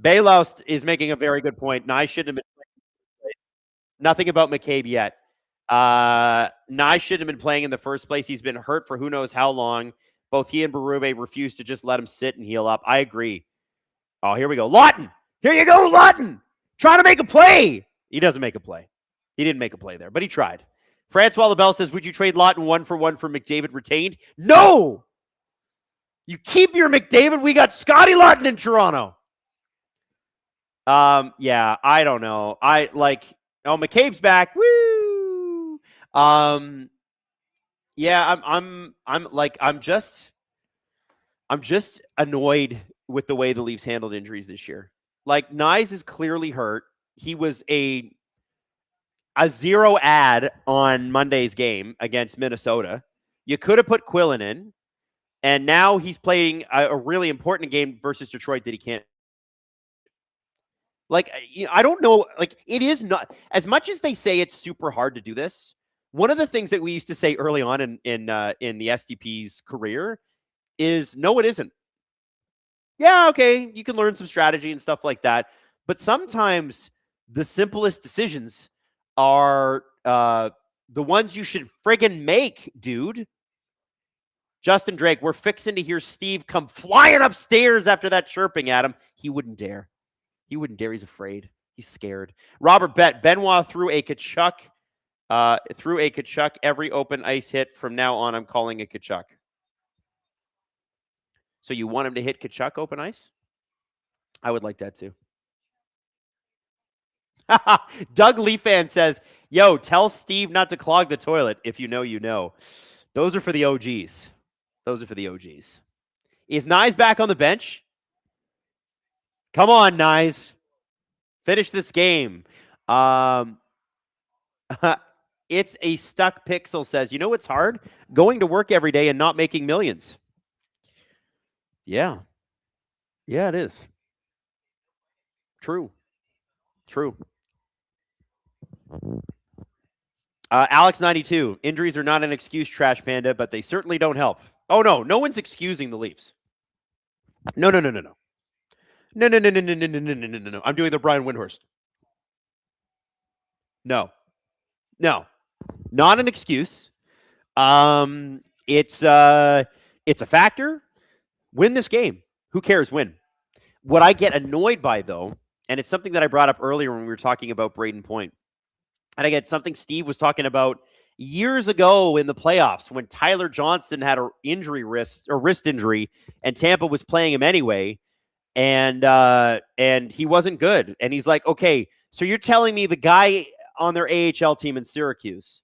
Bayloust is making a very good point. Nye shouldn't have been. Nothing about McCabe yet. Nye shouldn't have been playing in the first place. He's been hurt for who knows how long. Both he and Berube refused to just let him sit and heal up. I agree. Oh, here we go. Lawton! Here you go, Lawton! Trying to make a play! He doesn't make a play. He didn't make a play there, but he tried. Francois LaBelle says, would you trade Lawton 1-for-1 for McDavid retained? No! You keep your McDavid. We got Scotty Lawton in Toronto. Yeah, I don't know. McCabe's back. Woo! Yeah, I'm just annoyed with the way the Leafs handled injuries this year. Like, Nyes is clearly hurt. He was a 0 ad on Monday's game against Minnesota. You could have put Quillen in, and now he's playing a really important game versus Detroit that he can't. Like, I don't know. Like, it is not, as much as they say it's super hard to do this. One of the things that we used to say early on in the STP's career is, no, it isn't. Yeah, okay, you can learn some strategy and stuff like that. But sometimes the simplest decisions are the ones you should friggin' make, dude. Justin Drake, we're fixing to hear Steve come flying upstairs after that chirping at him. He wouldn't dare. He wouldn't dare. He's afraid. He's scared. Robert Bet, Benoit threw a Kachuk every open ice hit. From now on, I'm calling it Kachuk. So you want him to hit Kachuk open ice? I would like that too. Doug Leafan says, yo, tell Steve not to clog the toilet. If you know, you know. Those are for the OGs. Those are for the OGs. Is Nyes back on the bench? Come on, Nyes. Finish this game. It's a stuck pixel says, you know what's hard? Going to work every day and not making millions. Yeah. Yeah, it is. True. Alex92, injuries are not an excuse, Trash Panda, but they certainly don't help. Oh, no one's excusing the Leafs. No. No. I'm doing the Brian Windhorst. No. Not an excuse. It's a factor. Win this game. Who cares? Win. What I get annoyed by, though, and it's something that I brought up earlier when we were talking about Braden Point, and again, something Steve was talking about years ago in the playoffs when Tyler Johnson had a wrist injury, and Tampa was playing him anyway, and he wasn't good. And he's like, okay, so you're telling me the guy on their AHL team in Syracuse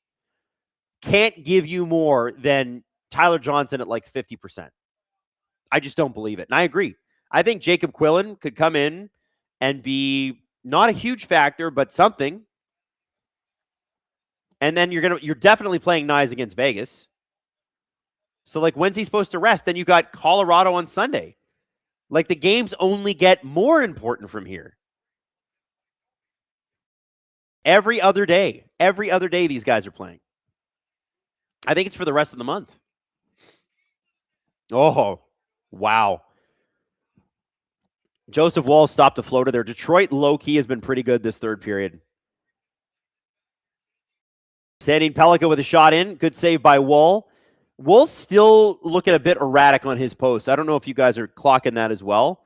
can't give you more than Tyler Johnson at like 50%. I just don't believe it. And I agree. I think Jacob Quillen could come in and be not a huge factor, but something. And then you're definitely playing Nyes against Vegas. So like, when's he supposed to rest? Then you got Colorado on Sunday. Like the games only get more important from here. Every other day these guys are playing. I think it's for the rest of the month. Oh, wow. Joseph Wall stopped a floater there. Detroit low-key has been pretty good this third period. Sandine Pellica with a shot in. Good save by Wall. Wall's still looking a bit erratic on his posts. I don't know if you guys are clocking that as well.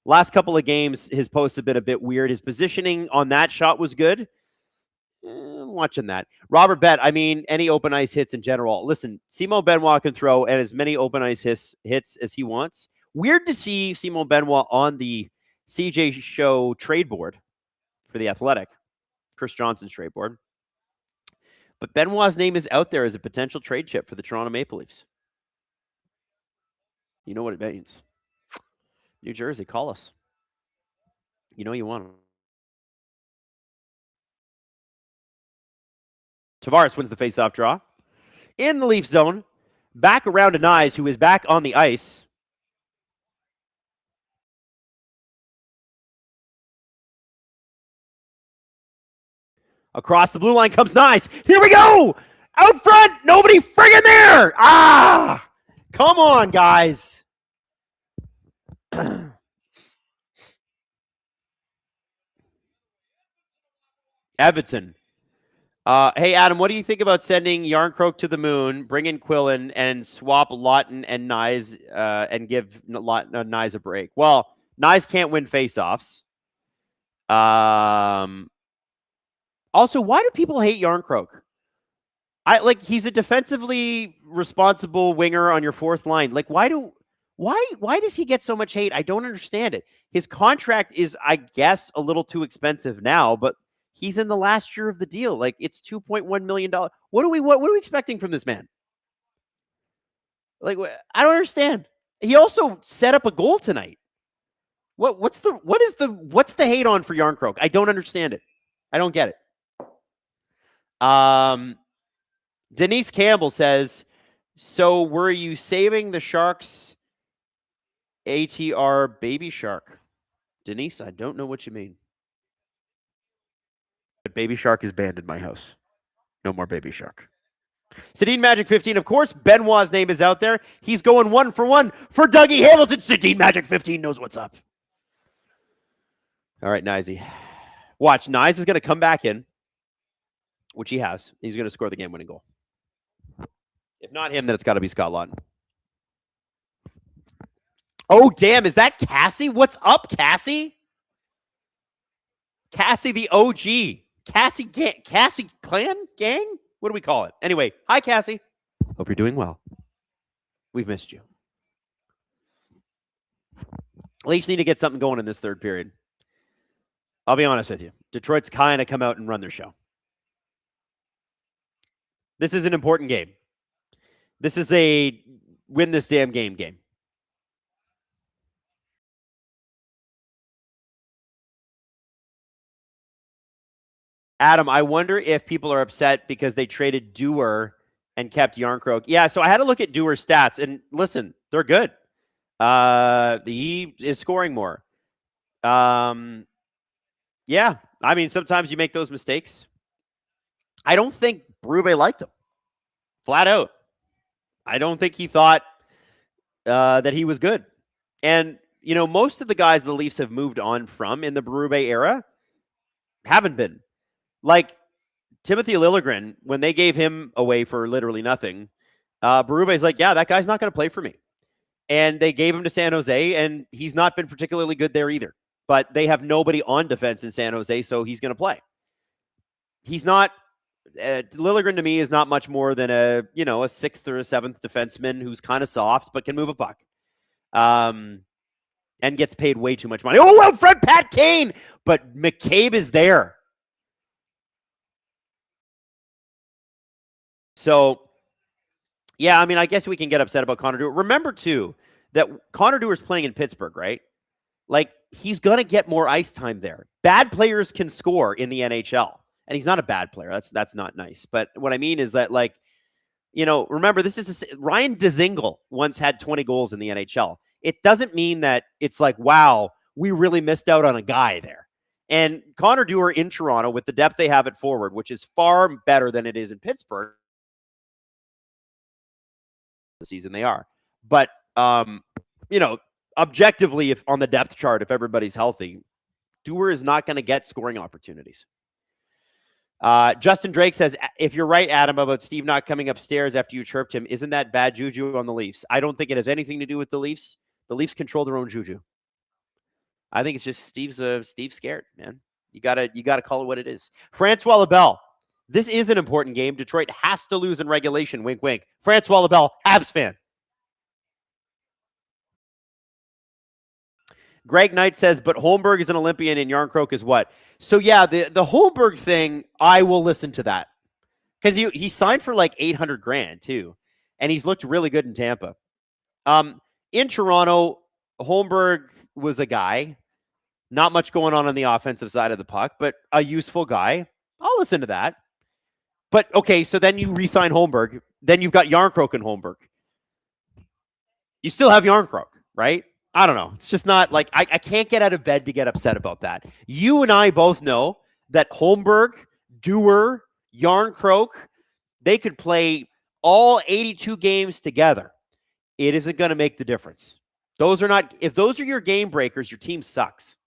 Last couple of games, his posts have been a bit weird. His positioning on that shot was good. I'm watching that. Robert Bet, I mean, any open ice hits in general. Listen, Simon Benoit can throw and as many open ice hits as he wants. Weird to see Simon Benoit on the CJ Show trade board for the Athletic. Chris Johnson's trade board. But Benoit's name is out there as a potential trade chip for the Toronto Maple Leafs. You know what it means. New Jersey, call us. You know you want them. Tavares wins the faceoff draw. In the Leaf zone, back around to Nyes, who is back on the ice. Across the blue line comes Nyes. Here we go! Out front! Nobody friggin' there! Ah! Come on, guys. Everton. Hey, Adam, what do you think about sending Yarncroke to the moon, bring in Quillen, and swap Lawton and Nyes and give Nyes a break? Well, Nyes can't win faceoffs. Also, why do people hate Yarncroke? He's a defensively responsible winger on your fourth line. Like, why does he get so much hate? I don't understand it. His contract is, I guess, a little too expensive now, but he's in the last year of the deal. Like, it's $2.1 million. What are we expecting from this man? Like, I don't understand. He also set up a goal tonight. What's the hate on for Yarncroke? I don't understand it. I don't get it. Denise Campbell says, so were you saving the Sharks ATR Baby Shark? Denise, I don't know what you mean. But Baby Shark is banned in my house. No more Baby Shark. Sedin Magic 15, of course, Benoit's name is out there. He's going 1-for-1 for Dougie Hamilton. Sedin Magic 15 knows what's up. All right, Nyesy. Watch, Nyes is going to come back in, which he has. He's going to score the game-winning goal. If not him, then it's got to be Scott Lawton. Oh, damn. Is that Cassie? What's up, Cassie? Cassie the OG. Cassie clan gang? What do we call it? Anyway, hi, Cassie. Hope you're doing well. We've missed you. Leafs need to get something going in this third period. I'll be honest with you. Detroit's kind of come out and run their show. This is an important game. This is a win this damn game. Adam, I wonder if people are upset because they traded Dewar and kept Yarncroke. Yeah, so I had to look at Dewar's stats, and listen, they're good. He is scoring more. Yeah, I mean, sometimes you make those mistakes. I don't think Berube liked him. Flat out. I don't think he thought that he was good. And, you know, most of the guys the Leafs have moved on from in the Berube era haven't been. Like Timothy Liljegren, when they gave him away for literally nothing, Berube's like, yeah, that guy's not going to play for me. And they gave him to San Jose, and he's not been particularly good there either. But they have nobody on defense in San Jose, so he's going to play. He's not... Liljegren to me is not much more than a sixth or a seventh defenseman who's kind of soft but can move a puck, and gets paid way too much money. Oh, out front, Pat Kane, but McCabe is there. So, yeah, I mean, I guess we can get upset about Connor Dewar. Remember too that Connor Dewar's playing in Pittsburgh, right? Like he's gonna get more ice time there. Bad players can score in the NHL. And he's not a bad player. That's not nice. But what I mean is that, like, remember, this is Ryan Dzingel once had 20 goals in the NHL. it doesn't mean that it's like, wow, we really missed out on a guy there. And Connor Dewar in Toronto, with the depth they have at forward, which is far better than it is in Pittsburgh, the season they are. But, objectively, if on the depth chart, if everybody's healthy, Dewar is not going to get scoring opportunities. Justin Drake says, if you're right, Adam, about Steve not coming upstairs after you chirped him, isn't that bad juju on the Leafs? I don't think it has anything to do with the Leafs. The Leafs control their own juju. I think it's just Steve's scared, man. You gotta call it what it is. Francois Labelle, this is an important game. Detroit has to lose in regulation. Wink, wink. Francois Labelle, Habs fan. Greg Knight says, but Holmberg is an Olympian and Yarncroke is what? So yeah, the Holmberg thing, I will listen to that. Because he signed for like $800,000 too. And he's looked really good in Tampa. In Toronto, Holmberg was a guy. Not much going on the offensive side of the puck, but a useful guy. I'll listen to that. But okay, so then you re-sign Holmberg. Then you've got Yarncroke and Holmberg. You still have Yarncroke, right? I don't know. It's just not like I can't get out of bed to get upset about that. You and I both know that Holmberg, Dewar, Yarncroke, they could play all 82 games together. It isn't going to make the difference. If those are your game breakers, your team sucks.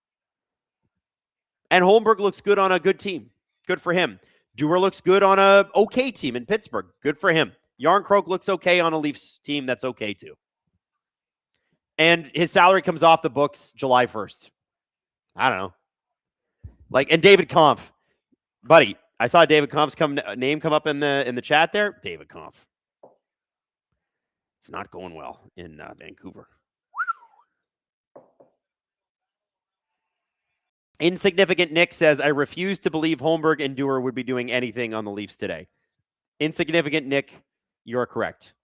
And Holmberg looks good on a good team. Good for him. Dewar looks good on a okay team in Pittsburgh. Good for him. Yarncroke looks okay on a Leafs team that's okay too. And his salary comes off the books July 1st. I don't know. And David Kampf. Buddy, I saw David Kampf's name come up in the chat there. David Kampf. It's not going well in Vancouver. Insignificant Nick says, I refuse to believe Holmberg and Dewar would be doing anything on the Leafs today. Insignificant Nick, you're correct.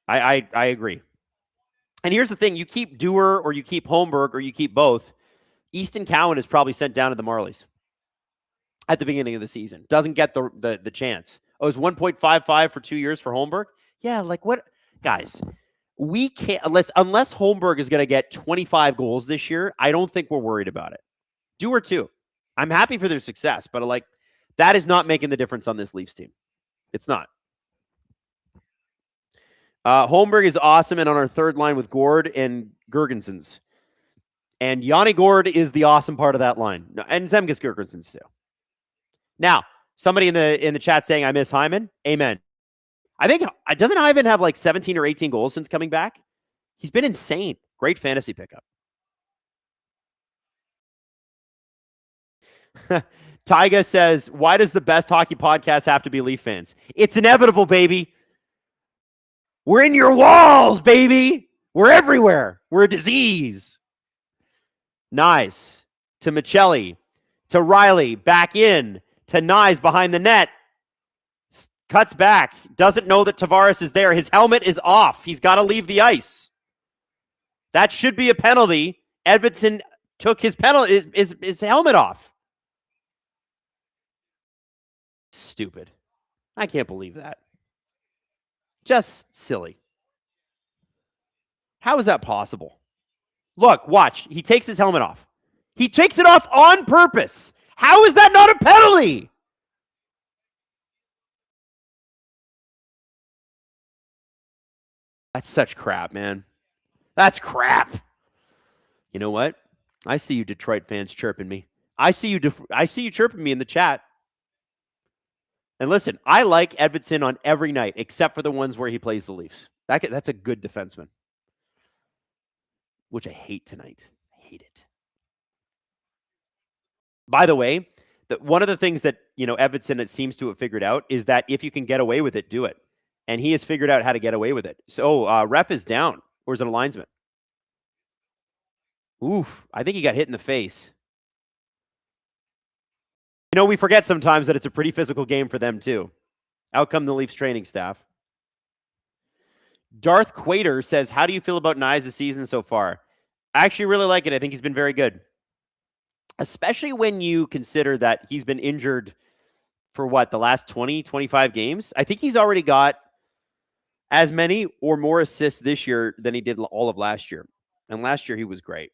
I agree. And here's the thing. You keep Dewar or you keep Holmberg or you keep both. Easton Cowan is probably sent down to the Marlies at the beginning of the season. Doesn't get the chance. Oh, it's 1.55 for 2 years for Holmberg? Yeah, what? Guys, we can't, unless Holmberg is going to get 25 goals this year, I don't think we're worried about it. Dewar too. I'm happy for their success, but that is not making the difference on this Leafs team. It's not. Holmberg is awesome and on our third line with Gord and Gergensons. And Yanni Gord is the awesome part of that line. And Zemgus Gergensons too. Now, somebody in the chat saying I miss Hyman. Amen. I think, doesn't Hyman have 17 or 18 goals since coming back? He's been insane. Great fantasy pickup. Tyga says, why does the best hockey podcast have to be Leaf fans? It's inevitable, baby. We're in your walls, baby. We're everywhere. We're a disease. Nice. To Michelli. To Riley. Back in. To Nyes behind the net. Cuts back. Doesn't know that Tavares is there. His helmet is off. He's got to leave the ice. That should be a penalty. Edvinsson took his penalty, his helmet off. Stupid. I can't believe that. Just silly. How is that possible? Look, watch. He takes his helmet off. He takes it off on purpose. How is that not a penalty? That's such crap, man. That's crap. You know what? I see you Detroit fans chirping me. I see you chirping me in the chat. And listen, I like Edvinsson on every night, except for the ones where he plays the Leafs. That's a good defenseman, which I hate tonight. I hate it. By the way, one of the things that Edvinsson seems to have figured out is that if you can get away with it, do it. And he has figured out how to get away with it. So ref is down, or is it a linesman? Oof, I think he got hit in the face. We forget sometimes that it's a pretty physical game for them, too. Out come the Leafs training staff. Darth Quater says, how do you feel about Nyes this season so far? I actually really like it. I think he's been very good. Especially when you consider that he's been injured for the last 20, 25 games. I think he's already got as many or more assists this year than he did all of last year. And last year he was great.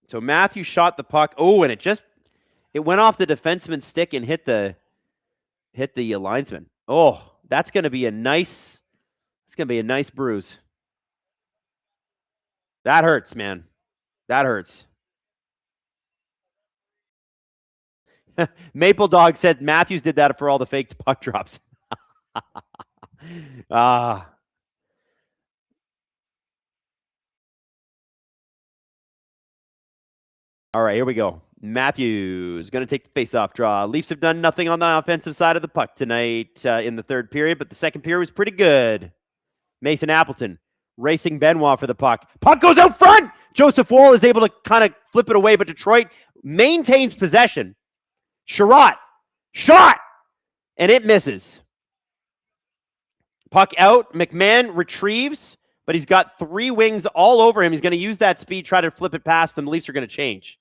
So Matthew shot the puck. Oh, and it went off the defenseman's stick and hit the linesman. Oh, that's going to be a nice bruise. That hurts, man. That hurts. Maple Dog said Matthews did that for all the fake puck drops. All right, here we go. Matthews going to take the face-off draw. Leafs have done nothing on the offensive side of the puck tonight in the third period, but the second period was pretty good. Mason Appleton racing Benoit for the puck. Puck goes out front. Joseph Wall is able to kind of flip it away, but Detroit maintains possession. Sherratt, shot, and it misses. Puck out. McMahon retrieves, but he's got three wings all over him. He's going to use that speed, try to flip it past them. The Leafs are going to change.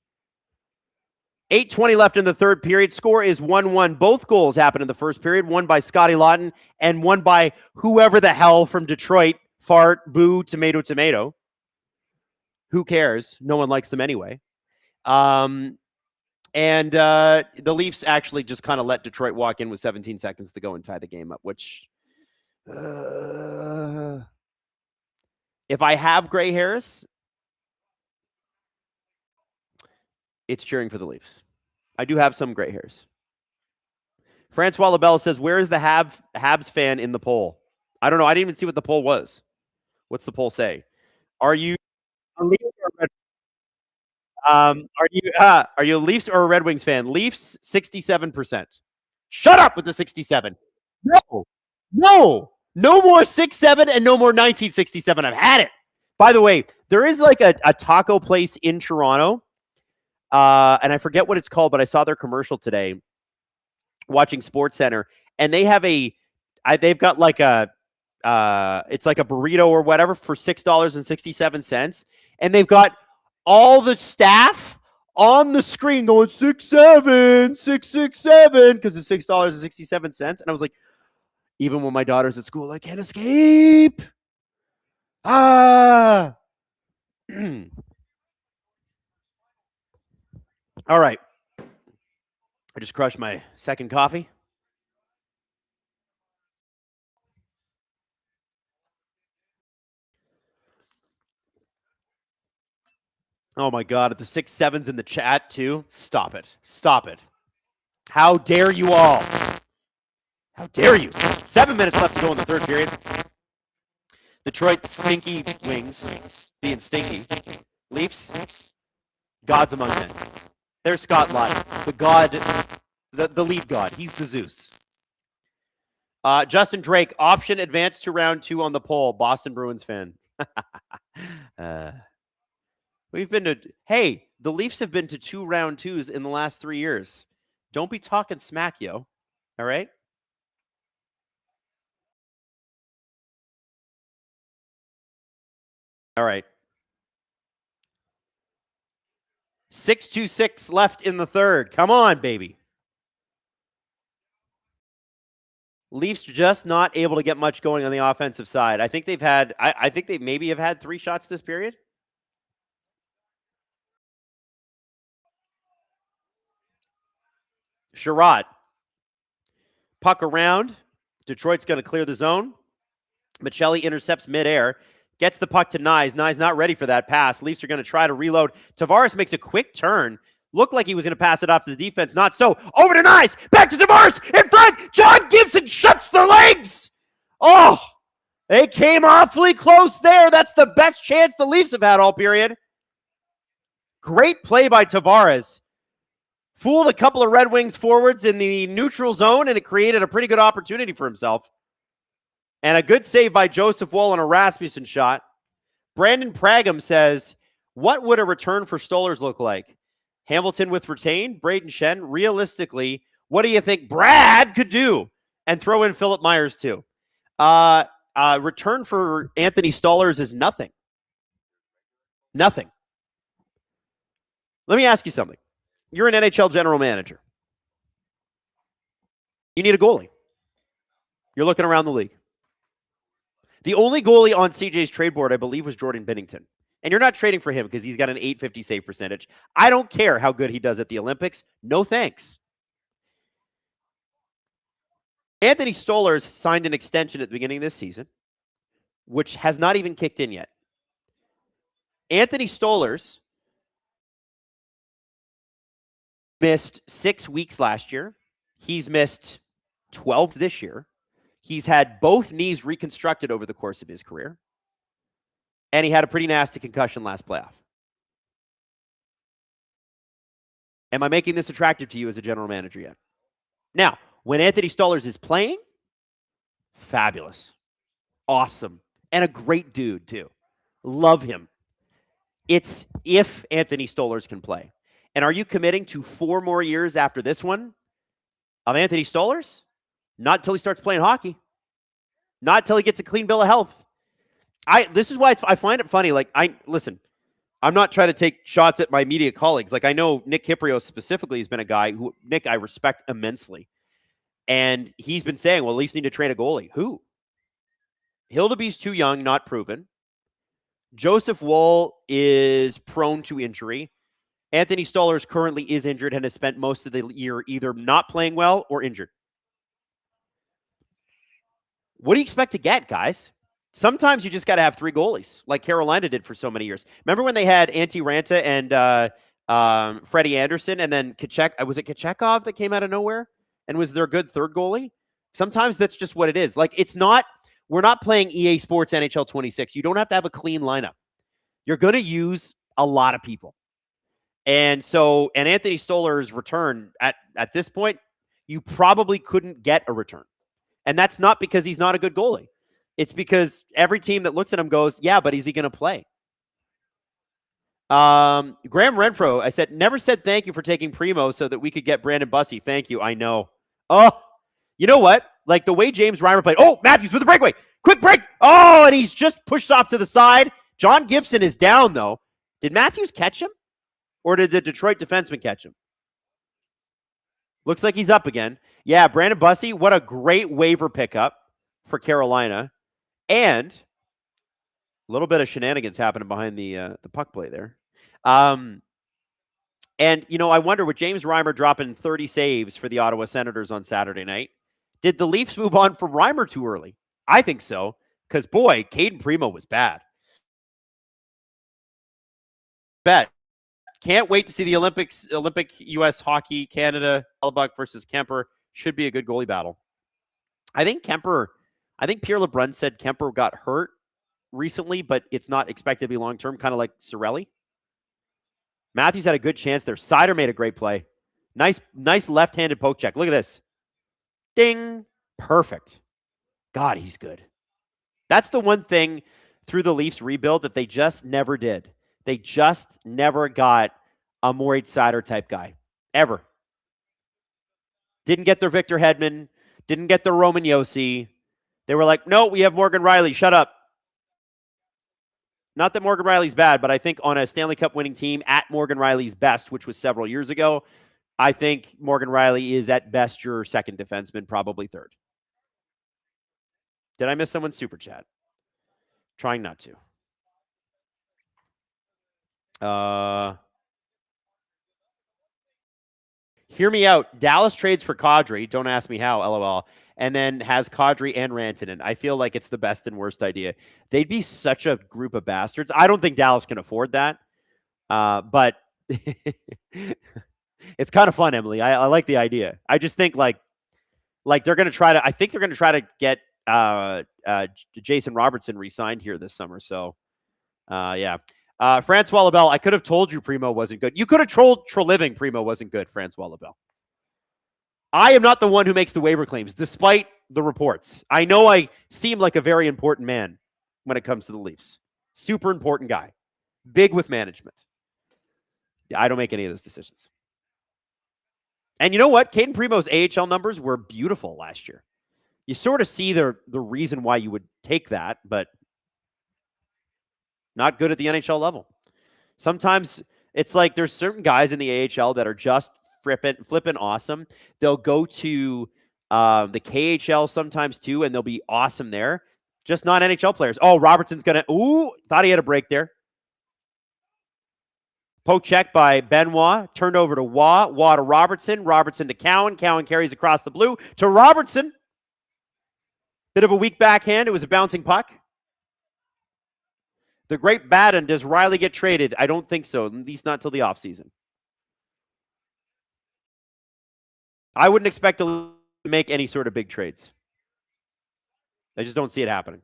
8:20 left in the third period. Score is 1-1. Both goals happened in the first period. One by Scotty Lawton and one by whoever the hell from Detroit. Fart, boo, tomato, tomato. Who cares? No one likes them anyway. And the Leafs actually just kind of let Detroit walk in with 17 seconds to go and tie the game up, which if I have Gray Harris, it's cheering for the Leafs. I do have some gray hairs. Francois Labelle says, where is the Habs fan in the poll? I don't know. I didn't even see what the poll was. What's the poll say? Are you a Leafs or a Red are you a Leafs or a Red Wings fan? Leafs 67%. Shut up with the 67. No more 6-7 and no more 1967. I've had it. By the way, there is like a taco place in Toronto, and I forget what it's called, but I saw their commercial today watching SportsCenter, and they have they've got like it's like a burrito or whatever for $6.67, and they've got all the staff on the screen going 6-7, 6-6-7 because it's $6.67, and I was like, even when my daughter's at school, I can't escape. All right. I just crushed my second coffee. Oh my God, the 6-7s in the chat too. Stop it. Stop it. How dare you all? How dare you? 7 minutes left to go in the third period. Detroit stinky wings being stinky. Leafs, gods among men. There's Scott Lott, the god, the lead god. He's the Zeus. Justin Drake, option advance to round 2 on the poll. Boston Bruins fan. Hey, the Leafs have been to 2 round 2s in the last 3 years. Don't be talking smack, yo. All right? All right. 6:26 left in the third. Come on, baby. Leafs just not able to get much going on the offensive side. I think they've had, I think they maybe have had 3 shots this period. Sherratt. Puck around. Detroit's going to clear the zone. Michelli intercepts midair. Gets the puck to Nyes. Nyes not ready for that pass. Leafs are going to try to reload. Tavares makes a quick turn. Looked like he was going to pass it off to the defense. Not so. Over to Nyes. Back to Tavares. In front. John Gibson shuts the legs. Oh, they came awfully close there. That's the best chance the Leafs have had all period. Great play by Tavares. Fooled a couple of Red Wings forwards in the neutral zone, and it created a pretty good opportunity for himself. And a good save by Joseph Woll on a Rasmussen shot. Brandon Pragum says, what would a return for Stolarz look like? Hamilton with retained, Braden Shen. Realistically, what do you think Brad could do? And throw in Philip Myers too. Return for Anthony Stolarz is nothing. Nothing. Let me ask you something. You're an NHL general manager. You need a goalie. You're looking around the league. The only goalie on CJ's trade board, I believe, was Jordan Binnington. And you're not trading for him because he's got an .850 save percentage. I don't care how good he does at the Olympics. No thanks. Anthony Stolarz signed an extension at the beginning of this season, which has not even kicked in yet. Anthony Stolarz missed 6 weeks last year. He's missed 12 this year. He's had both knees reconstructed over the course of his career. And he had a pretty nasty concussion last playoff. Am I making this attractive to you as a general manager yet? Now, when Anthony Stolarz is playing, fabulous. Awesome. And a great dude, too. Love him. It's if Anthony Stolarz can play. And are you committing to 4 more years after this one of Anthony Stolarz? Not until he starts playing hockey. Not until he gets a clean bill of health. This is why I find it funny. Like, listen, I'm not trying to take shots at my media colleagues. Like, I know Nick Kypreos specifically has been a guy who, Nick, I respect immensely. And he's been saying, well, at least need to train a goalie. Who? Hildeby's too young, not proven. Joseph Woll is prone to injury. Anthony Stolarz currently is injured and has spent most of the year either not playing well or injured. What do you expect to get, guys? Sometimes you just got to have 3 goalies, like Carolina did for so many years. Remember when they had Antti Ranta and Freddie Anderson, and then was it Kachekov that came out of nowhere and was their good third goalie? Sometimes that's just what it is. Like, we're not playing EA Sports NHL 26. You don't have to have a clean lineup. You're going to use a lot of people. And Anthony Stolar's return at this point, you probably couldn't get a return. And that's not because he's not a good goalie. It's because every team that looks at him goes, yeah, but is he going to play? Graham Renfro, I said, never said thank you for taking Primo so that we could get Brandon Bussey. Thank you. I know. Oh, you know what? Like the way James Reimer played. Oh, Matthews with a breakaway. Quick break. Oh, and he's just pushed off to the side. John Gibson is down, though. Did Matthews catch him? Or did the Detroit defenseman catch him? Looks like he's up again. Yeah, Brandon Bussey, what a great waiver pickup for Carolina. And a little bit of shenanigans happening behind the puck play there. And, I wonder, with James Reimer dropping 30 saves for the Ottawa Senators on Saturday night, did the Leafs move on from Reimer too early? I think so, because, boy, Caden Primo was bad. Bet. Can't wait to see the Olympic U.S. Hockey, Canada, Hellebuck versus Kemper. Should be a good goalie battle. I think Pierre LeBrun said Kemper got hurt recently, but it's not expected to be long-term, kind of like Cirelli. Matthews had a good chance there. Sider made a great play. Nice left-handed poke check. Look at this. Ding. Perfect. God, he's good. That's the one thing through the Leafs rebuild that they just never did. They just never got a Moritz Sider type guy. Ever. Didn't get their Victor Hedman. Didn't get their Roman Josi. They were like, no, we have Morgan Riley. Shut up. Not that Morgan Riley's bad, but I think on a Stanley Cup winning team at Morgan Riley's best, which was several years ago, I think Morgan Riley is at best your second defenseman, probably third. Did I miss someone's super chat? Trying not to. Hear me out. Dallas trades for Kadri. Don't ask me how, LOL. And then has Kadri and Rantanen. I feel like it's the best and worst idea. They'd be such a group of bastards. I don't think Dallas can afford that. But it's kind of fun, Emily. I like the idea. I just think like they're going to try to, I think they're going to try to get Jason Robertson re-signed here this summer. So, yeah. Francois Lebel, I could have told you Primo wasn't good. You could have told Treliving Primo wasn't good, Francois Lebel. I am not the one who makes the waiver claims, despite the reports. I know I seem like a very important man when it comes to the Leafs. Super important guy. Big with management. Yeah, I don't make any of those decisions. And you know what? Caden Primo's AHL numbers were beautiful last year. You sort of see the reason why you would take that, but not good at the NHL level. Sometimes it's like there's certain guys in the AHL that are just flippin' awesome. They'll go to the KHL sometimes too, and they'll be awesome there. Just not NHL players. Oh, Robertson's going to, thought he had a break there. Poke check by Benoit, turned over to Waugh to Robertson, Robertson to Cowan, Cowan carries across the blue to Robertson. Bit of a weak backhand, it was a bouncing puck. The great Baden, does Riley get traded? I don't think so, at least not till the offseason. I wouldn't expect to make any sort of big trades. I just don't see it happening.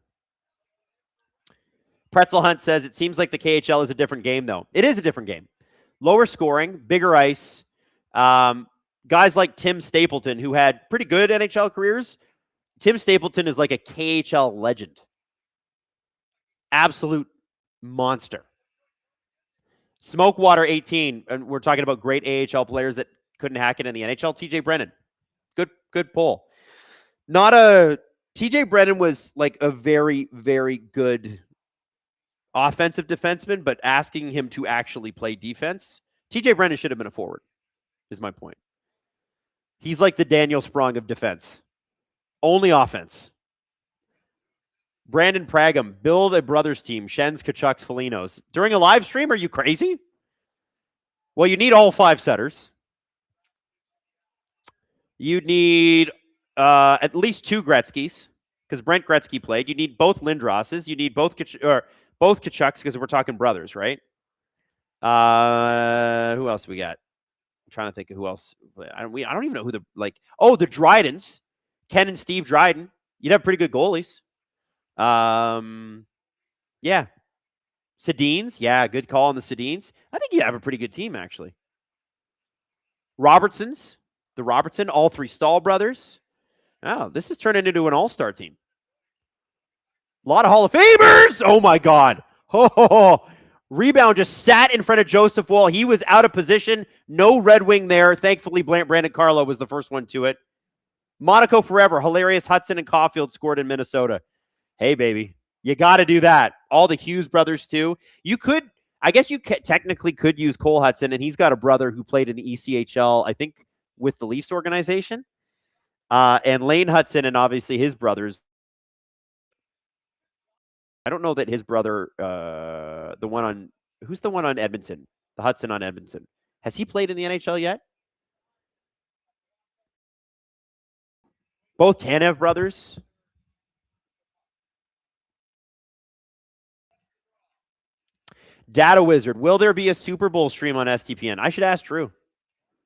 Pretzel Hunt says, it seems like the KHL is a different game, though. It is a different game. Lower scoring, bigger ice. Guys like Tim Stapleton, who had pretty good NHL careers. Tim Stapleton is like a KHL legend. Absolute monster. Smokewater 18, and we're talking about great AHL players that couldn't hack it in the NHL. TJ Brennan. Good pull. TJ Brennan was like a very, very good offensive defenseman, but asking him to actually play defense, TJ Brennan should have been a forward, is my point. He's like the Daniel Sprong of defense. Only offense. Brandon Pragum, build a brothers team, Shens, Kachucks, Felinos. During a live stream, are you crazy? Well, you need all 5 setters. You'd need at least 2 Gretzkys, because Brent Gretzky played. You need both Lindrosses. You need both Kachucks, because we're talking brothers, right? Who else we got? I'm trying to think of who else. I don't even know who the Drydens. Ken and Steve Dryden. You'd have pretty good goalies. Yeah. Sedins. Yeah, good call on the Sedins. I think you have a pretty good team, actually. Robertsons. The Robertson, all 3 Stahl brothers. Oh, this is turning into an all-star team. A lot of Hall of Famers. Oh, my God. Rebound just sat in front of Joseph Woll. He was out of position. No Red Wing there. Thankfully, Brandon Carlo was the first one to it. Monaco forever. Hilarious Hudson and Caulfield scored in Minnesota. Hey, baby. You got to do that. All the Hughes brothers, too. I guess you technically could use Cole Hudson, and he's got a brother who played in the ECHL, I think, with the Leafs organization. And Lane Hudson and obviously his brothers. I don't know that his brother, who's the one on Edmonton? The Hudson on Edmonton. Has he played in the NHL yet? Both Tanev brothers. Data Wizard. Will there be a Super Bowl stream on STPN? I should ask Drew.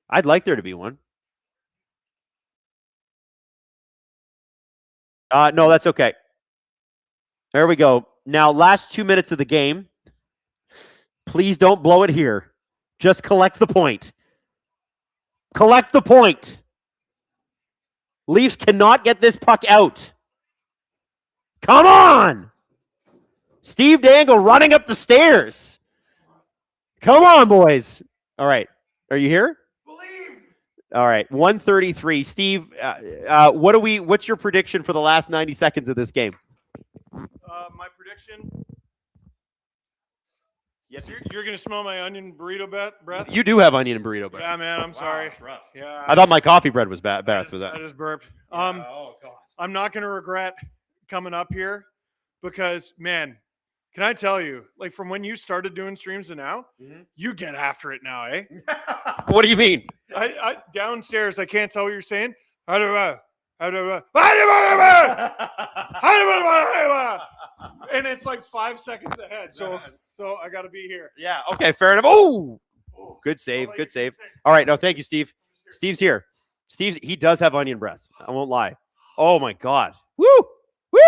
I'd like there to be one. No, that's okay. There we go. Now, last 2 minutes of the game. Please don't blow it here. Just collect the point. Collect the point. Leafs cannot get this puck out. Come on. Steve Dangle running up the stairs. Come on, boys. All right. Are you here? All right, 133. Steve, what's your prediction for the last 90 seconds of this game? My prediction. Yes, you're going to smell my onion burrito breath? You do have onion and burrito breath. Yeah, man, I'm sorry. Yeah, I thought my coffee bread was bad. Was that? I just burped. Oh, God. I'm not going to regret coming up here because, man, can I tell you, like from when you started doing streams to now, you get after it now, eh? What do you mean? I downstairs, I can't tell what you're saying. And it's like 5 seconds ahead. So I got to be here. Yeah. Okay. Fair enough. Oh, good save. Good save. All right. No, thank you, Steve. Steve's here. He does have onion breath. I won't lie. Oh my God. Woo. Woo.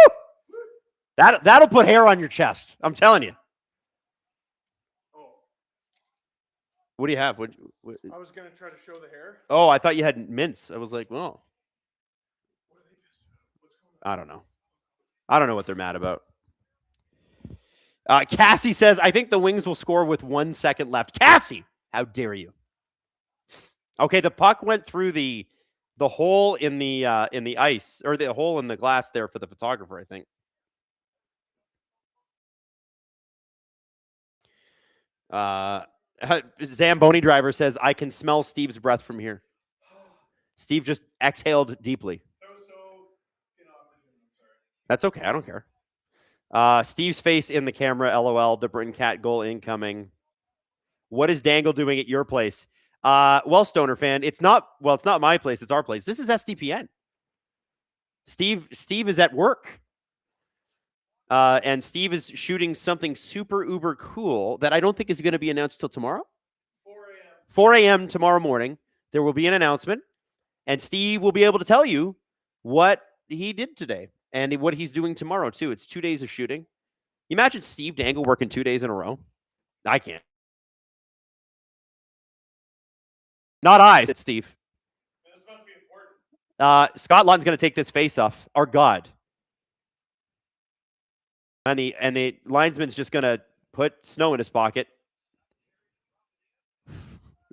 That'll put hair on your chest. I'm telling you. What do you have? What? I was going to try to show the hair. Oh, I thought you had mints. I was like, well, I don't know. I don't know what they're mad about. Cassie says, I think the Wings will score with 1 second left. Cassie, how dare you? Okay, the puck went through the hole in the ice, or the hole in the glass there for the photographer, I think. Zamboni driver says, I can smell Steve's breath from here. Steve just exhaled deeply. That That's okay. I don't care. Steve's face in the camera. LOL. DeBrin Cat goal incoming. What is Dangle doing at your place? Well, Stoner fan, it's not my place. It's our place. This is SDPN. Steve is at work. And Steve is shooting something super uber cool that I don't think is going to be announced till tomorrow. 4 a.m. tomorrow morning, there will be an announcement, and Steve will be able to tell you what he did today and what he's doing tomorrow, too. It's 2 days of shooting. Imagine Steve Dangle working 2 days in a row. I can't. Not I, it's Steve. This must be important. Scott Lawton's going to take this face off. Our God. And the linesman's just going to put snow in his pocket.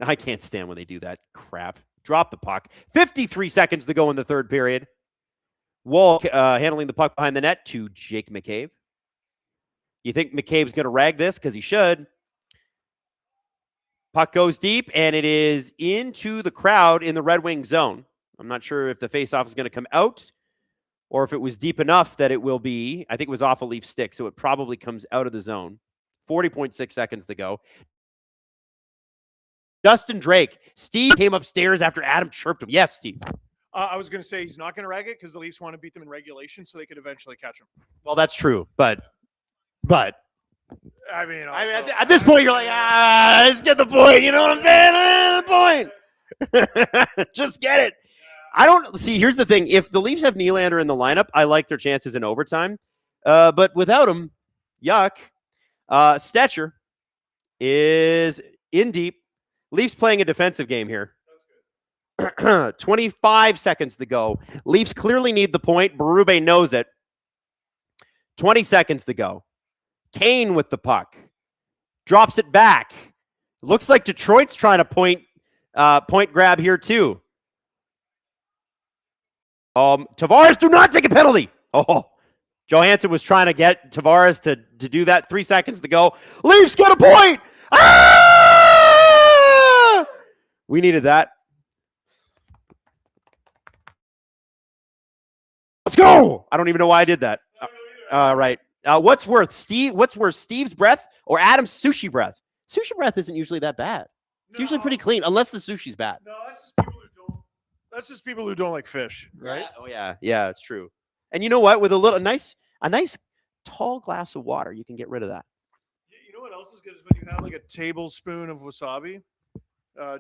I can't stand when they do that crap. Drop the puck. 53 seconds to go in the third period. Wall handling the puck behind the net to Jake McCabe. You think McCabe's going to rag this? Because he should. Puck goes deep, and it is into the crowd in the Red Wing zone. I'm not sure if the faceoff is going to come out or if it was deep enough that it will be. I think it was off a Leaf stick, so it probably comes out of the zone. 40.6 seconds to go. Justin Drake. Steve came upstairs after Adam chirped him. Yes, Steve. I was going to say he's not going to rag it because the Leafs want to beat them in regulation so they could eventually catch him. Well, that's true, but I mean, at this point, you're like, let's get the point. You know what I'm saying? The point. Just get it. I don't see. Here's the thing: if the Leafs have Nylander in the lineup, I like their chances in overtime. But without him, yuck. Stetcher is in deep. Leafs playing a defensive game here. 25 seconds to go. Leafs clearly need the point. Berube knows it. 20 seconds to go. Kane with the puck. Drops it back. Looks like Detroit's trying to point grab here too. Tavares, do not take a penalty. Oh, Johansson was trying to get Tavares to do that. 3 seconds to go. Leafs get a point. We needed that. Let's go. I don't even know why I did that. Right. What's worse, Steve's breath or Adam's sushi breath? Sushi breath isn't usually that bad. It's usually pretty clean, unless the sushi's bad. No, that's just people who don't like fish, right? Yeah. Oh yeah, it's true. And you know what? With a nice tall glass of water, you can get rid of that. You know what else is good is when you have like a tablespoon of wasabi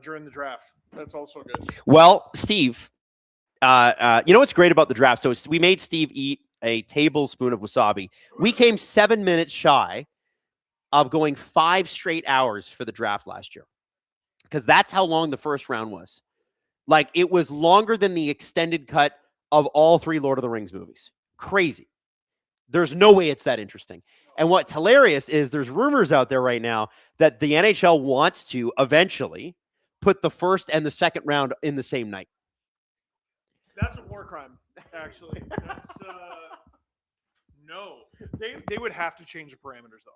during the draft. That's also good. Well, Steve, you know what's great about the draft? So we made Steve eat a tablespoon of wasabi. We came 7 minutes shy of going 5 straight hours for the draft last year, because that's how long the first round was. Like, it was longer than the extended cut of all 3 Lord of the Rings movies. Crazy. There's no way it's that interesting. And what's hilarious is there's rumors out there right now that the NHL wants to eventually put the first and the second round in the same night. That's a war crime, actually. That's no. They would have to change the parameters, though.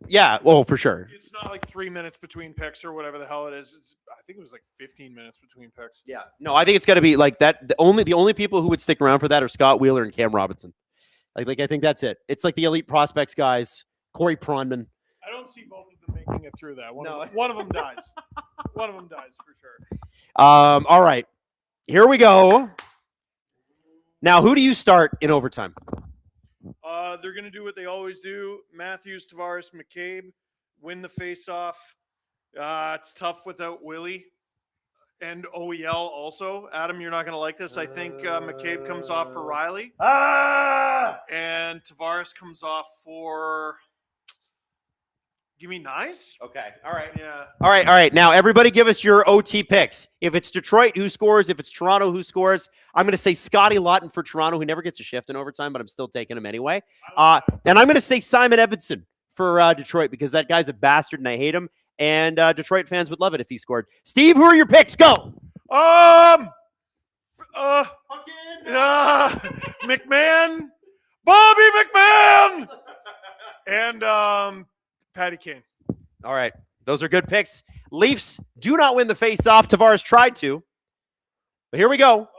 Yeah, well, for sure. It's not like 3 minutes between picks or whatever the hell it is. I think it was like 15 minutes between picks. Yeah. No, I think it's got to be like that. The only people who would stick around for that are Scott Wheeler and Cam Robinson. Like I think that's it. It's like the elite prospects guys, Corey Pronman. I don't see both of them making it through that. One of them dies. One of them dies for sure. All right. Here we go. Now, who do you start in overtime? They're going to do what they always do. Matthews, Tavares, McCabe win the faceoff. It's tough without Willie and OEL also. Adam, you're not going to like this. I think McCabe comes off for Riley. And Tavares comes off for... Give me nice? Okay. All right. Yeah. All right. Now, everybody give us your OT picks. If it's Detroit, who scores? If it's Toronto, who scores? I'm going to say Scotty Lawton for Toronto, who never gets a shift in overtime, but I'm still taking him anyway. And I'm going to say Simon Edvinsson for Detroit, because that guy's a bastard and I hate him. And Detroit fans would love it if he scored. Steve, who are your picks? Go. McMahon, Bobby McMahon, and Patty Kane. All right. Those are good picks. Leafs do not win the face-off. Tavares tried to. But here we go.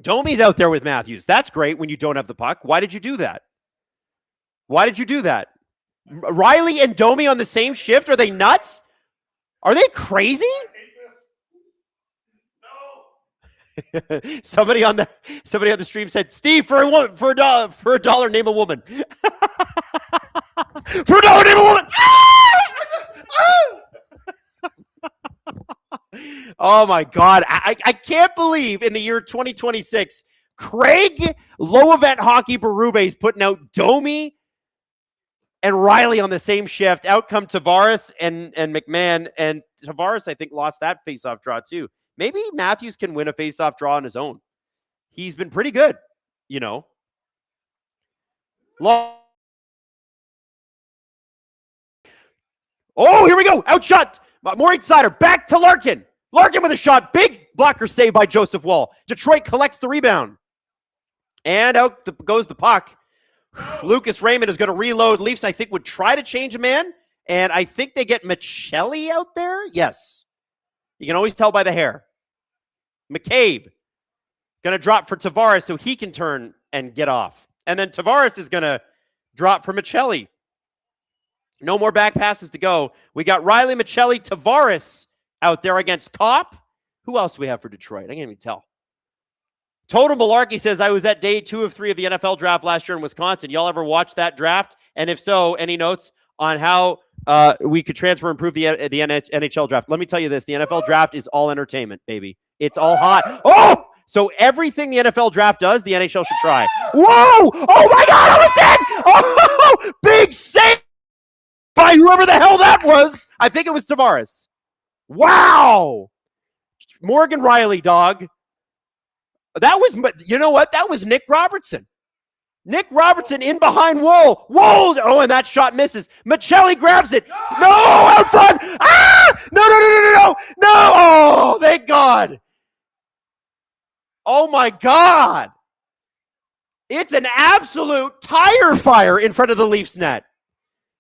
Domi's out there with Matthews. That's great when you don't have the puck. Why did you do that? Why did you do that? Riley and Domi on the same shift? Are they nuts? Are they crazy? Somebody on the stream said, "Steve, for a dollar, name a woman." For a dollar, name a woman. Oh my God. I can't believe in the year 2026, Craig Low Event Hockey Berube is putting out Domi and Riley on the same shift. Out come Tavares and McMahon. And Tavares, I think, lost that faceoff draw too. Maybe Matthews can win a faceoff draw on his own. He's been pretty good, you know. Oh, here we go. Outshot. More insider. Back to Larkin. Larkin with a shot. Big blocker save by Joseph Wall. Detroit collects the rebound. And out goes the puck. Lucas Raymond is going to reload. Leafs, I think, would try to change a man. And I think they get Michelli out there. Yes. You can always tell by the hair. McCabe going to drop for Tavares so he can turn and get off. And then Tavares is going to drop for Michelli. No more back passes to go. We got Riley, Michelli, Tavares out there against Top. Who else do we have for Detroit? I can't even tell. Total Malarkey says, I was at day 2 of 3 of the NFL draft last year in Wisconsin. Y'all ever watch that draft? And if so, any notes on how we could transfer and improve the NHL draft? Let me tell you this. The NFL draft is all entertainment, baby. It's all hot. Oh! So everything the NFL draft does, the NHL should try. Whoa! Oh my God! I was dead! Oh! Big save by whoever the hell that was. I think it was Tavares. Wow! Morgan Riley, dog. That was, you know what? That was Nick Robertson. Nick Robertson in behind Wool. Wool! Oh, and that shot misses. Michelli grabs it. No! Out front! Ah! No! No! Oh, thank God. Oh, my God. It's an absolute tire fire in front of the Leafs net.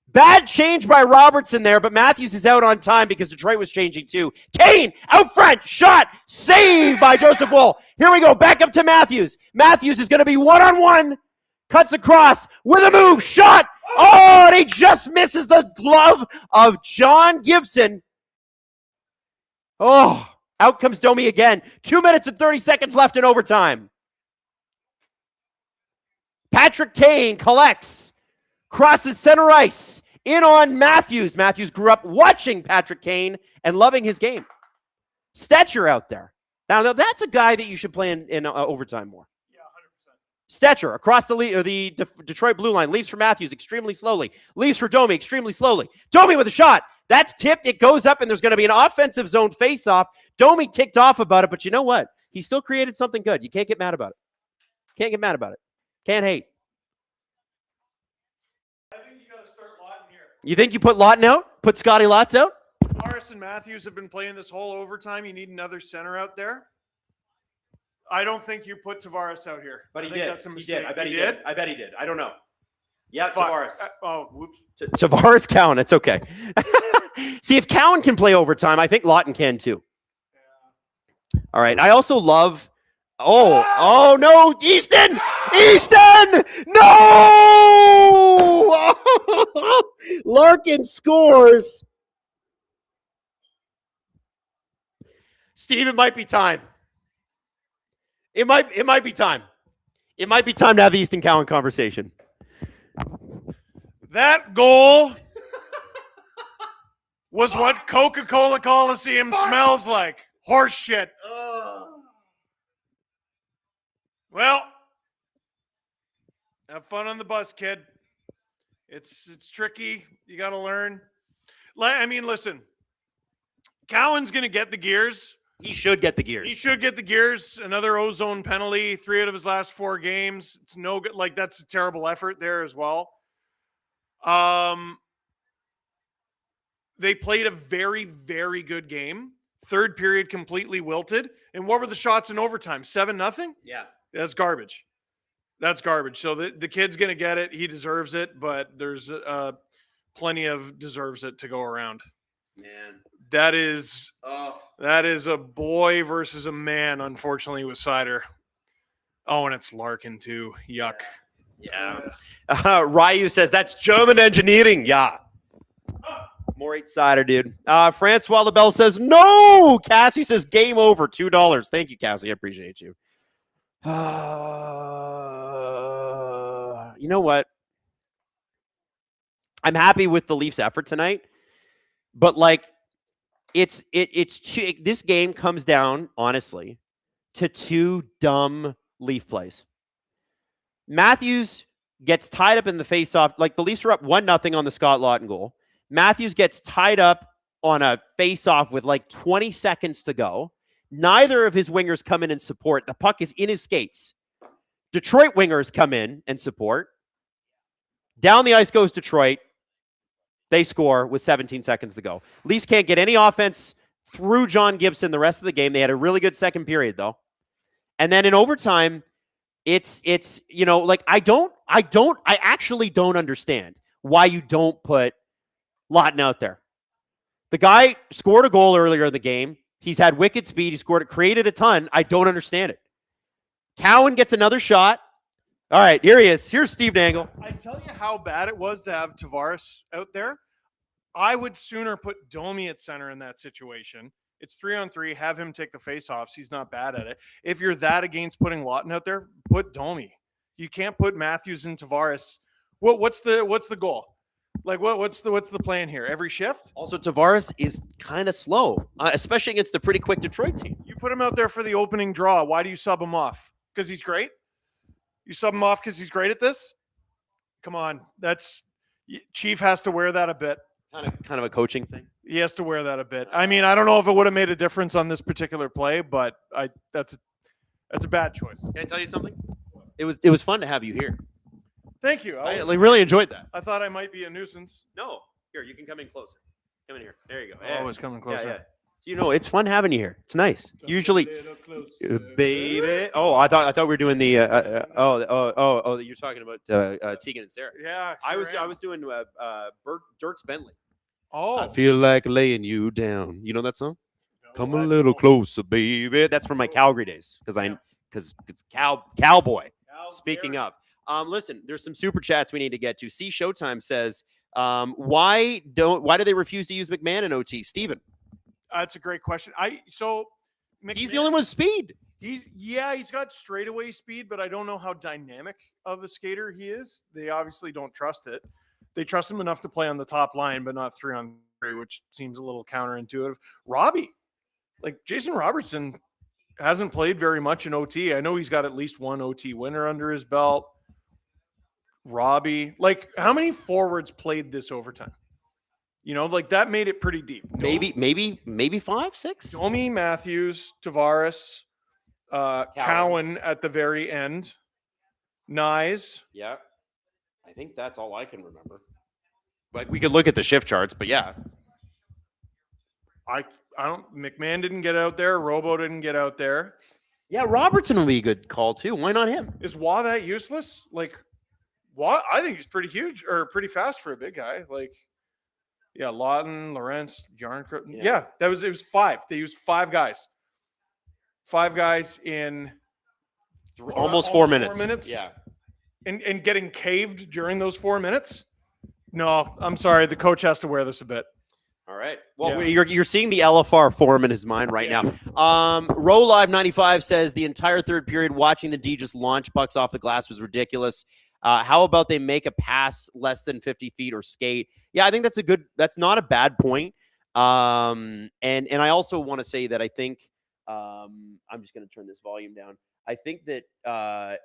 Bad change by Robertson there, but Matthews is out on time because Detroit was changing too. Kane, out front, shot, saved by Joseph Woll. Here we go, back up to Matthews. Matthews is going to be one-on-one, cuts across with a move, shot. Oh, and he just misses the glove of John Gibson. Oh, out comes Domi again. 2 minutes and 30 seconds left in overtime. Patrick Kane collects, crosses center ice, in on Matthews. Matthews grew up watching Patrick Kane and loving his game. Stetcher out there. Now that's a guy that you should play in overtime more. Yeah, 100%. Stetcher across the Detroit blue line. Leaves for Matthews extremely slowly. Leaves for Domi extremely slowly. Domi with a shot. That's tipped. It goes up, and there's going to be an offensive zone face-off. Domi ticked off about it, but you know what? He still created something good. You can't get mad about it. Can't get mad about it. Can't hate. You think you put Lawton out? Put Scotty Lotz out? Morris and Matthews have been playing this whole overtime. You need another center out there. I don't think you put Tavares out here. But he think did. That's a He mistake. did. I bet he did. did. I bet he did. I don't know. Yeah, Fuck. Tavares. Oh, whoops. Tavares, Cowan. It's okay. See, if Cowan can play overtime, I think Lawton can too. All right. I also love... Oh no, Easton! No! Larkin scores. Steve, it might be time. It might be time. It might be time to have the Easton Cowan conversation. That goal was what Coca-Cola Coliseum smells like. Horse shit. Well, have fun on the bus, kid. It's tricky. You got to learn. I mean, listen. Cowan's going to get the gears. He should get the gears. He should get the gears. Another ozone penalty, 3 out of his last 4 games. It's no good. Like, that's a terrible effort there as well. They played a very, very good game. Third period completely wilted. And what were the shots in overtime? 7-0? Yeah. That's garbage. That's garbage. So the kid's going to get it. He deserves it, but there's plenty of deserves it to go around. Man. That is a boy versus a man, unfortunately, with Sider. Oh, and it's Larkin too. Yuck. Yeah. Ryu says that's German engineering. Yeah. More 8-sider, dude. Francois LaBelle says no. Cassie says game over. $2. Thank you, Cassie. I appreciate you. You know what? I'm happy with the Leafs' effort tonight, but like, it's this game comes down honestly to two dumb Leaf plays. Matthews gets tied up in the faceoff. Like the Leafs are up 1-0 on the Scott Laughton goal. Matthews gets tied up on a faceoff with like 20 seconds to go. Neither of his wingers come in and support. The puck is in his skates. Detroit wingers come in and support. Down the ice goes Detroit. They score with 17 seconds to go. Leafs can't get any offense through John Gibson the rest of the game. They had a really good second period, though. And then in overtime, it's you know, like I actually don't understand why you don't put Laughton out there. The guy scored a goal earlier in the game. He's had wicked speed. He scored it, created a ton. I don't understand it. Cowan gets another shot. All right, here he is. Here's Steve Dangle. I tell you how bad it was to have Tavares out there. I would sooner put Domi at center in that situation. It's 3-on-3. Have him take the faceoffs. He's not bad at it. If you're that against putting Laughton out there, put Domi. You can't put Matthews and Tavares. What's the goal? Like what's the plan here? Every shift? Also, Tavares is kind of slow, especially against a pretty quick Detroit team. You put him out there for the opening draw. Why do you sub him off? Because he's great? You sub him off because he's great at this? Come on. Chief has to wear that a bit. Kind of a coaching thing. He has to wear that a bit. I mean, I don't know if it would have made a difference on this particular play, but that's a bad choice. Can I tell you something? It was fun to have you here. Thank you. I really enjoyed that. I thought I might be a nuisance. No, here you can come in closer. Come in here. There you go. Always coming closer. Yeah. You know, it's fun having you here. It's nice. Usually, baby. Oh, I thought we were doing the. You're talking about Tegan and Sarah. Yeah, I was doing Dirks Bentley. Oh, I feel like laying you down. You know that song? Come a little closer, baby. That's from my Calgary days because it's cowboy. Speaking of, listen, there's some super chats we need to get to. See Showtime says, why do they refuse to use McMahon in OT? Steven. That's a great question. He's the only one with speed. He's got straightaway speed, but I don't know how dynamic of a skater he is. They obviously don't trust it. They trust him enough to play on the top line, but not 3-on-3, which seems a little counterintuitive. Robbie, like Jason Robertson, hasn't played very much in OT. I know he's got at least one OT winner under his belt. Robbie, like how many forwards played this overtime? You know, like that made it pretty deep. Maybe 5, 6. Domi, Matthews, Tavares, Cowan at the very end, Nyes. Yeah, I think that's all I can remember. Like we could look at the shift charts, but yeah, I don't. McMahon didn't get out there. Robo didn't get out there. Yeah, Robertson would be a good call too. Why not him? Is Waugh that useless? Like, Waugh, I think he's pretty huge or pretty fast for a big guy. Like, yeah, Laughton, Lorentz, Yarncrow. Yeah, it was 5. They used 5 guys. 5 guys in almost 4 minutes. 4 minutes. Yeah, and getting caved during those 4 minutes. No, I'm sorry. The coach has to wear this a bit. All right. Well, you're seeing the LFR form in his mind right now. Roll Live 95 says the entire third period watching the D just launch pucks off the glass was ridiculous. How about they make a pass less than 50 feet or skate? Yeah, I think that's not a bad point. And I also want to say that I think I'm just going to turn this volume down. I think that I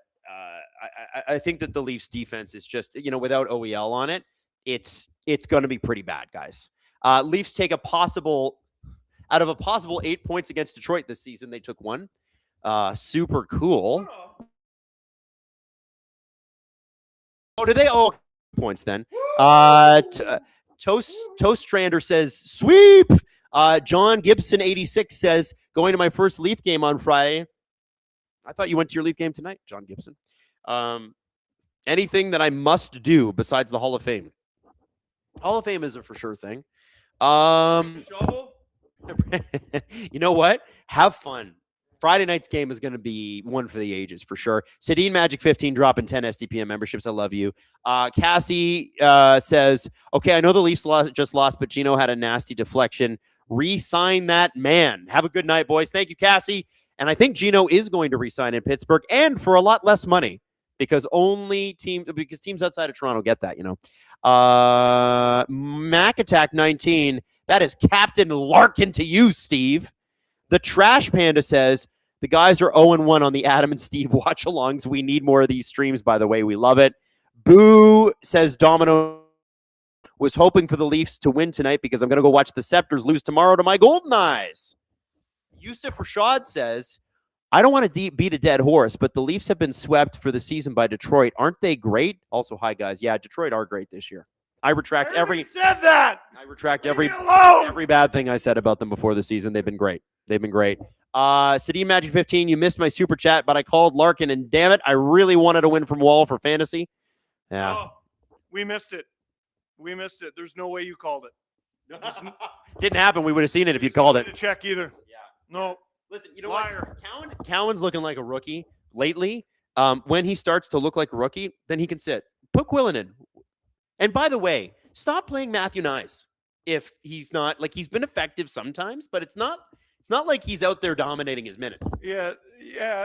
think that the Leafs defense is just, you know, without OEL on it, it's going to be pretty bad, guys. Leafs take out of a possible 8 points against Detroit this season, they took 1. Super cool. Oh, did they? Oh, points then. Toast Strander says sweep. John Gibson 86 says going to my first Leaf game on Friday. I thought you went to your Leaf game tonight, John Gibson. Anything that I must do besides the Hall of Fame? Hall of Fame is a for sure thing. Shovel? You know what? Have fun. Friday night's game is going to be one for the ages for sure. Sadine Magic 15 dropping 10 SDPM memberships. I love you. Cassie says, okay, I know the Leafs just lost, but Gino had a nasty deflection. Re-sign that man. Have a good night, boys. Thank you, Cassie. And I think Gino is going to re-sign in Pittsburgh and for a lot less money because teams outside of Toronto get that, Mac Attack 19. That is Captain Larkin to you, Steve. The Trash Panda says, the guys are 0-1 on the Adam and Steve watch-alongs. We need more of these streams, by the way. We love it. Boo says, Domino was hoping for the Leafs to win tonight because I'm going to go watch the Scepters lose tomorrow to my Golden Eyes. Yusuf Rashad says, I don't want to beat a dead horse, but the Leafs have been swept for the season by Detroit. Aren't they great? Also, hi, guys. Yeah, Detroit are great this year. I retract every bad thing I said about them before the season. They've been great. Sadine Magic 15, you missed my super chat, but I called Larkin, and damn it, I really wanted to win from Wall for fantasy. Yeah. Oh, we missed it. There's no way you called it. Didn't happen. We would have seen it if you'd called it. Didn't check either. Yeah. No. Listen, you know Liar. what? Cowan's looking like a rookie lately. When he starts to look like a rookie, then he can sit. Put Quillen in. And by the way, stop playing Matthew Nyes if he's not like he's been effective sometimes, but it's not like he's out there dominating his minutes. Yeah,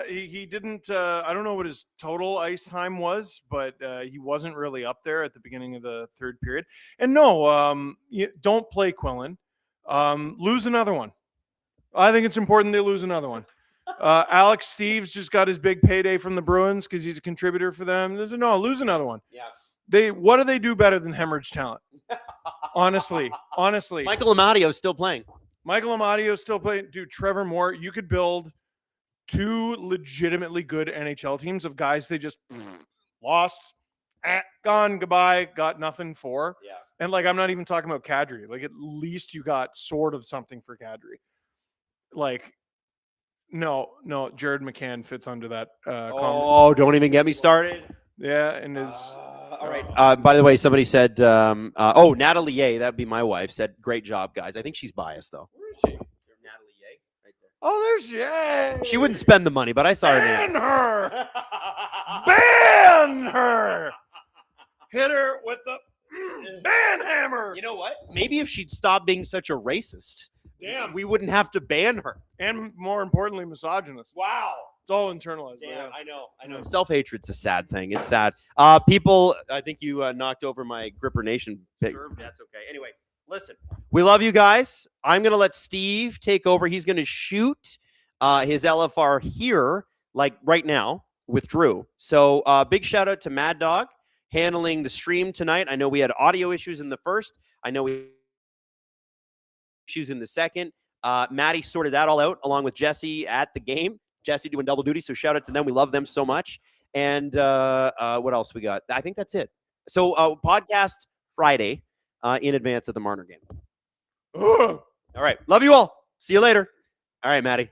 he didn't. I don't know what his total ice time was, but he wasn't really up there at the beginning of the third period. And no, don't play Quillen. Lose another one. I think it's important they lose another one. Alex Steves just got his big payday from the Bruins because he's a contributor for them. No, lose another one. Yeah. What do they do better than hemorrhage talent? Honestly. Michael Amadio's still playing. Dude, Trevor Moore, you could build 2 legitimately good NHL teams of guys they just lost, gone, goodbye, got nothing for. Yeah. And like, I'm not even talking about Kadri. Like, at least you got sort of something for Kadri. Like, no, Jared McCann fits under that. Don't even get me started. Yeah, and his. All right. By the way, somebody said, Natalie Ye, that'd be my wife, said, great job, guys. I think she's biased, though. Where is she? Natalie Ye, right there. Oh, there's Ye. She wouldn't spend the money, but I saw her Ban name. her! Ban her! Hit her with the ban hammer! You know what? Maybe if she'd stop being such a racist, Damn. we wouldn't have to ban her. And more importantly, misogynist. Wow. It's all internalized. Yeah, I know. Self-hatred's a sad thing. It's sad. People, I think you knocked over my Gripper Nation pick. That's okay. Anyway, listen. We love you guys. I'm going to let Steve take over. He's going to shoot his LFR here, like right now, with Drew. So big shout out to Mad Dog handling the stream tonight. I know we had audio issues in the first. I know we had issues in the second. Maddie sorted that all out along with Jesse at the game. Jesse doing double duty, so shout out to them. We love them so much. And what else we got? I think that's it. So podcast Friday in advance of the Marner game. All right. Love you all. See you later. All right, Maddie.